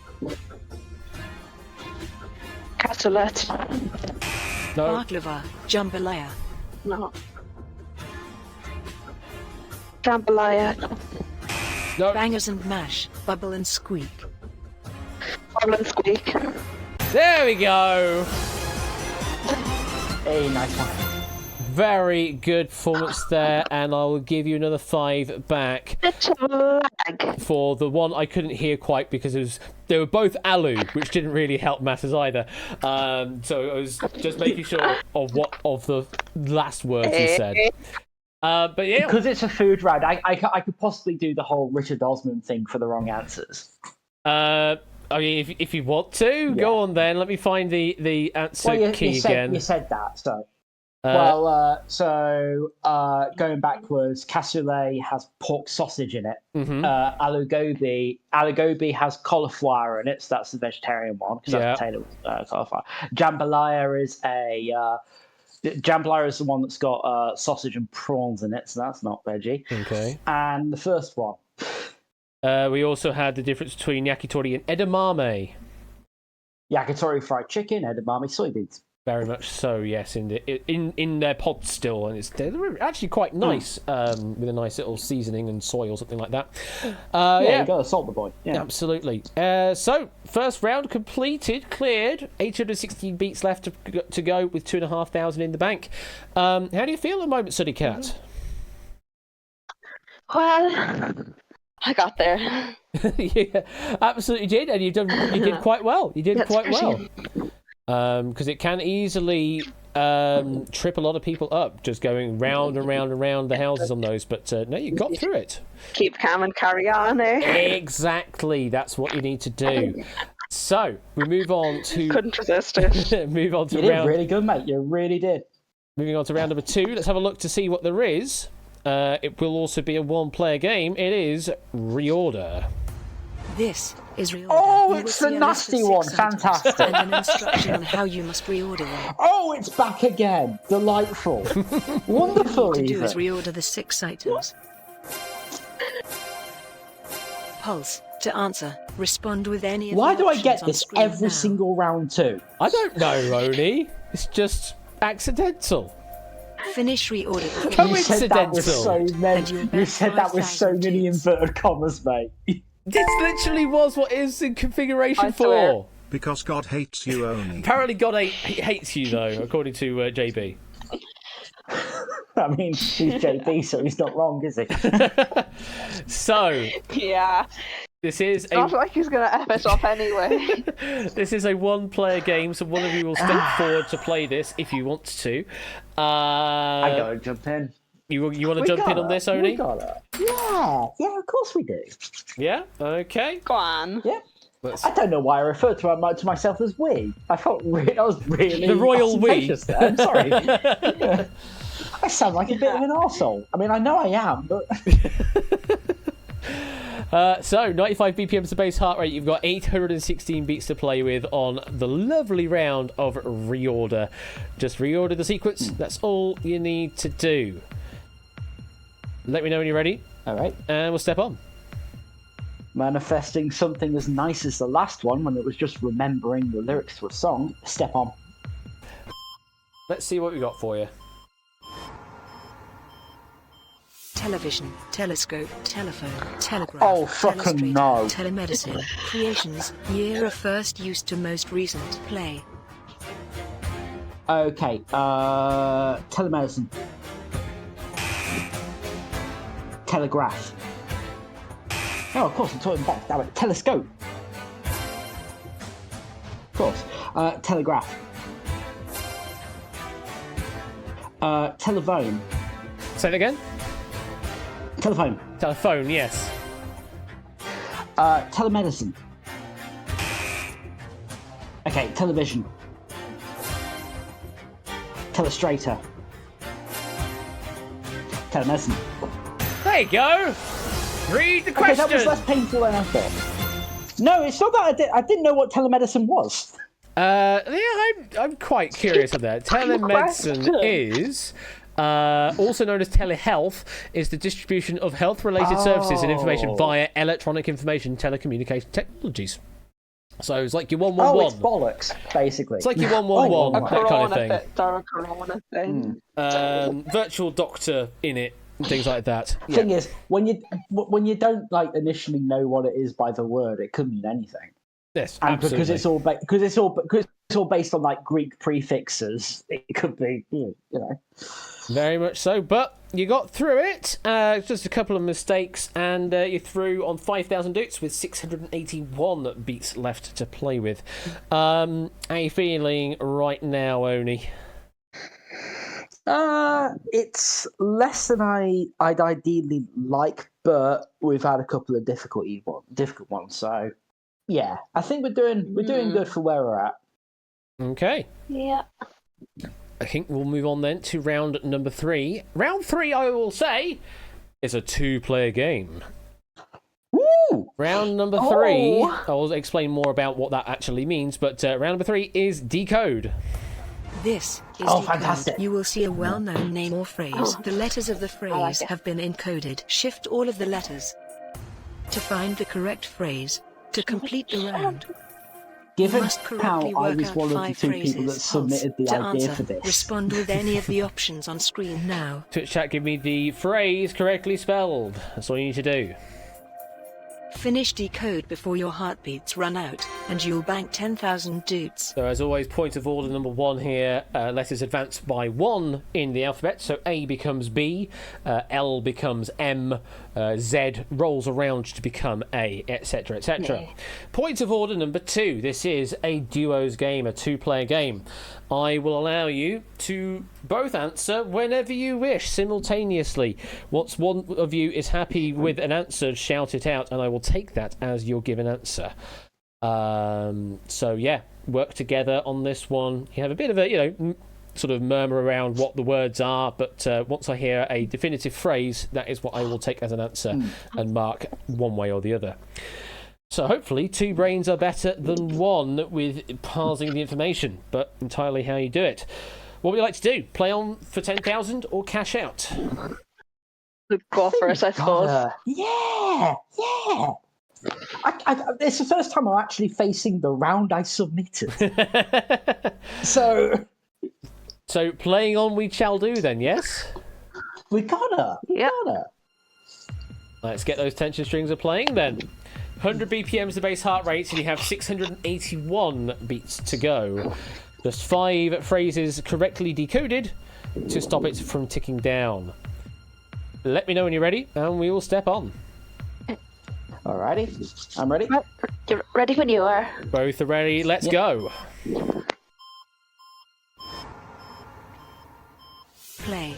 Cassoulet. No. Baklava, jambalaya. No. Jambalaya. No. Bangers and mash, bubble and squeak. Bubble and squeak. There we go. Hey, nice one. Very good performance there, and I will give you another 5 back Bit of lag. for the one I couldn't hear quite because they were both alu, which didn't really help matters either. So I was just making sure of what of the last words you said. But yeah, Because it's a food round, I could possibly do the whole Richard Osman thing for the wrong answers. I mean, if you want to, go on then. Let me find the answer key again. You said that, so. Uh, Going backwards, cassoulet has pork sausage in it. mhm. Alu gobi has cauliflower in it, so that's the vegetarian one because that's potato cauliflower. Jambalaya is jambalaya is the one that's got sausage and prawns in it, so that's not veggie. Okay. And the first one, We also had the difference between yakitori and edamame. yakitori fried chicken, edamame soybeans. Very much so, yes. In their pods still, and they're actually quite nice, with a nice little seasoning and soy or something like that. You got to salt the boy. Yeah. Absolutely. So, first round completed, cleared. 816 beats left to go with 2,500 in the bank. How do you feel at the moment, Suddy Cat? Well, I got there. Yeah, absolutely did, and you did quite well. You did That's quite well. appreciated. Because it can easily trip a lot of people up just going round and round and round the houses on those. But no, you got through it. Keep calm and carry on, eh? Exactly, that's what you need to do. So we move on to Couldn't resist it. move on to You did round. really good, mate. You really did. Moving on to round number 2. Let's have a look to see what there is. It will also be a one-player game. It is reorder. This is reorder. Oh, You will it's see the a list of nasty 6 one. items Fantastic. And an instruction on how you must reorder them. Oh, it's back again. Delightful. Wonderful, All you need to do is even. reorder the 6 items. Pulse. To answer, respond with any of Why the do I options get on this screen every now. single round too? I don't know, Oni. It's just accidental. Finish reorder. You said that with so many. And you'll You bet said that with so 5,000 many dudes. inverted commas, mate. This literally was what it was in configuration I for. swear. Because God hates you only. Apparently, God hates you, though, according to JB. I mean, he's JB, so he's not wrong, is he? So, Yeah. this is Not like he's going to F it up anyway. this is a one-player game, so one of you will step forward to play this if you want to. I gotta jump in. You want to We jump in gotta, on this, we Oni? gotta. Yeah, of course we do. Yeah. Okay. Go on. Yeah. Let's... I don't know why I referred to myself as we. I felt that was really The royal we. ostentatious there. I'm sorry. I sound like a bit of an arsehole. I mean, I know I am, but So, 95 BPM to base heart rate. You've got 816 beats to play with on the lovely round of reorder. Just reorder the sequence. That's all you need to do. Let me know when you're ready, all right. and we'll step on. Manifesting something as nice as the last one when it was just remembering the lyrics to a song. Step on. Let's see what we got for you. Television, telescope, telephone, telegraph, Oh, fucking telestrator, no. telemedicine, creations, year of first use to most recent, play. Okay, telemedicine. Telegraph. Oh, of course, I'm talking back. Damn it. Telescope. Of course. Telegraph. Telephone. Say it again. Telephone. Telephone, yes. Telemedicine. Okay, television. Telestrator. Telemedicine. There you go. Read the Okay, question. that was less painful than I thought. No, it's not that I didn't know what telemedicine was. I'm quite curious of that. Telemedicine is also known as telehealth, is the distribution of health-related services and information via electronic information telecommunication technologies. So it's like your 111. Oh, it's bollocks, basically. It's like your 111, that kind of thing. A corona thing. Virtual doctor in it, and things like that. Thing is, when you don't like initially know what it is by the word, it could mean anything. Yes, and absolutely. because it's all based on like Greek prefixes, it could be you know. Very much so, but you got through it. Just a couple of mistakes, and you're through on 5,000 doots with 681 beats left to play with. How are you feeling right now, Oni? It's less than I'd ideally like, but we've had a couple of difficult ones. So yeah, I think we're doing good for where we're at. Okay. Yeah. I think we'll move on then to round number 3. Round 3, I will say, is a 2-player game. Woo! Round number 3, I will explain more about what that actually means, but round number 3 is Decode. This is Oh, Decode. fantastic. You will see a well-known name or phrase. The letters of the phrase have been encoded. Shift all of the letters to find the correct phrase. To complete the round, Given must how correctly I work was out one of the 5 two phrases. people that submitted the to idea answer, for this. respond with any of the options on screen now. Twitch chat, give me the phrase correctly spelled. That's all you need to do. Finish Decode before your heartbeats run out, and you'll bank 10,000 doots. So as always, point of order number 1 here, letters advance by 1 in the alphabet, so A becomes B, L becomes M, Z rolls around to become A, etc, etc. Point of order number 2, this is a duos game, a 2-player game. I will allow you to both answer whenever you wish, simultaneously. Once one of you is happy with an answer, shout it out, and I will take that as your given answer. So yeah, work together on this one. You have a bit of a, sort of murmur around what the words are, but once I hear a definitive phrase, that is what I will take as an answer and mark one way or the other. So hopefully 2 brains are better than 1 with parsing the information, but entirely how you do it. What would you like to do? Play on for 10,000 or cash out? Go for it, I suppose. Yeah. It's the first time I'm actually facing the round I submitted. So playing on we shall do then, yes? we gotta. Let's get those tension strings a playing then. 100 BPM is the base heart rate, and you have 681 beats to go. Just 5 phrases correctly decoded to stop it from ticking down. Let me know when you're ready, and we will step on. Alrighty, I'm ready. You're ready when you are. Both are ready, let's go. Play.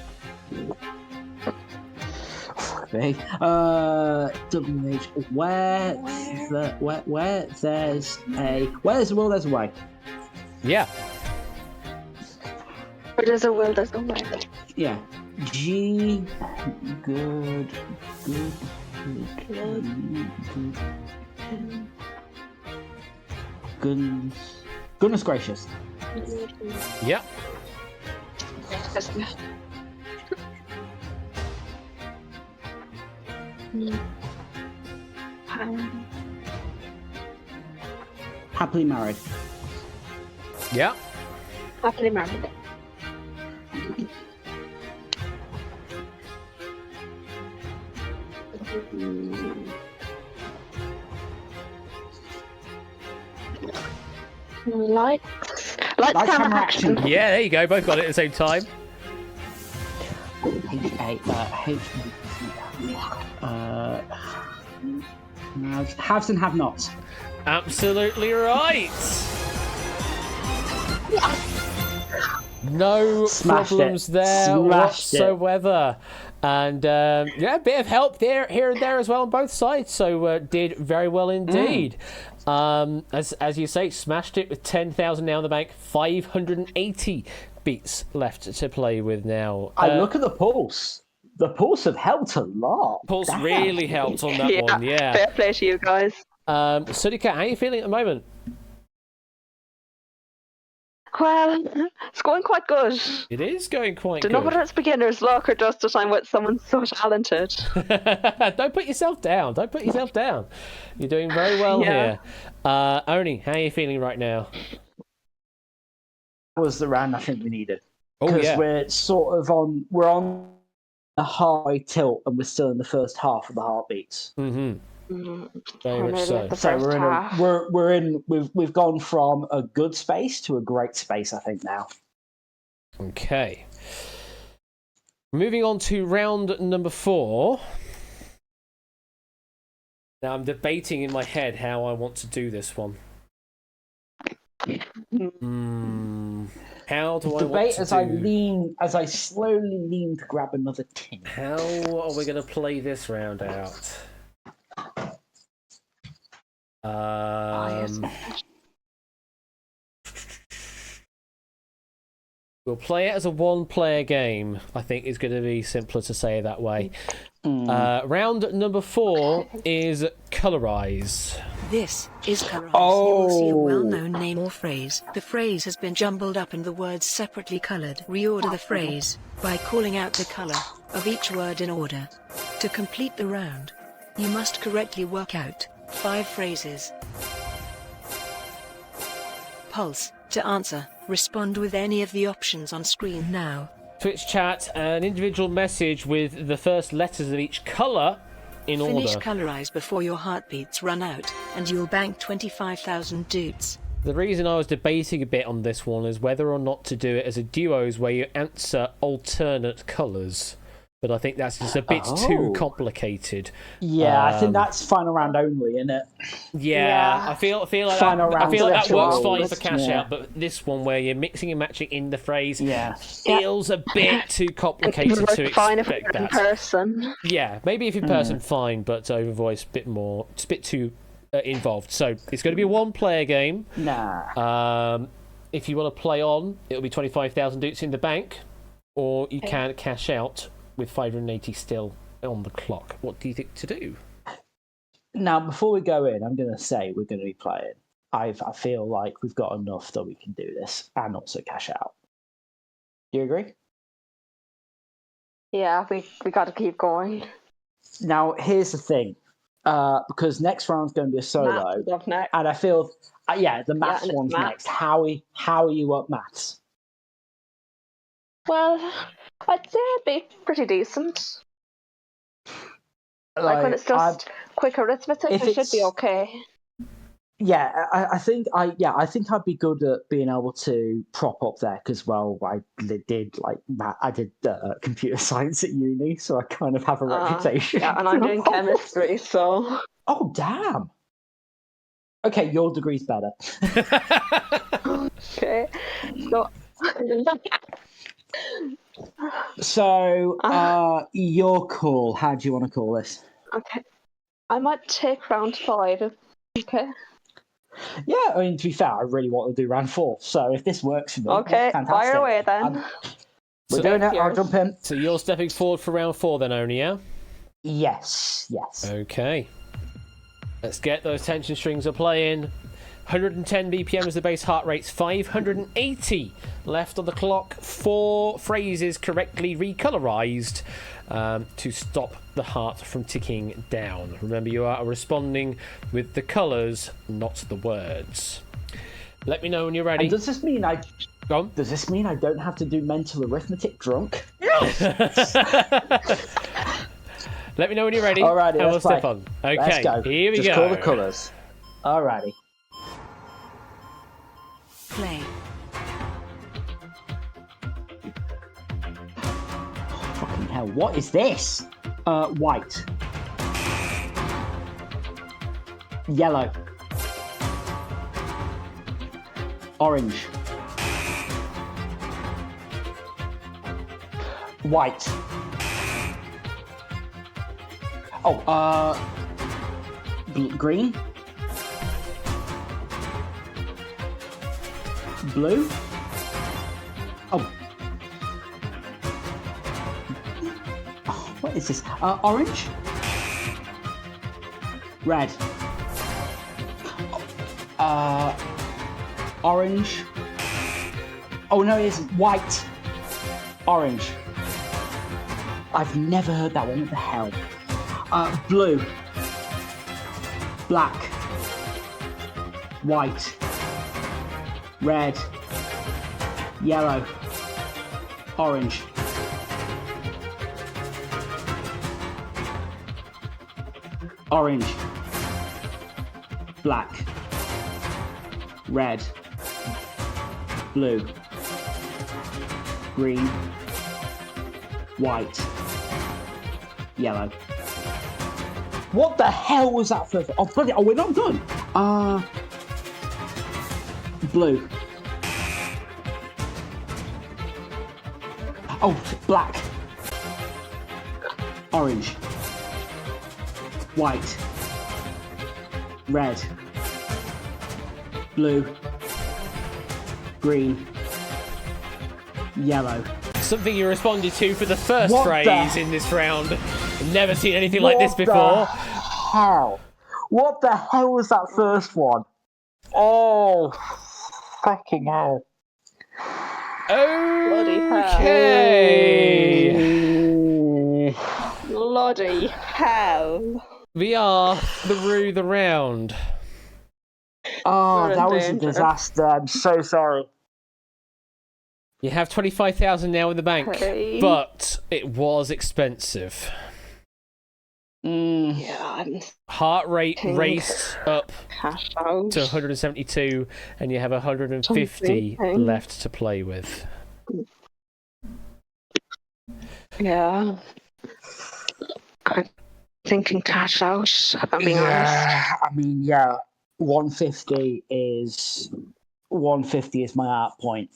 Okay. WH. Where there's a will, there's a way. Yeah. Where there's a will, there's a way. Yeah. G. Good. Goodness gracious. Yeah. Happily married. Yeah. Happily married. Lights, camera, action. Yeah, there you go. Both got it at the same time. Haves and have-nots. Absolutely right. No problems there whatsoever. And a bit of help there, here and there as well on both sides. So did very well indeed. As you say, smashed it with 10,000 now in the bank. 580 beats left to play with now. I look at the pulse. The pulse have helped a lot. Pulse really helped on that one. Yeah. Fair play to you guys. Sudika, how are you feeling at the moment? Well, it's going quite good. It is going quite Don't know good. whether it's beginner's luck or just that I'm with someone so talented. Don't put yourself down. Don't put yourself down. You're doing very well Yeah. here. Oni, how are you feeling right now? Was the round I think we needed. Oh, Because yeah. we're sort of we're on a high tilt and we're still in the first half of the heartbeats. Mm-hmm. Very Or much maybe so. at the So first half. we've gone from a good space to a great space, I think now. Okay. Moving on to round number 4. Now I'm debating in my head how I want to do this one. How do I want Debate to as I slowly lean to grab another tin. How are we going to play this round out? We'll play it as a one-player game. I think is going to be simpler to say that way. Round number 4 is colorize. This is colorize. You will see a well-known name or phrase. The phrase has been jumbled up and the words separately colored. Reorder the phrase by calling out the color of each word in order. To complete the round, you must correctly work out 5 phrases. Pulse. To answer, respond with any of the options on screen now. Twitch chat, an individual message with the first letters of each color in Finish order. colorize before your heartbeats run out, and you'll bank 25,000 dudes. The reason I was debating a bit on this one is whether or not to do it as a duos where you answer alternate colors. But I think that's just a bit too complicated. Yeah, I think that's final round only, isn't it? Yeah, I feel like Final that, I round feel like that works special. fine for cash Yeah. out, but this one where you're mixing and matching in the phrase Yeah. feels a bit too complicated It to would fine if expect we're in that. person. Yeah, maybe if in person, fine, but over voice, bit more. It's a bit too involved. So it's going to be a one-player game. Nah. If you want to play on, it'll be 25,000 dudes in the bank, or you can cash out with 580 still on the clock. What do you think to do? Now, before we go in, I'm going to say we're going to be playing. I feel like we've got enough that we can do this and also cash out. Do you agree? Yeah, we got to keep going. Now, here's the thing. Because next round's going to be a solo. Maths is up next. And I feel, the maths and it's one's maths. next. How are you up maths? Well, I'd say it'd be pretty decent. Like when it's just quick arithmetic, if I should be it's- okay. Yeah, I think I'd be good at being able to prop up there because, well, I did computer science at uni, so I kind of have a reputation. Yeah, and I'm doing chemistry, so. Oh, damn. Okay, your degree's better. Okay. So. So, your call. How do you want to call this? Okay. I might take round 5. Okay. Yeah, I mean, to be fair, I really want to do round 4. So if this works for me, Okay, fantastic. fire away then. We're doing it. I'll jump in. So you're stepping forward for round 4 then, Oni, yeah? Yes. Okay. Let's get those tension strings a playing. 110 BPM is the base heart rate. 580 left on the clock. 4 phrases correctly recolorized to stop the heart from ticking down. Remember, you are responding with the colors, not the words. Let me know when you're ready. And does this mean I Go on. Does this mean I don't have to do mental arithmetic drunk? Let me know when you're ready. Alrighty, and we'll let's play. step on. Okay, Let's go. here we Just go. call the colours. Alrighty. Play. Fucking hell, what is this? White. Yellow. Orange. White. Oh, green. Blue. Oh. What is this? Orange. Red. Orange. Oh no, it isn't. White. Orange. I've never heard that one. What the hell? Blue. Black. White. Red. Yellow. Orange. Orange. Black. Red. Blue. Green. White. Yellow. What the hell was that first? Oh, bloody! Oh, we're not done. Blue. Oh, black. Orange. White. Red. Blue. Green. Yellow. Something you responded to for the first What phrase the- in this round. I've never seen anything like this before. How? What the hell was that first one? Oh, fucking hell. Okay. Bloody hell. We are through the round. Oh, We're in that was a danger. disaster. I'm so sorry. You have 25,000 now in the bank, Okay. but it was expensive. Yeah, I'm Heart rate Pink. raced up cash out. to 172, and you have 150 Something. left to play with. Yeah. I'm thinking cash out, I'm being honest. Yeah, I mean, yeah. 150 is my out point.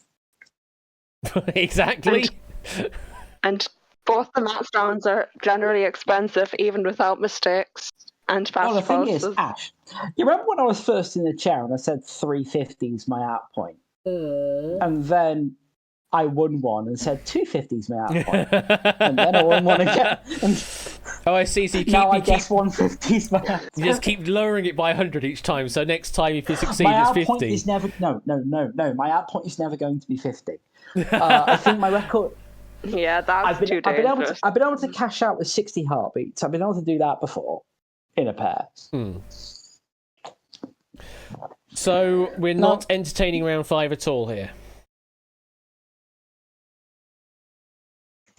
Exactly. And both the math rounds are generally expensive, even without mistakes and fast Oh, the thing is, passes. Ash, you remember when I was first in the chair and I said 350 is my out point? And then I won one and said 250 is my out point. And then I won one again. And Oh, I see. So you keep, now I you, guess keep 150 is my out you just keep lowering it by 100 each time. So next time, if you succeed, My it's out point 50. is never no. My out point is never going to be 50. I think my record. Yeah, that's too dangerous. I've been able to cash out with 60 heartbeats. I've been able to do that before in a pair. So we're not entertaining round 5 at all here.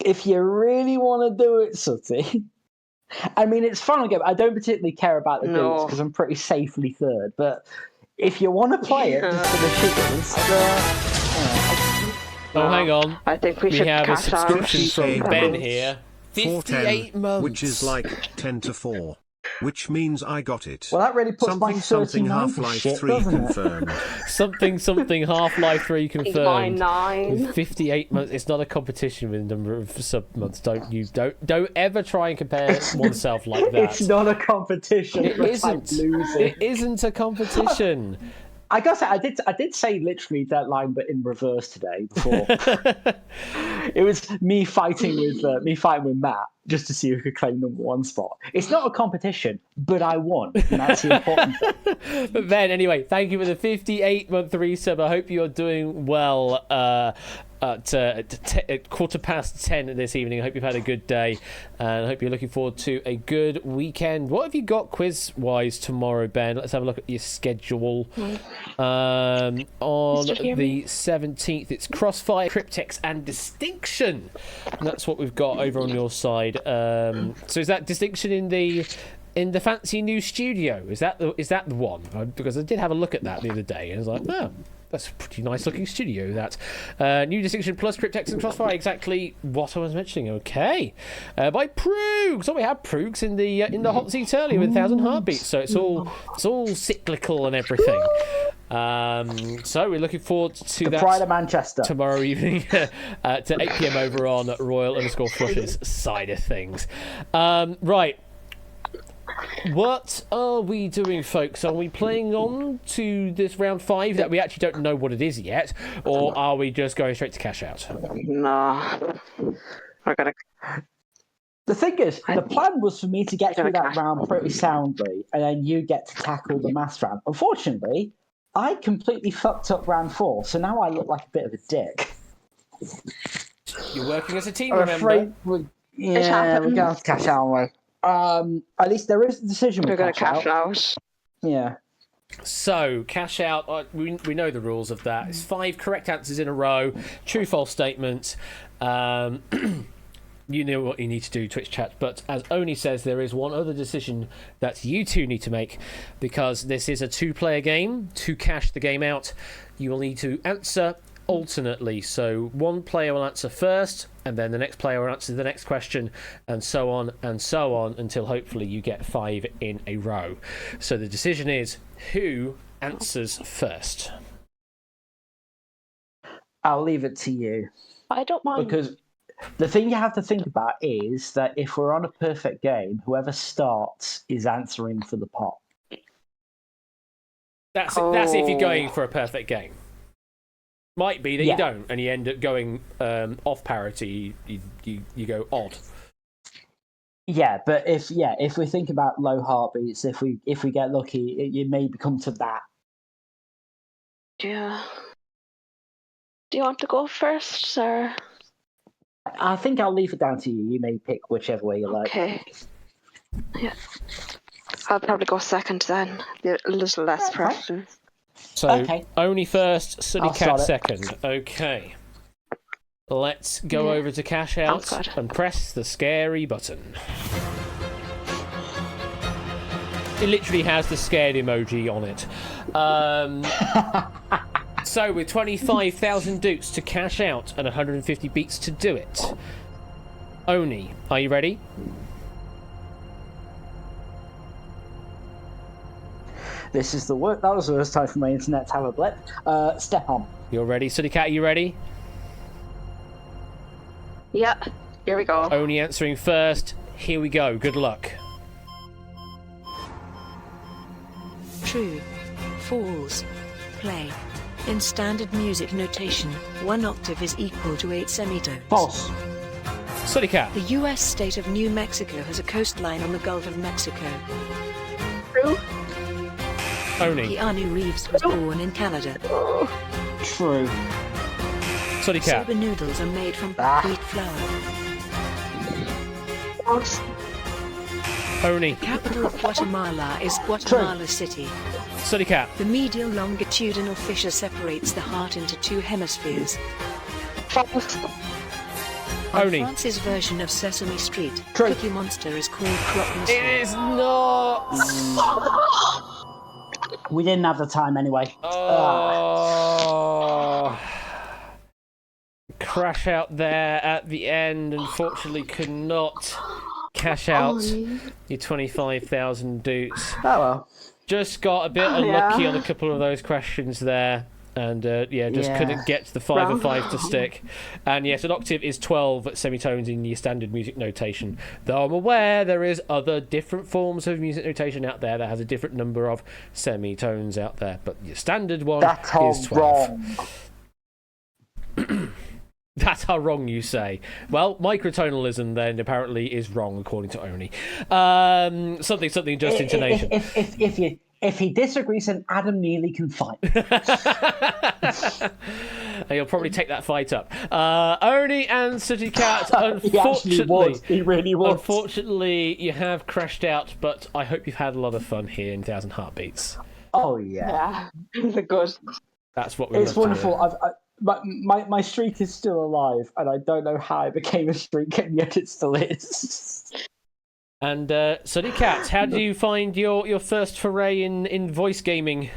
If you really want to do it, Sooty. I mean, it's fun again. I don't particularly care about the No. boots because I'm pretty safely third. But if you want to play it just for the shiggles, Oh, hang on. I think we We should have a cash out. subscription from Ben here. 58 410, months. which is like 10 to 4. Which means I got it. well, that really puts my something 39 to Half-Life shit, 3 doesn't it? confirmed. Something Half-Life 3 My confirmed. 9. With 58 months, it's not a competition with the number of sub months. Don't ever try and compare oneself like that. It's not a competition. It it's like isn't. losing. It isn't a competition. I gotta say, I did say literally that line, but in reverse today. Before it was me fighting with Matt just to see who could claim number one spot. It's not a competition, but I won, and that's the important thing. But Ben, anyway, thank you for the 58-month resub. I hope you're doing well at 10:15 this evening. I hope you've had a good day, and I hope you're looking forward to a good weekend. What have you got quiz-wise tomorrow, Ben? Let's have a look at your schedule. On the 17th, it's Crossfire, Cryptex, and Distinction. And that's what we've got over on your side. So is that Distinction in the fancy new studio? Is that the one? Because I did have a look at that the other day, and I was like, oh, that's a pretty nice looking studio. That new Distinction plus Cryptex and Crossfire, exactly what I was mentioning. Okay, by Proogs. So we have Proogs in the hot seat early with 1,000 heartbeats. So it's all cyclical and everything. So we're looking forward to that. Pride of Manchester Tomorrow evening at 8 PM over on Royal_Flush's side of things. Right. What are we doing, folks? Are we playing on to this round 5 that we actually don't know what it is yet, or are we just going straight to cash out? No. We're gonna. The thing is, the plan was for me to get through that cash. round pretty soundly, and then you get to tackle the maths round. Unfortunately, I completely fucked up round 4, so now I look like a bit of a dick. You're working as a team, I'm remember? afraid we're going to have to cash out, aren't we? At least there is a decision We're with going to cash cash out. Yeah. So, cash out, we know the rules of that. It's 5 correct answers in a row, true, false statements. You know what you need to do, Twitch chat. But as Oni says, there is one other decision that you two need to make, because this is a 2-player game. To cash the game out, you will need to answer alternately. So one player will answer first, and then the next player will answer the next question, and so on until hopefully you get 5 in a row. So the decision is, who answers first? I'll leave it to you. I don't mind. Because the thing you have to think about is that if we're on a perfect game, whoever starts is answering for the pot. That's if you're going for a perfect game. Might be that you don't, and you end up going off parity. You go odd. Yeah, but if we think about low heartbeats, if we get lucky, you may come to that. Yeah. Do you want to go first, sir? I think I'll leave it down to you. You may pick whichever way you like. Okay. Yeah. I'll probably go second then. A little less pressure. So, Oni first, Sunny Cat second. Okay. Let's go over to cash out and press the scary button. It literally has the scared emoji on it. So, with 25,000 dukes to cash out and 150 beats to do it. Oni, are you ready? This is the work. That was the worst time for my internet to have a blip. Step on. You're ready. Sunny Cat, are you ready? Yeah, here we go. Oni answering first. Here we go. Good luck. True. False. Play. In standard music notation, 1 octave is equal to 8 semitones. False. Sunny Cat. The U.S. state of New Mexico has a coastline on the Gulf of Mexico. True. Oni. Keanu Reeves was born in Canada. True. Sunny Cat. Soba noodles are made from wheat flour. False. Oni. Capital of Guatemala is Guatemala City. Sunny Cat. The medial longitudinal fissure separates the heart into 2 hemispheres. False. On Oni. France's version of Sesame Street, True. Cookie Monster is called Croque It Monsieur. is not. We didn't have the time anyway. Oh. Crash out there at the end. Unfortunately, could not cash out your 25,000 dukes. Oh well. Just got a bit unlucky on a couple of those questions there. And couldn't get the 5 of 5 to stick. And yes, an octave is 12 semitones in your standard music notation. Though I'm aware there is other different forms of music notation out there that has a different number of semitones out there. But your standard one is 12. Wrong. That's how wrong you say. Well, microtonalism then apparently is wrong according to Oni. Something just intonation. If he disagrees, then Adam Neely can fight. He'll probably take that fight up. Oni and City Cat, He really would. Unfortunately, you have crashed out, but I hope you've had a lot of fun here in 1,000 Heartbeats. Oh yeah. Yeah. Good. That's what we It's love to wonderful. My streak is still alive, and I don't know how it became a streak, and yet it still is. And Sunny Cat, how do you find your first foray in voice gaming?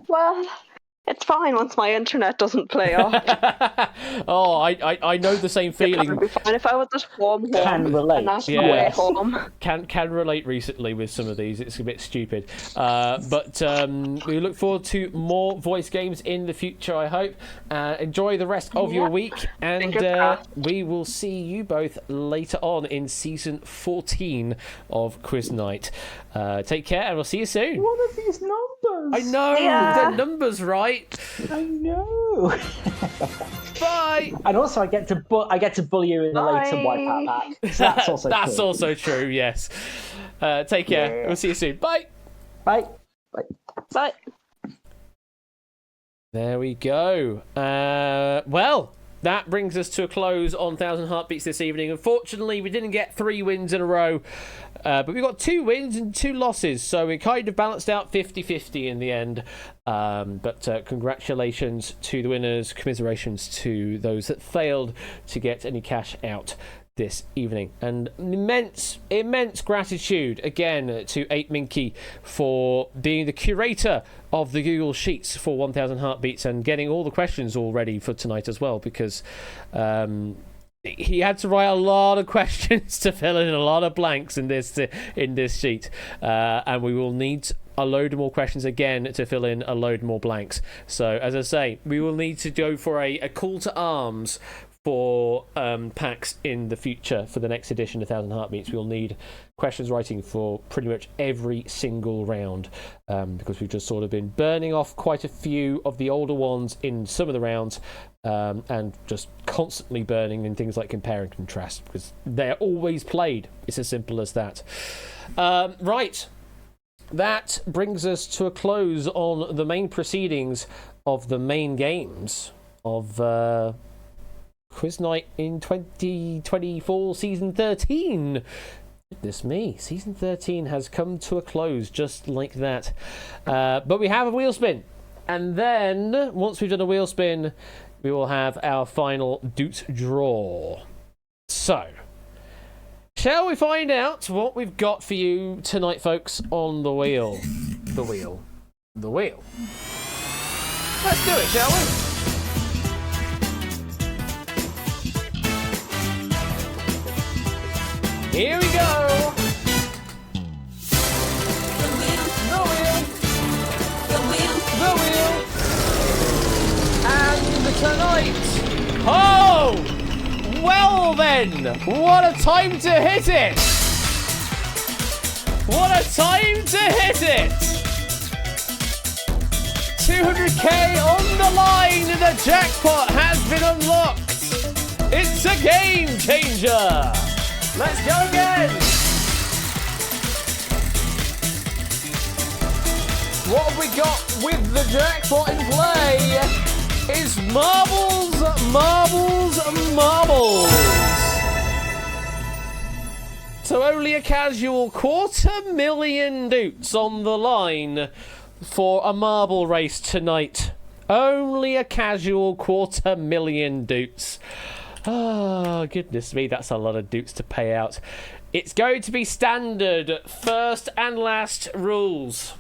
Well, it's fine once my internet doesn't play up. Oh, I know the same feeling. It would be fine if I was at home. Can relate. And not Yeah. away home. Can relate recently with some of these. It's a bit stupid. But we look forward to more voice games in the future, I hope. Enjoy the rest of your week. And we will see you both later on in Season 14 of Quiz Night. Take care, and we'll see you soon. What are these numbers? I know! Yeah. The numbers, right? I know. Bye! And also, I get to bully you in the later wipeout back. So that's also That's true. also true, yes. Take care. Yeah. We'll see you soon. Bye! Bye. Bye. There we go. Well, that brings us to a close on 1,000 Heartbeats this evening. Unfortunately, we didn't get 3 wins in a row, but we got 2 wins and 2 losses, so we kind of balanced out 50-50 in the end. But congratulations to the winners, commiserations to those that failed to get any cash out this evening, and immense gratitude again to 8 Minky for being the curator of the Google Sheets for 1,000 Heartbeats and getting all the questions all ready for tonight as well, because he had to write a lot of questions to fill in a lot of blanks in this sheet, and we will need a load more questions again to fill in a load more blanks. So as I say, we will need to go for a call to arms for packs in the future for the next edition of 1,000 Heartbeats. We'll need questions writing for pretty much every single round, because we've just sort of been burning off quite a few of the older ones in some of the rounds, and just constantly burning in things like compare and contrast, because they're always played. It's as simple as that. Right. That brings us to a close on the main proceedings of the main games of Quiz Night in 2024 Season 13. Goodness me, Season 13 has come to a close just like that. But we have a wheel spin. And then, once we've done a wheel spin, we will have our final Doot draw. So, shall we find out what we've got for you tonight, folks, on the wheel? The wheel. Let's do it, shall we? Here we go! The wheel! And tonight... Oh! Well then! What a time to hit it! What a time to hit it! 200k on the line! The jackpot has been unlocked! It's a game changer! Let's go again! What have we got with the jackpot in play is marbles, marbles, marbles. So only a casual 250,000 doots on the line for a marble race tonight. Only a casual 250,000 doots. Oh, goodness me, that's a lot of doots to pay out. It's going to be standard first and last rules.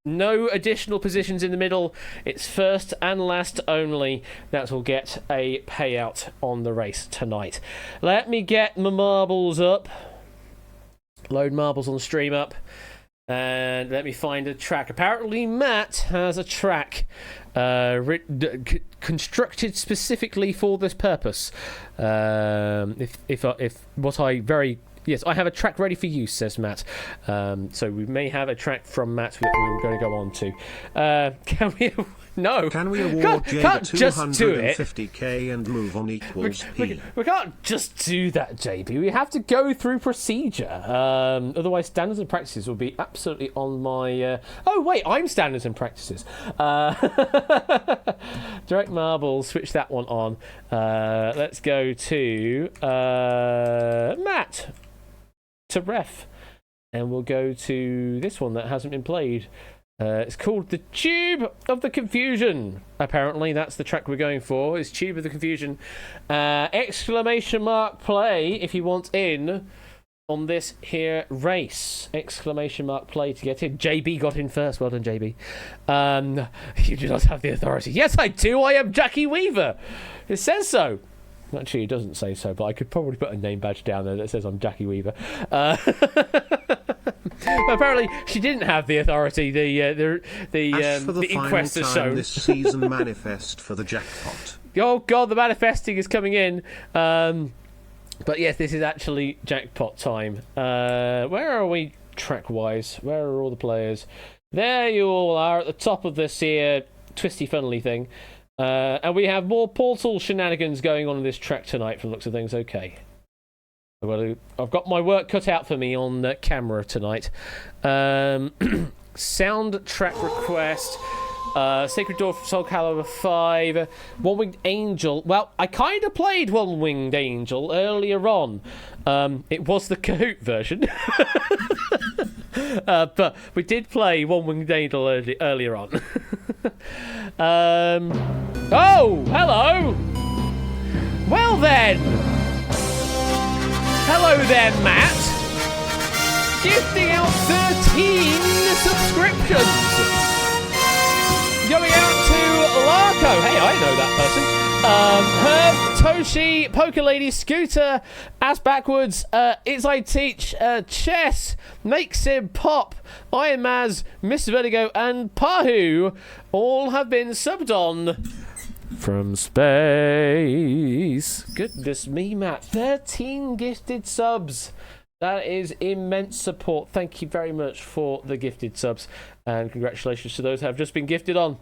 No additional positions in the middle. It's first and last only that will get a payout on the race tonight. Let me get my marbles up. Load marbles on the stream up. And let me find a track. Apparently Matt has a track constructed specifically for this purpose. Yes, I have a track ready for use, says Matt. So we may have a track from Matt that we're going to go on to. Can we? No. Can we award Jay can't the just do it. 250k and move on equals P? We can't just do that, JB. We have to go through procedure. Otherwise, standards and practices will be absolutely on my... Oh, wait, I'm standards and practices. Direct marbles, switch that one on. Let's go to Matt, to ref. And we'll go to this one that hasn't been played. It's called The Tube of the Confusion. Apparently, that's the track we're going for. It's Tube of the Confusion. Exclamation mark play if you want in on this here race. Exclamation mark play to get in. JB got in first. Well done, JB. You do not have the authority. Yes, I do. I am Jackie Weaver. It says so. Actually, it doesn't say so, but I could probably put a name badge down there that says I'm Jackie Weaver. Apparently, she didn't have the authority. The inquest has shown. This season manifest for the jackpot. Oh God, the manifesting is coming in. But yes, this is actually jackpot time. Where are we track-wise? Where are all the players? There you all are at the top of this here twisty funnily thing. And we have more portal shenanigans going on in this track tonight from the looks of things. Okay. Well, I've got my work cut out for me on camera tonight. soundtrack request. Sacred Door from Soul Calibur 5. One Winged Angel. Well, I kind of played One Winged Angel earlier on. It was the Kahoot version. But we did play One Winged Angel earlier on. Oh, hello! Well then! Hello there, Matt! Gifting out 13 subscriptions! Going out to Larko. Hey, I know that person. Herb, Toshi, Poker Lady, Scooter, Ass Backwards, It's I Teach, Chess, Makes Him Pop, Iron Maz, Mr. Vertigo, and Pahu all have been subbed on from space. Goodness me, Matt. 13 gifted subs. That is immense support. Thank you very much for the gifted subs. And congratulations to those who have just been gifted on.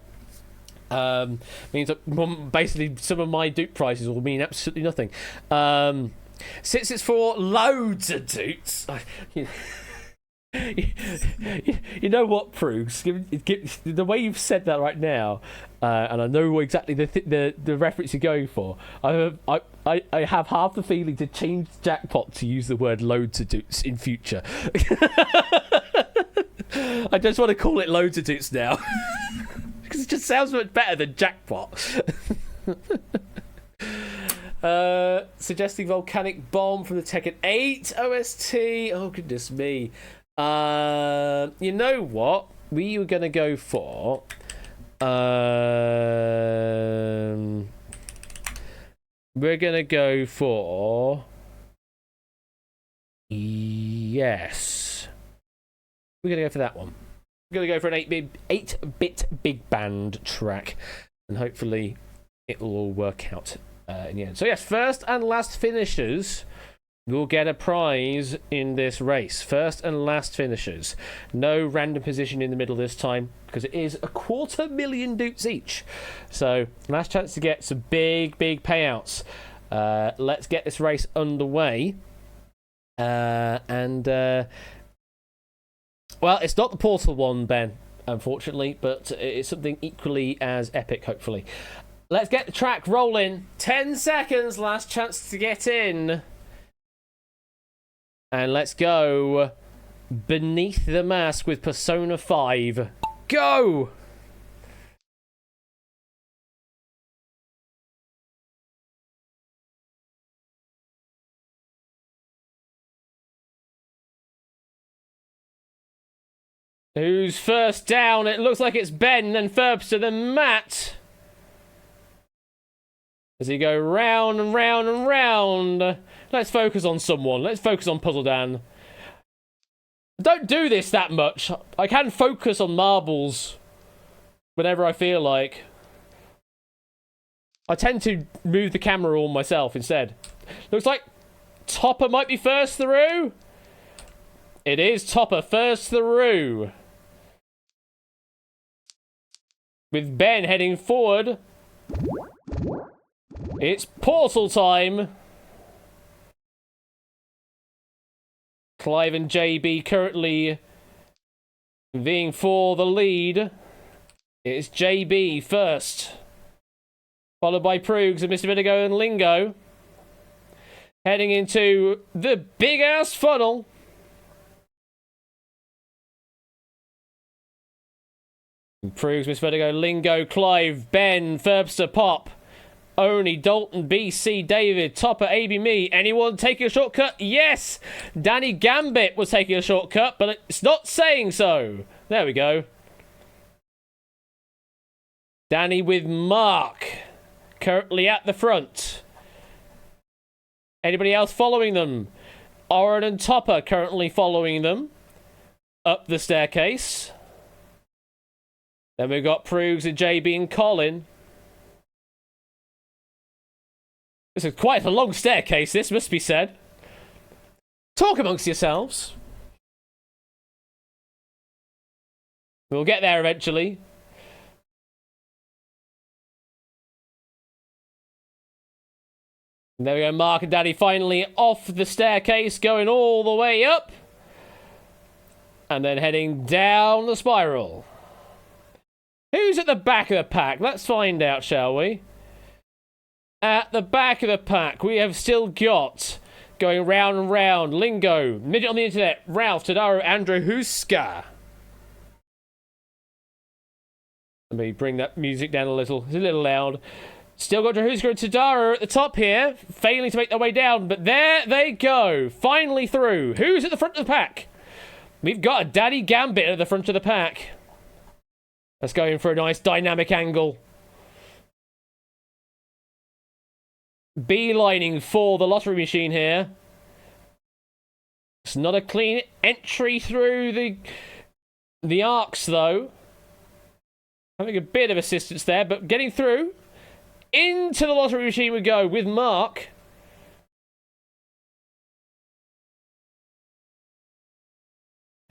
Means that basically some of my dupe prizes will mean absolutely nothing. Since it's for loads of dupes, you know what, Prugs? The way you've said that right now, and I know exactly the reference you're going for. I have half the feeling to change Jackpot to use the word loads of dupes in future. I just want to call it loads of dupes now. Because it just sounds much better than Jackpot. Suggesting Volcanic Bomb from the Tekken 8 OST. Oh, goodness me. You know what? We were going to go for... we're going to go for... Yes. We're going to go for that one. We're going to go for an 8-bit big band track. And hopefully it will all work out in the end. So yes, first and last finishers will get a prize in this race. First and last finishers. No random position in the middle this time, because it is 250,000 dupes each. So last chance to get some big payouts. Let's get this race underway. Well, it's not the Portal one, Ben, unfortunately, but it's something equally as epic, hopefully. Let's get the track rolling. 10 seconds, last chance to get in. And let's go. Beneath the Mask with Persona 5. Go! Who's first down? It looks like it's Ben, then Ferbster, then Matt. As he go round and round and round. Let's focus on someone. Let's focus on Puzzle Dan. Don't do this that much. I can focus on marbles whenever I feel like. I tend to move the camera all myself instead. Looks like Topper might be first through. It is Topper first through. With Ben heading forward. It's Portal time. Clive and JB currently vying for the lead. It's JB first. Followed by Prugs and Mr. Vinegar and Lingo. Heading into the big ass funnel. Prugs, Mr. Vinegar, Lingo, Clive, Ben, Ferbster, Pop. Oni, Dalton, BC, David, Topper, AB, me. Anyone taking a shortcut? Yes! Danny Gambit was taking a shortcut, but it's not saying so. There we go. Danny with Mark. Currently at the front. Anybody else following them? Oren and Topper currently following them. Up the staircase. Then we've got Prugs and JB and Colin. This is quite a long staircase, this must be said. Talk amongst yourselves. We'll get there eventually. And there we go, Mark and Daddy finally off the staircase, going all the way up. And then heading down the spiral. Who's at the back of the pack? Let's find out, shall we? At the back of the pack, we have still got, going round and round, Lingo, Midget on the Internet, Ralph, Tadaro, Andrew, Huska. Let me bring that music down a little. It's a little loud. Still got Jahuska and Tadaro at the top here, failing to make their way down, but there they go, finally through. Who's at the front of the pack? We've got a Daddy Gambit at the front of the pack. Let's go in for a nice dynamic angle. Beelining for the lottery machine here. It's not a clean entry through the arcs, though. Having a bit of assistance there, but getting through. Into the lottery machine we go with Mark.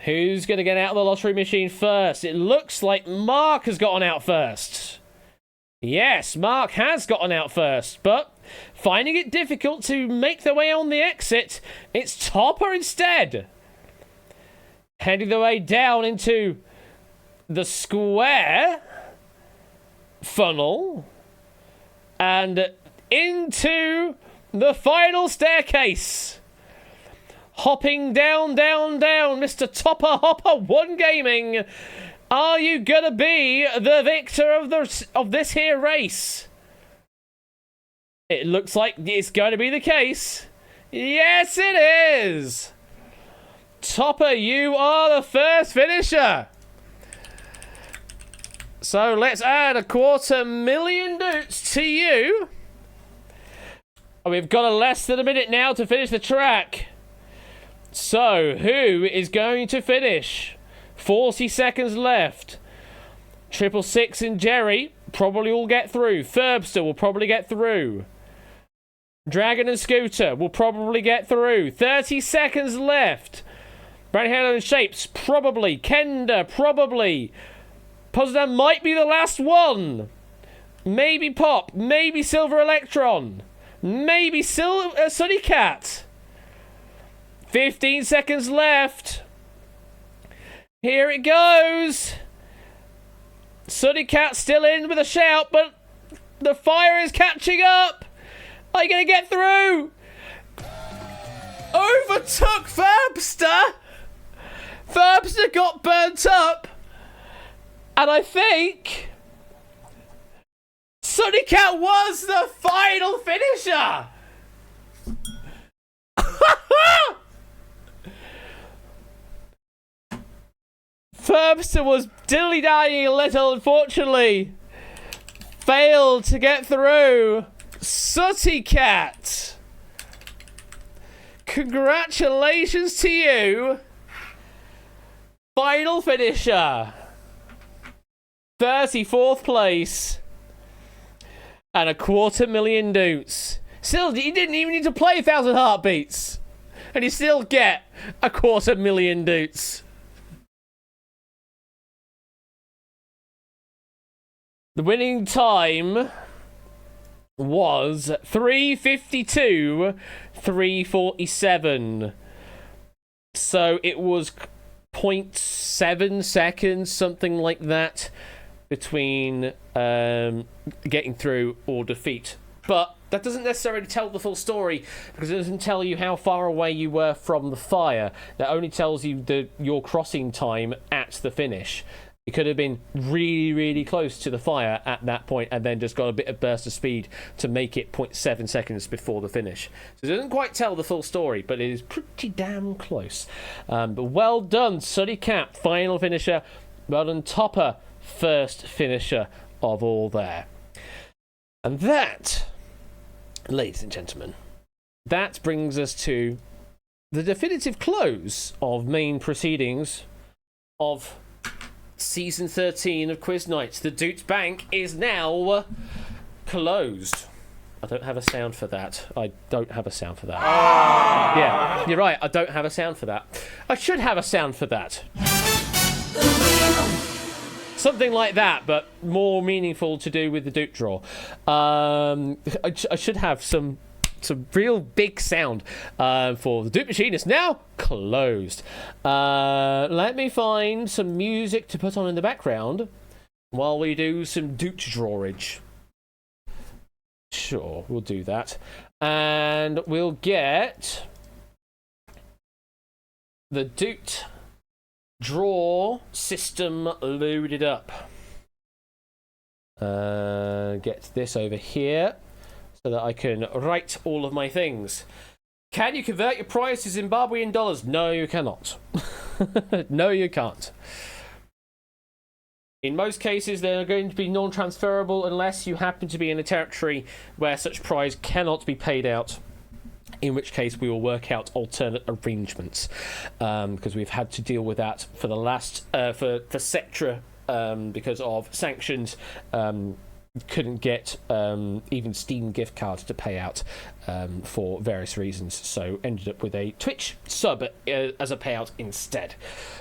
Who's going to get out of the lottery machine first? It looks like Mark has gotten out first. Yes, Mark has gotten out first, but finding it difficult to make their way on the exit, it's Topper instead. Heading their way down into the square funnel and into the final staircase. Hopping down, down, down, Mr. Topper Hopper One Gaming. Are you gonna be the victor of this here race? It looks like it's going to be the case. Yes, it is. Topper, you are the first finisher. So let's add 250,000 doots to you. We've got less than a minute now to finish the track. So who is going to finish? 40 seconds left. 666 and Jerry probably will get through. Thurbster will probably get through. Dragon and Scooter will probably get through. 30 seconds left. Brand Halo and Shapes probably. Kenda probably. Potsdam might be the last one. Maybe Pop. Maybe Silver Electron. Maybe Sunny Cat. 15 seconds left. Here it goes. Sunny Cat still in with a shout, but the fire is catching up. Are you going to get through? Overtook Ferbster. Ferbster got burnt up. And I think Sunny Cat was the final finisher. Ferbster was dilly-dallying a little, unfortunately. Failed to get through. Sooty Cat. Congratulations to you. Final finisher. 34th place. And 250,000 doots. Still, he didn't even need to play 1,000 Heartbeats. And he still get 250,000 doots. The winning time was 3:52.347. So it was 0.7 seconds, something like that, between getting through or defeat. But that doesn't necessarily tell the full story, because it doesn't tell you how far away you were from the fire. That only tells you your crossing time at the finish. You could have been really, really close to the fire at that point and then just got a bit of burst of speed to make it 0.7 seconds before the finish. So it doesn't quite tell the full story, but it is pretty damn close. But well done, Sunny Cat, final finisher. Well done, Topper, first finisher of all there. And that, ladies and gentlemen, that brings us to the definitive close of main proceedings of Season 13 of Quiz Nights. The Doots Bank is now closed. I don't have a sound for that. Yeah, you're right. I don't have a sound for that. I should have a sound for that. Something like that, but more meaningful to do with the Doot draw. I should have some It's a real big sound for the Duke machine. It's now closed. Let me find some music to put on in the background while we do some Duke drawage. Sure, we'll do that. And we'll get the Duke draw system loaded up. Get this over here so that I can write all of my things. Can you convert your prize to Zimbabwean dollars? No, you cannot. No, you can't. In most cases, they're going to be non-transferable unless you happen to be in a territory where such prize cannot be paid out. In which case, we will work out alternate arrangements, because we've had to deal with that for the last for Sectra because of sanctions. Couldn't get even Steam gift cards to pay out for various reasons, so ended up with a Twitch sub as a payout instead.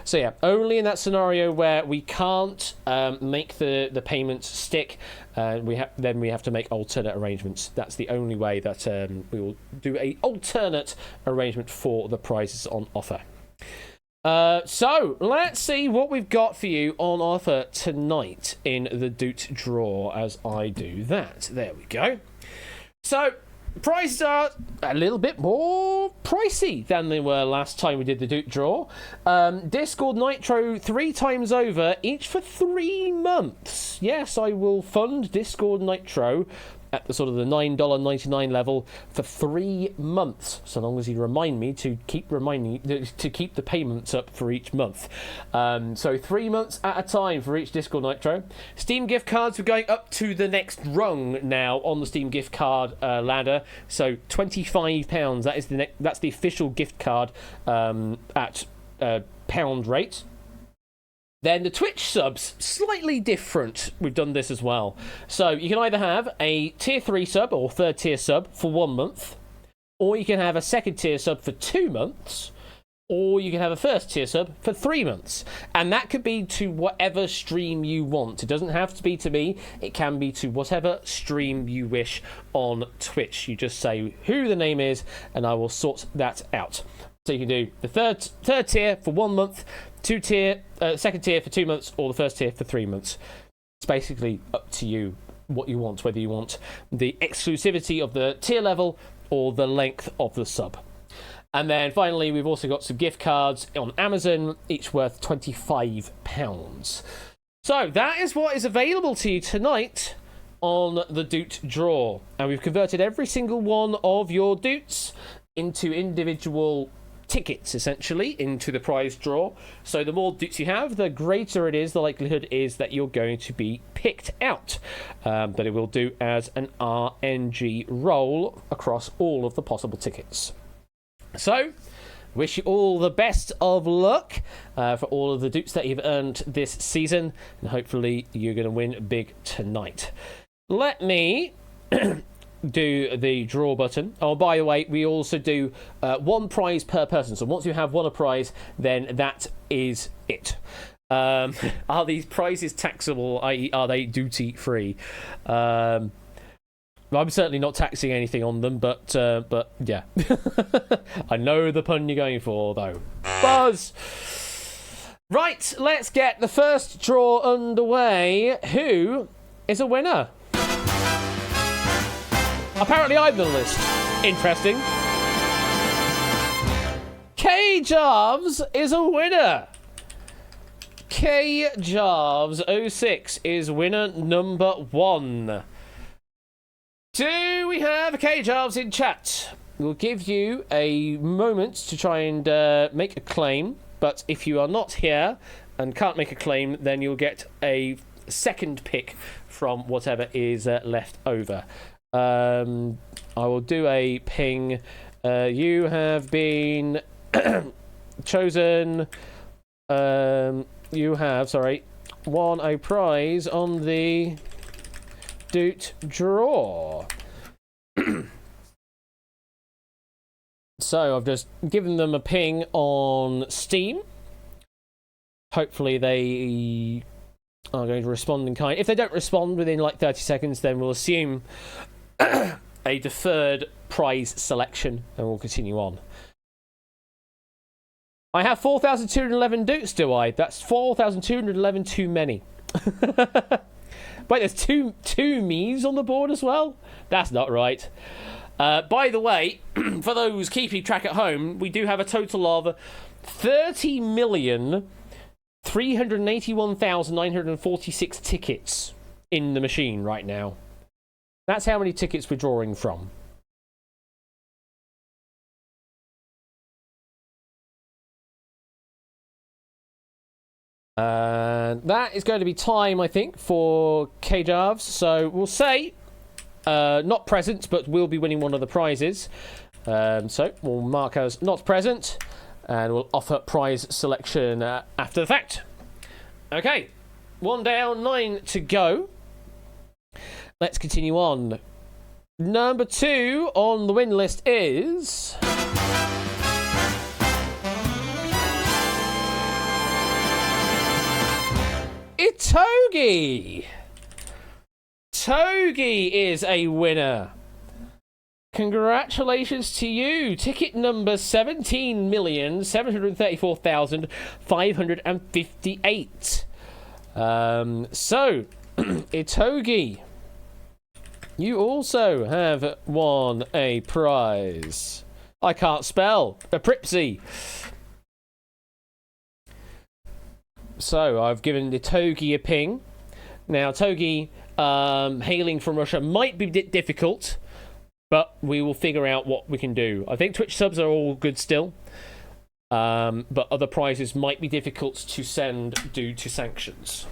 So yeah, only in that scenario where we can't make the payments stick, we have to make alternate arrangements. That's the only way that we will do a alternate arrangement for the prizes on offer. So let's see what we've got for you on offer tonight in the Doot draw as I do that. There we go. So prices are a little bit more pricey than they were last time we did the Doot draw. Discord Nitro 3 times over, each for 3 months. Yes, I will fund Discord Nitro at the sort of the $9.99 level for 3 months, so long as you remind me to keep the payments up for each month. So 3 months at a time for each Discord Nitro. Steam gift cards, we're going up to the next rung now on the Steam gift card ladder. So £25. That's the official gift card at pound rate. Then the Twitch subs, slightly different. We've done this as well. So you can either have a tier 3 sub or third tier sub for 1 month, or you can have a second tier sub for 2 months, or you can have a first tier sub for 3 months. And that could be to whatever stream you want. It doesn't have to be to me. It can be to whatever stream you wish on Twitch. You just say who the name is, and I will sort that out. So you can do the third tier for 1 month, second tier for 2 months, or the first tier for 3 months. It's basically up to you what you want, whether you want the exclusivity of the tier level or the length of the sub. And then finally, we've also got some gift cards on Amazon, each worth £25. So that is what is available to you tonight on the Doot draw. And we've converted every single one of your Doots into individual tickets, essentially, into the prize draw. So the more Doots you have, the greater it is, the likelihood is that you're going to be picked out. But it will do as an RNG roll across all of the possible tickets. So, wish you all the best of luck for all of the Doots that you've earned this season, and hopefully you're going to win big tonight. Let me do the draw button. Oh, by the way, we also do 1 prize per person. So once you have won a prize, then that is it. Are these prizes taxable, i.e. are they duty free? I'm certainly not taxing anything on them, but yeah. I know the pun you're going for, though. Buzz! Right, let's get the first draw underway. Who is a winner? Apparently I'm the list. Interesting. K Jarves is a winner. K Jarves 06 is winner number 1. Do we have a K Jarves in chat? We'll give you a moment to try and make a claim, but if you are not here and can't make a claim, then you'll get a second pick from whatever is left over. I will do a ping. You have been chosen. You have, won a prize on the Doot draw. So I've just given them a ping on Steam. Hopefully they are going to respond in kind. If they don't respond within like 30 seconds, then we'll assume a deferred prize selection, and we'll continue on. I have 4,211 dukes, do I? That's 4,211 too many. Wait, there's two me's on the board as well? That's not right. By the way, for those keeping track at home, we do have a total of 30,381,946 tickets in the machine right now. That's how many tickets we're drawing from. And that is going to be time, I think, for KJAVs. So we'll say not present, but will be winning one of the prizes. So we'll mark as not present, and we'll offer prize selection after the fact. Okay, 1 down, 9 to go. Let's continue on. Number 2 on the win list is... Itogi! Togi is a winner. Congratulations to you. Ticket number 17,734,558. So, Itogi, you also have won a prize. I can't spell. A Pripsy. So I've given the Togi a ping. Now Togi, hailing from Russia, might be difficult, but we will figure out what we can do. I think Twitch subs are all good still, but other prizes might be difficult to send due to sanctions.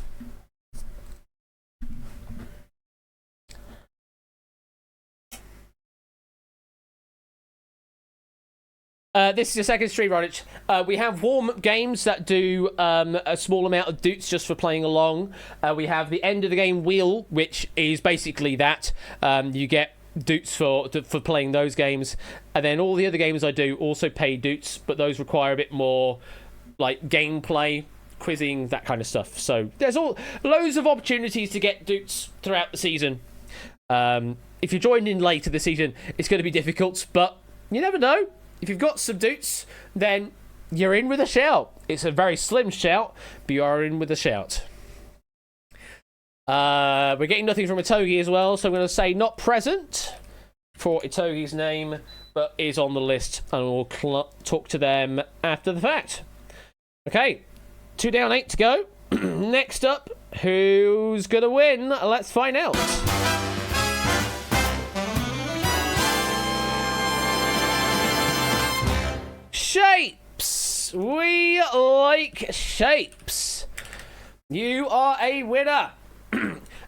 This is the second stream, Rodich. We have warm-up games that do a small amount of doots just for playing along. We have the end of the game wheel, which is basically that. You get doots for playing those games. And then all the other games I do also pay doots, but those require a bit more like gameplay, quizzing, that kind of stuff. So there's loads of opportunities to get doots throughout the season. If you're joined in later this season, it's going to be difficult, but you never know. If you've got some doots, then you're in with a shout. It's a very slim shout, but you are in with a shout. We're getting nothing from Itogi as well, so I'm going to say not present for Itogi's name, but is on the list, and we'll talk to them after the fact. Okay, 2 down, 8 to go. Next up, who's going to win? Let's find out. Shapes! We like shapes. You are a winner.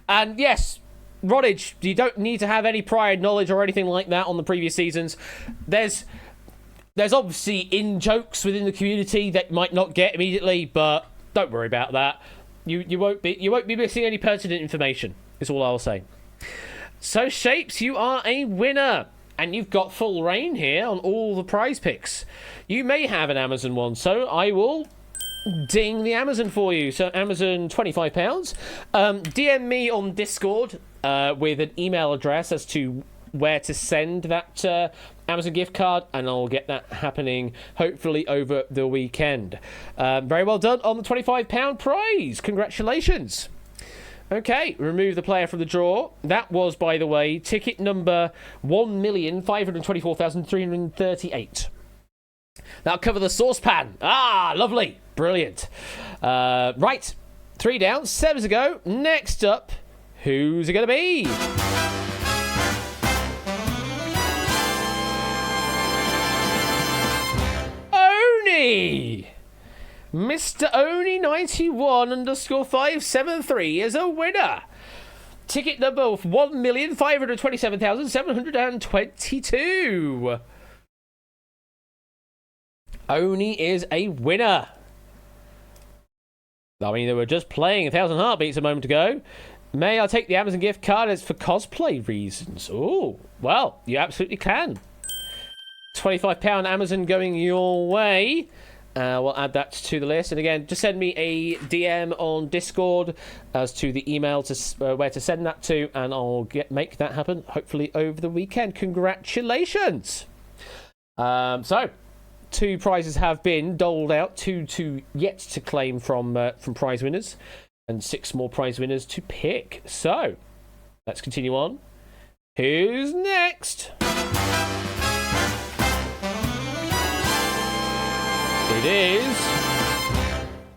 And yes, Rodage, you don't need to have any prior knowledge or anything like that on the previous seasons. There's obviously in-jokes within the community that might not get immediately, but don't worry about that. You won't be missing any pertinent information, is all I'll say. So Shapes, you are a winner. And you've got full reign here on all the prize picks. You may have an Amazon one, so I will ding the Amazon for you. So Amazon, £25. DM me on Discord with an email address as to where to send that Amazon gift card, and I'll get that happening hopefully over the weekend. Very well done on the £25 prize. Congratulations. Okay, remove the player from the draw. That was, by the way, ticket number 1,524,338. That'll cover the saucepan. Ah, lovely. Brilliant. Right, 3 down, 7 to go. Next up, who's it going to be? Oni! Mr. Oni91_573 is a winner. Ticket number 1,527,722. Oni is a winner. I mean, they were just playing 1,000 Heartbeats a moment ago. May I take the Amazon gift card as for cosplay reasons? Oh, well, you absolutely can. £25 Amazon going your way. We'll add that to the list. And again, just send me a DM on Discord as to the email to where to send that to, and I'll make that happen, hopefully over the weekend. Congratulations! So, 2 prizes have been doled out, 2 yet to claim from prize winners, and 6 more prize winners to pick. So, let's continue on. Who's next? It is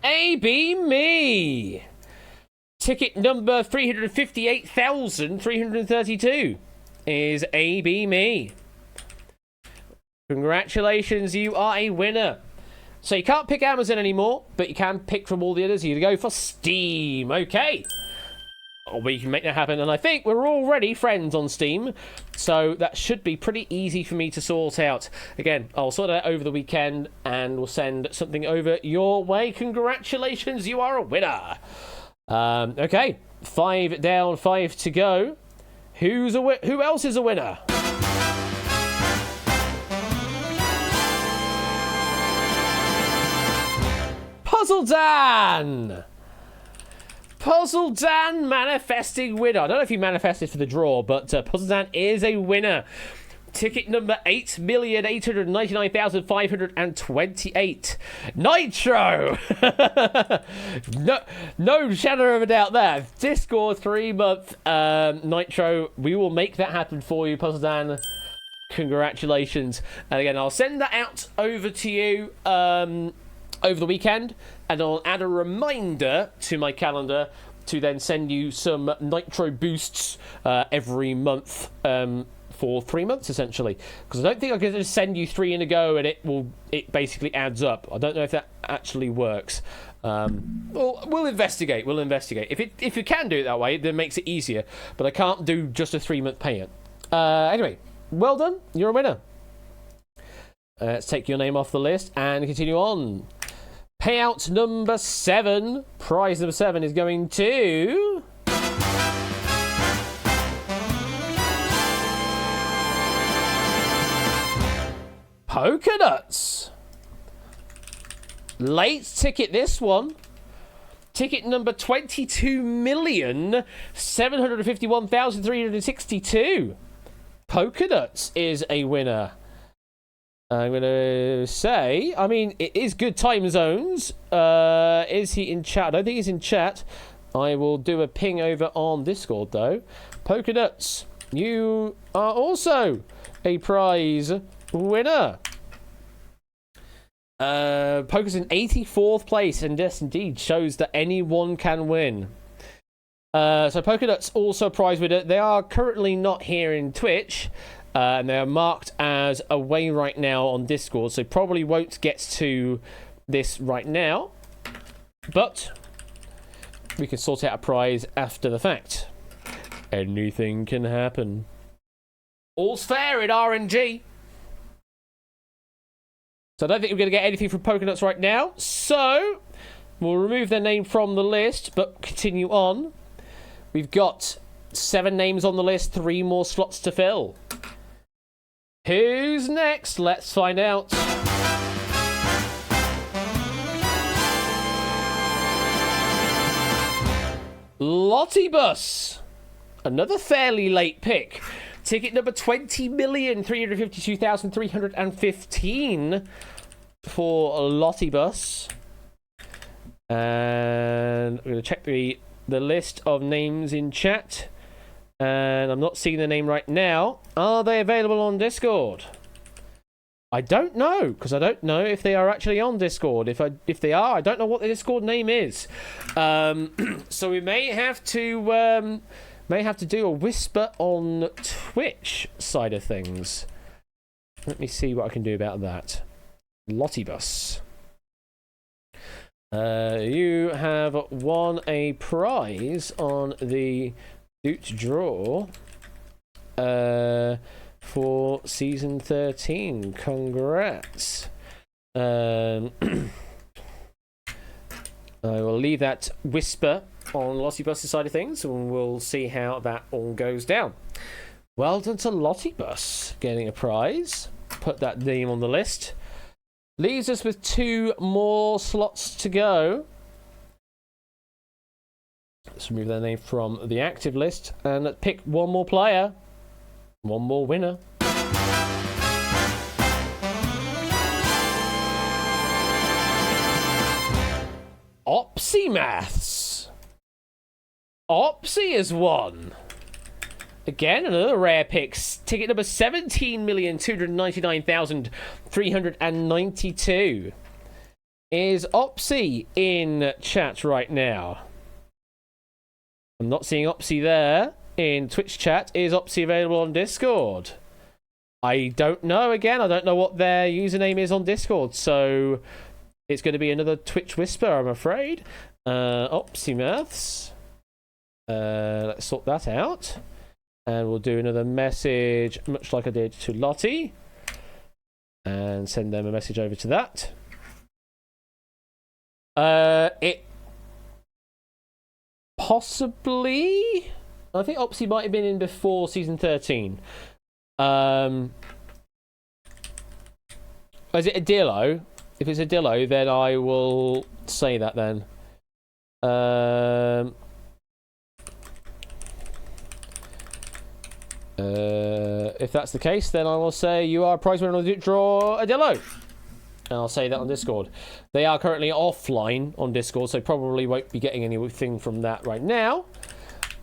AB Me. Ticket number 358,332 is AB Me. Congratulations, you are a winner. So you can't pick Amazon anymore, but you can pick from all the others. You go for Steam. Okay. We can make that happen, and I think we're already friends on Steam, so that should be pretty easy for me to sort out. Again, I'll sort it out over the weekend, and we'll send something over your way. Congratulations, you are a winner. Okay, 5 down, 5 to go. Who else is a winner? Puzzle Dan! Puzzle Dan manifesting winner. I don't know if he manifested for the draw, but Puzzle Dan is a winner. Ticket number 8,899,528. Nitro! no shadow of a doubt there. Discord 3-month Nitro. We will make that happen for you, Puzzle Dan. Congratulations. And again, I'll send that out over to you over the weekend, and I'll add a reminder to my calendar to then send you some Nitro boosts every month for 3 months, essentially. Because I don't think I can just send you 3 in a go and it basically adds up. I don't know if that actually works. We'll investigate. If you can do it that way, then it makes it easier. But I can't do just a 3-month payment. Anyway, well done. You're a winner. Let's take your name off the list and continue on. Payout number 7, prize number 7 is going to... Polka Nuts. Late ticket, this one. Ticket number 22,751,362. Polka Nuts is a winner. I'm going to say, I mean, it is good time zones. Is he in chat? I don't think he's in chat. I will do a ping over on Discord, though. Polka Nuts, you are also a prize winner. Poker's in 84th place, and this indeed shows that anyone can win. So Polka Nuts also a prize winner. They are currently not here in Twitch. And they are marked as away right now on Discord, so probably won't get to this right now. But we can sort out a prize after the fact. Anything can happen. All's fair in RNG. So I don't think we're going to get anything from Polka Nuts right now. So we'll remove their name from the list, but continue on. We've got 7 names on the list, 3 more slots to fill. Who's next? Let's find out. Lottibus. Another fairly late pick. Ticket number 20,352,315 for Lottibus. And I'm going to check the list of names in chat. And I'm not seeing the name right now. Are they available on Discord? I don't know, because I don't know if they are actually on Discord. If they are, I don't know what the Discord name is. So we may have to do a whisper on Twitch side of things. Let me see what I can do about that. Lottibus. You have won a prize on the Doot Draw for season 13. Congrats. I will leave that whisper on Lottibus' side of things, and we'll see how that all goes down. Well done to Lottibus getting a prize. Put that name on the list. Leaves us with 2 more slots to go. Let's remove their name from the active list and let's pick one more player. One more winner. Opsy Maths. Opsy has won. Again, another rare pick. Ticket number 17,299,392. Is Opsy in chat right now? I'm not seeing Opsy there in Twitch chat. Is Opsy available on Discord? I don't know. Again, I don't know what their username is on Discord, so it's going to be another Twitch whisper, I'm afraid. Opsy Maths. Let's sort that out. And we'll do another message, much like I did to Lottie. And send them a message over to that. It possibly... I think Opsy might have been in before Season 13. Is it a Dillo? If it's a Dillo, then I will say that then. If that's the case, then I will say you are a prize winner on the draw a Dillo. And I'll say that on Discord. They are currently offline on Discord, so probably won't be getting anything from that right now.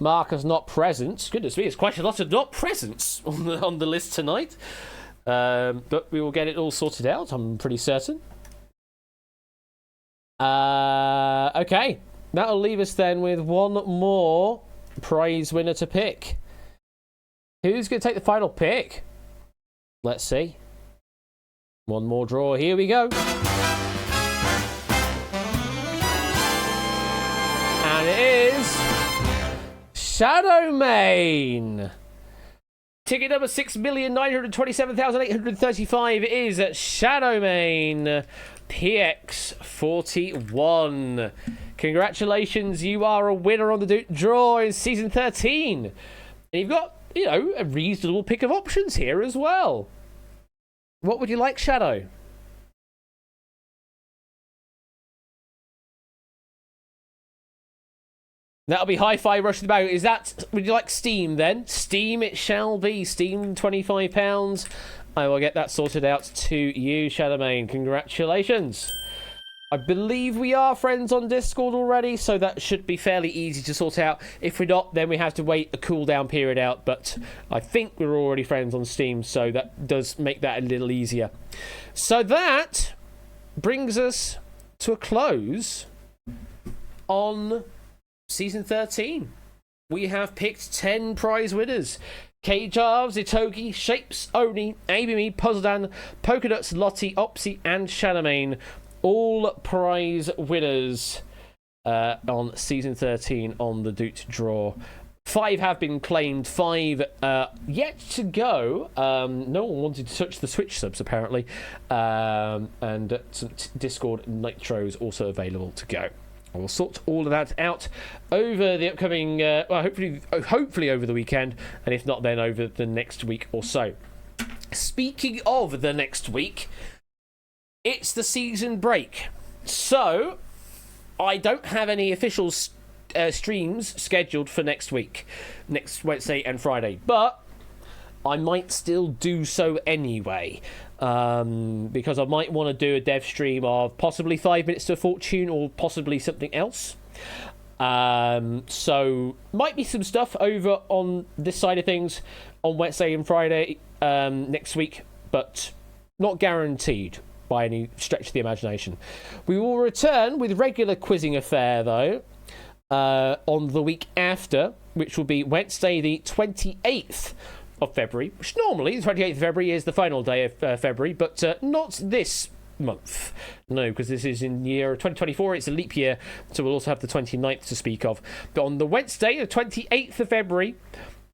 Marcus not present. Goodness me, it's quite a lot of not presents on the list tonight. But we will get it all sorted out, I'm pretty certain. Okay. That'll leave us then with one more prize winner to pick. Who's going to take the final pick? Let's see. One more draw. Here we go. And it is Shadowmane. Ticket number 6,927,835 is Shadowmane PX41. Congratulations, you are a winner on the draw in Season 13. And you've got, you know, a reasonable pick of options here as well. What would you like, Shadow? That'll be Hi-Fi Rush the Bow. Is that... Would you like Steam, then? Steam it shall be. Steam, £25. I will get that sorted out to you, Shadowmane. Congratulations. I believe we are friends on Discord already, so that should be fairly easy to sort out. If we're not, then we have to wait a cooldown period out, but I think we're already friends on Steam, so that does make that a little easier. So that brings us to a close on Season 13. We have picked 10 prize winners. K-Jarves, Itogi, Shapes, Oni, Abimi, Puzzledan, Polkadots, Lottie, Opsy, and Shadowmane. All prize winners on Season 13 on the Doot Draw. 5 have been claimed, 5 yet to go. No one wanted to touch the Switch subs, apparently. And some Discord Nitros also available to go. I will sort all of that out over the upcoming, hopefully over the weekend, and if not, then over the next week or so. Speaking of the next week, it's the season break, so I don't have any official streams scheduled for next week, next Wednesday and Friday, but I might still do so anyway, because I might want to do a dev stream of possibly 5 minutes to a fortune or possibly something else. So might be some stuff over on this side of things on Wednesday and Friday next week, but not guaranteed by any stretch of the imagination. We will return with regular quizzing affair though on the week after, which will be Wednesday the 28th of February, which normally the 28th of February is the final day of February, but not this month. No, because this is in year 2024, it's a leap year, so we'll also have the 29th to speak of. But on the Wednesday, the 28th of February,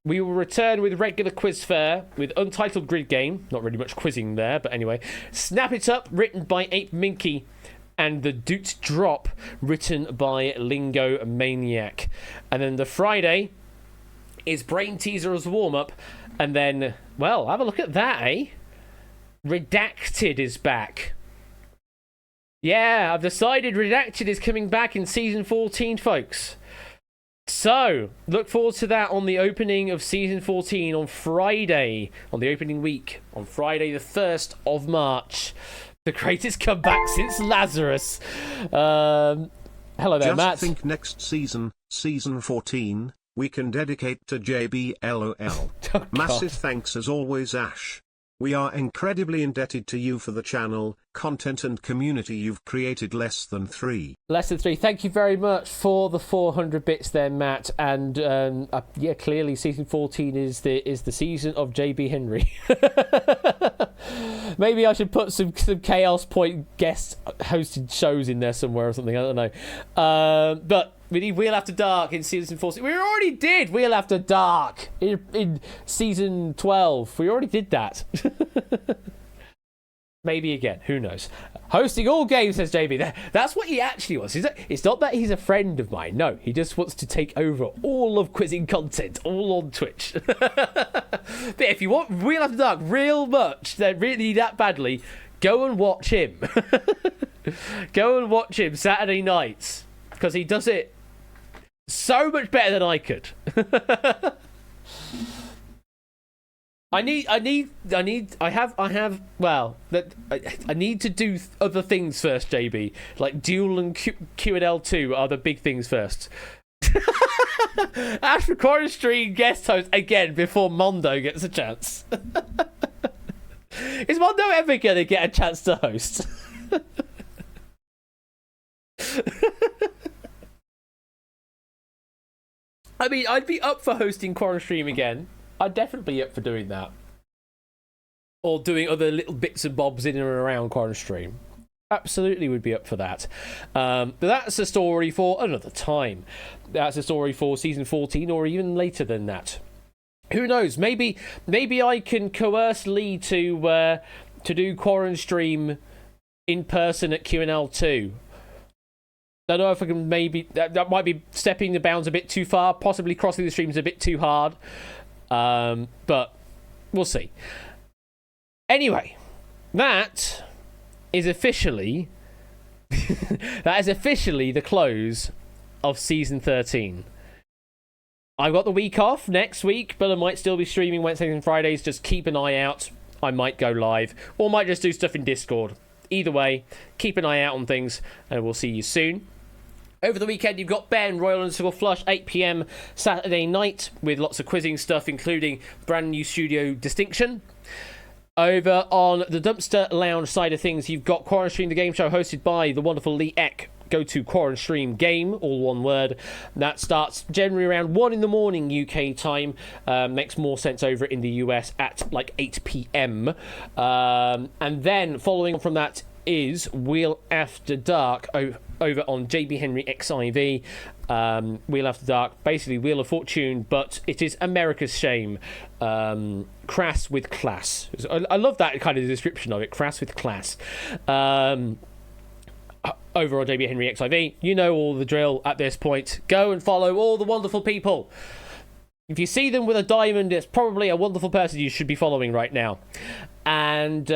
we will return with regular quiz fair with Untitled Grid Game. Not really much quizzing there, but anyway. Snap It Up, written by Ape Minky, and the Doot Drop, written by Lingo Maniac. And then the Friday is Brain Teaser as warm-up, and then, well, have a look at that, eh? Redacted is back. Yeah, I've decided Redacted is coming back in season 14, folks. So, look forward to that on the opening of season 14 on Friday, on the opening week, on Friday the 1st of March. The greatest comeback since Lazarus. Hello there, Just Matt. think next season, season 14, we can dedicate to JB LOL. Oh, Massive God. thanks as always, Ash. We are incredibly indebted to you for the channel, content and community you've created. Less than 3. Less than 3. Thank you very much for the 400 bits there, Matt. And yeah, clearly season 14 is the season of JB Henry. Maybe I should put some Chaos Point guest hosted shows in there somewhere or something. I don't know. But we need Wheel After Dark in season 14. We already did Wheel After Dark in season 12. We already did that. Maybe again. Who knows? Hosting all games, says JB. That's what he actually wants. It's not that he's a friend of mine. No, he just wants to take over all of quizzing content, all on Twitch. But if you want Wheel After Dark real much, then really that badly, go and watch him. Go and watch him Saturday nights. Because he does it so much better than I could. I need to do other things first, JB. Like Duel and Q&L 2 are the big things first. Ash Recording Stream guest host again before Mondo gets a chance. Is Mondo ever going to get a chance to host? I mean, I'd be up for hosting Quarren Stream again. I'd definitely be up for doing that. Or doing other little bits and bobs in and around Quarren Stream. Absolutely would be up for that. But that's a story for another time. That's a story for season 14 or even later than that. Who knows? Maybe I can coerce Lee to do Quarren Stream in person at Q&L 2. I don't know if I can that might be stepping the bounds a bit too far, possibly crossing the streams a bit too hard. But we'll see. Anyway, that is officially the close of season 13. I've got the week off next week, but I might still be streaming Wednesdays and Fridays. Just keep an eye out. I might go live, or might just do stuff in Discord. Either way, keep an eye out on things, and we'll see you soon. Over the weekend, you've got Ben, Royal _ Flush, 8 p.m. Saturday night, with lots of quizzing stuff, including brand new studio Distinction. Over on the Dumpster Lounge side of things, you've got Quarren Stream, the game show hosted by the wonderful Lee Eck. Go to Quarren Stream Game, all one word. That starts generally around 1 in the morning UK time. Makes more sense over in the US at like 8 p.m. And then following from that is Wheel After Dark over on JB Henry XIV. Wheel After Dark, basically Wheel of Fortune, but it is America's Shame. Crass with class. I love that kind of description of it. Crass with class. Over on JB Henry XIV. You know all the drill at this point. Go and follow all the wonderful people. If you see them with a diamond, it's probably a wonderful person you should be following right now. And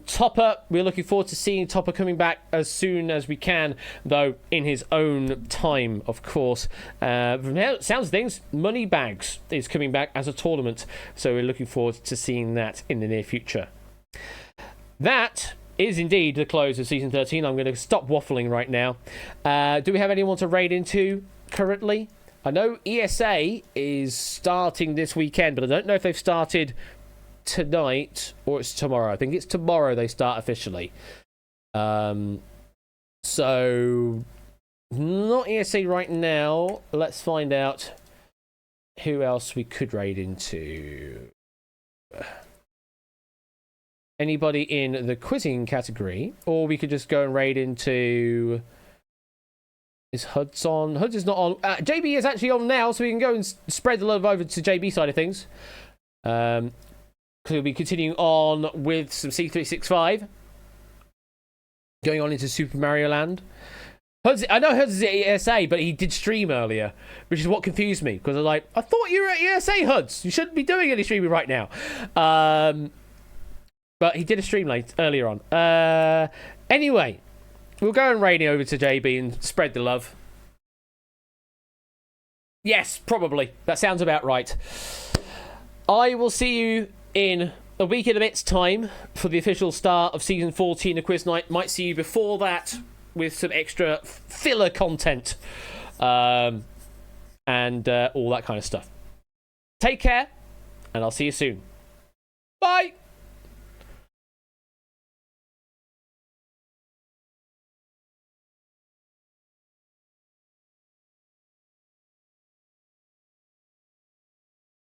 Topper, we're looking forward to seeing Topper coming back as soon as we can, though in his own time, of course. From the sounds of things, Moneybags is coming back as a tournament, so we're looking forward to seeing that in the near future. That is indeed the close of season 13. I'm going to stop waffling right now. Do we have anyone to raid into currently? I know ESA is starting this weekend, but I don't know if they've started tonight or it's tomorrow. I think it's tomorrow they start officially. So not ESA right now. Let's find out who else we could raid into. Anybody in the quizzing category, or we could just go and raid into. Is Huds on? Huds is not on. JB is actually on now, so we can go and spread the love over to JB side of things. Because we'll be continuing on with some C365. Going on into Super Mario Land. Huds, I know Huds is at ESA, but he did stream earlier, which is what confused me. Because I was like, I thought you were at ESA, Huds. You shouldn't be doing any streaming right now. But he did a stream earlier on. Anyway. We'll go and raid over to JB and spread the love. Yes, probably. That sounds about right. I will see you in a week and a bit's time for the official start of Season 14 of Quiz Night. Might see you before that with some extra filler content. And all that kind of stuff. Take care, and I'll see you soon. Bye!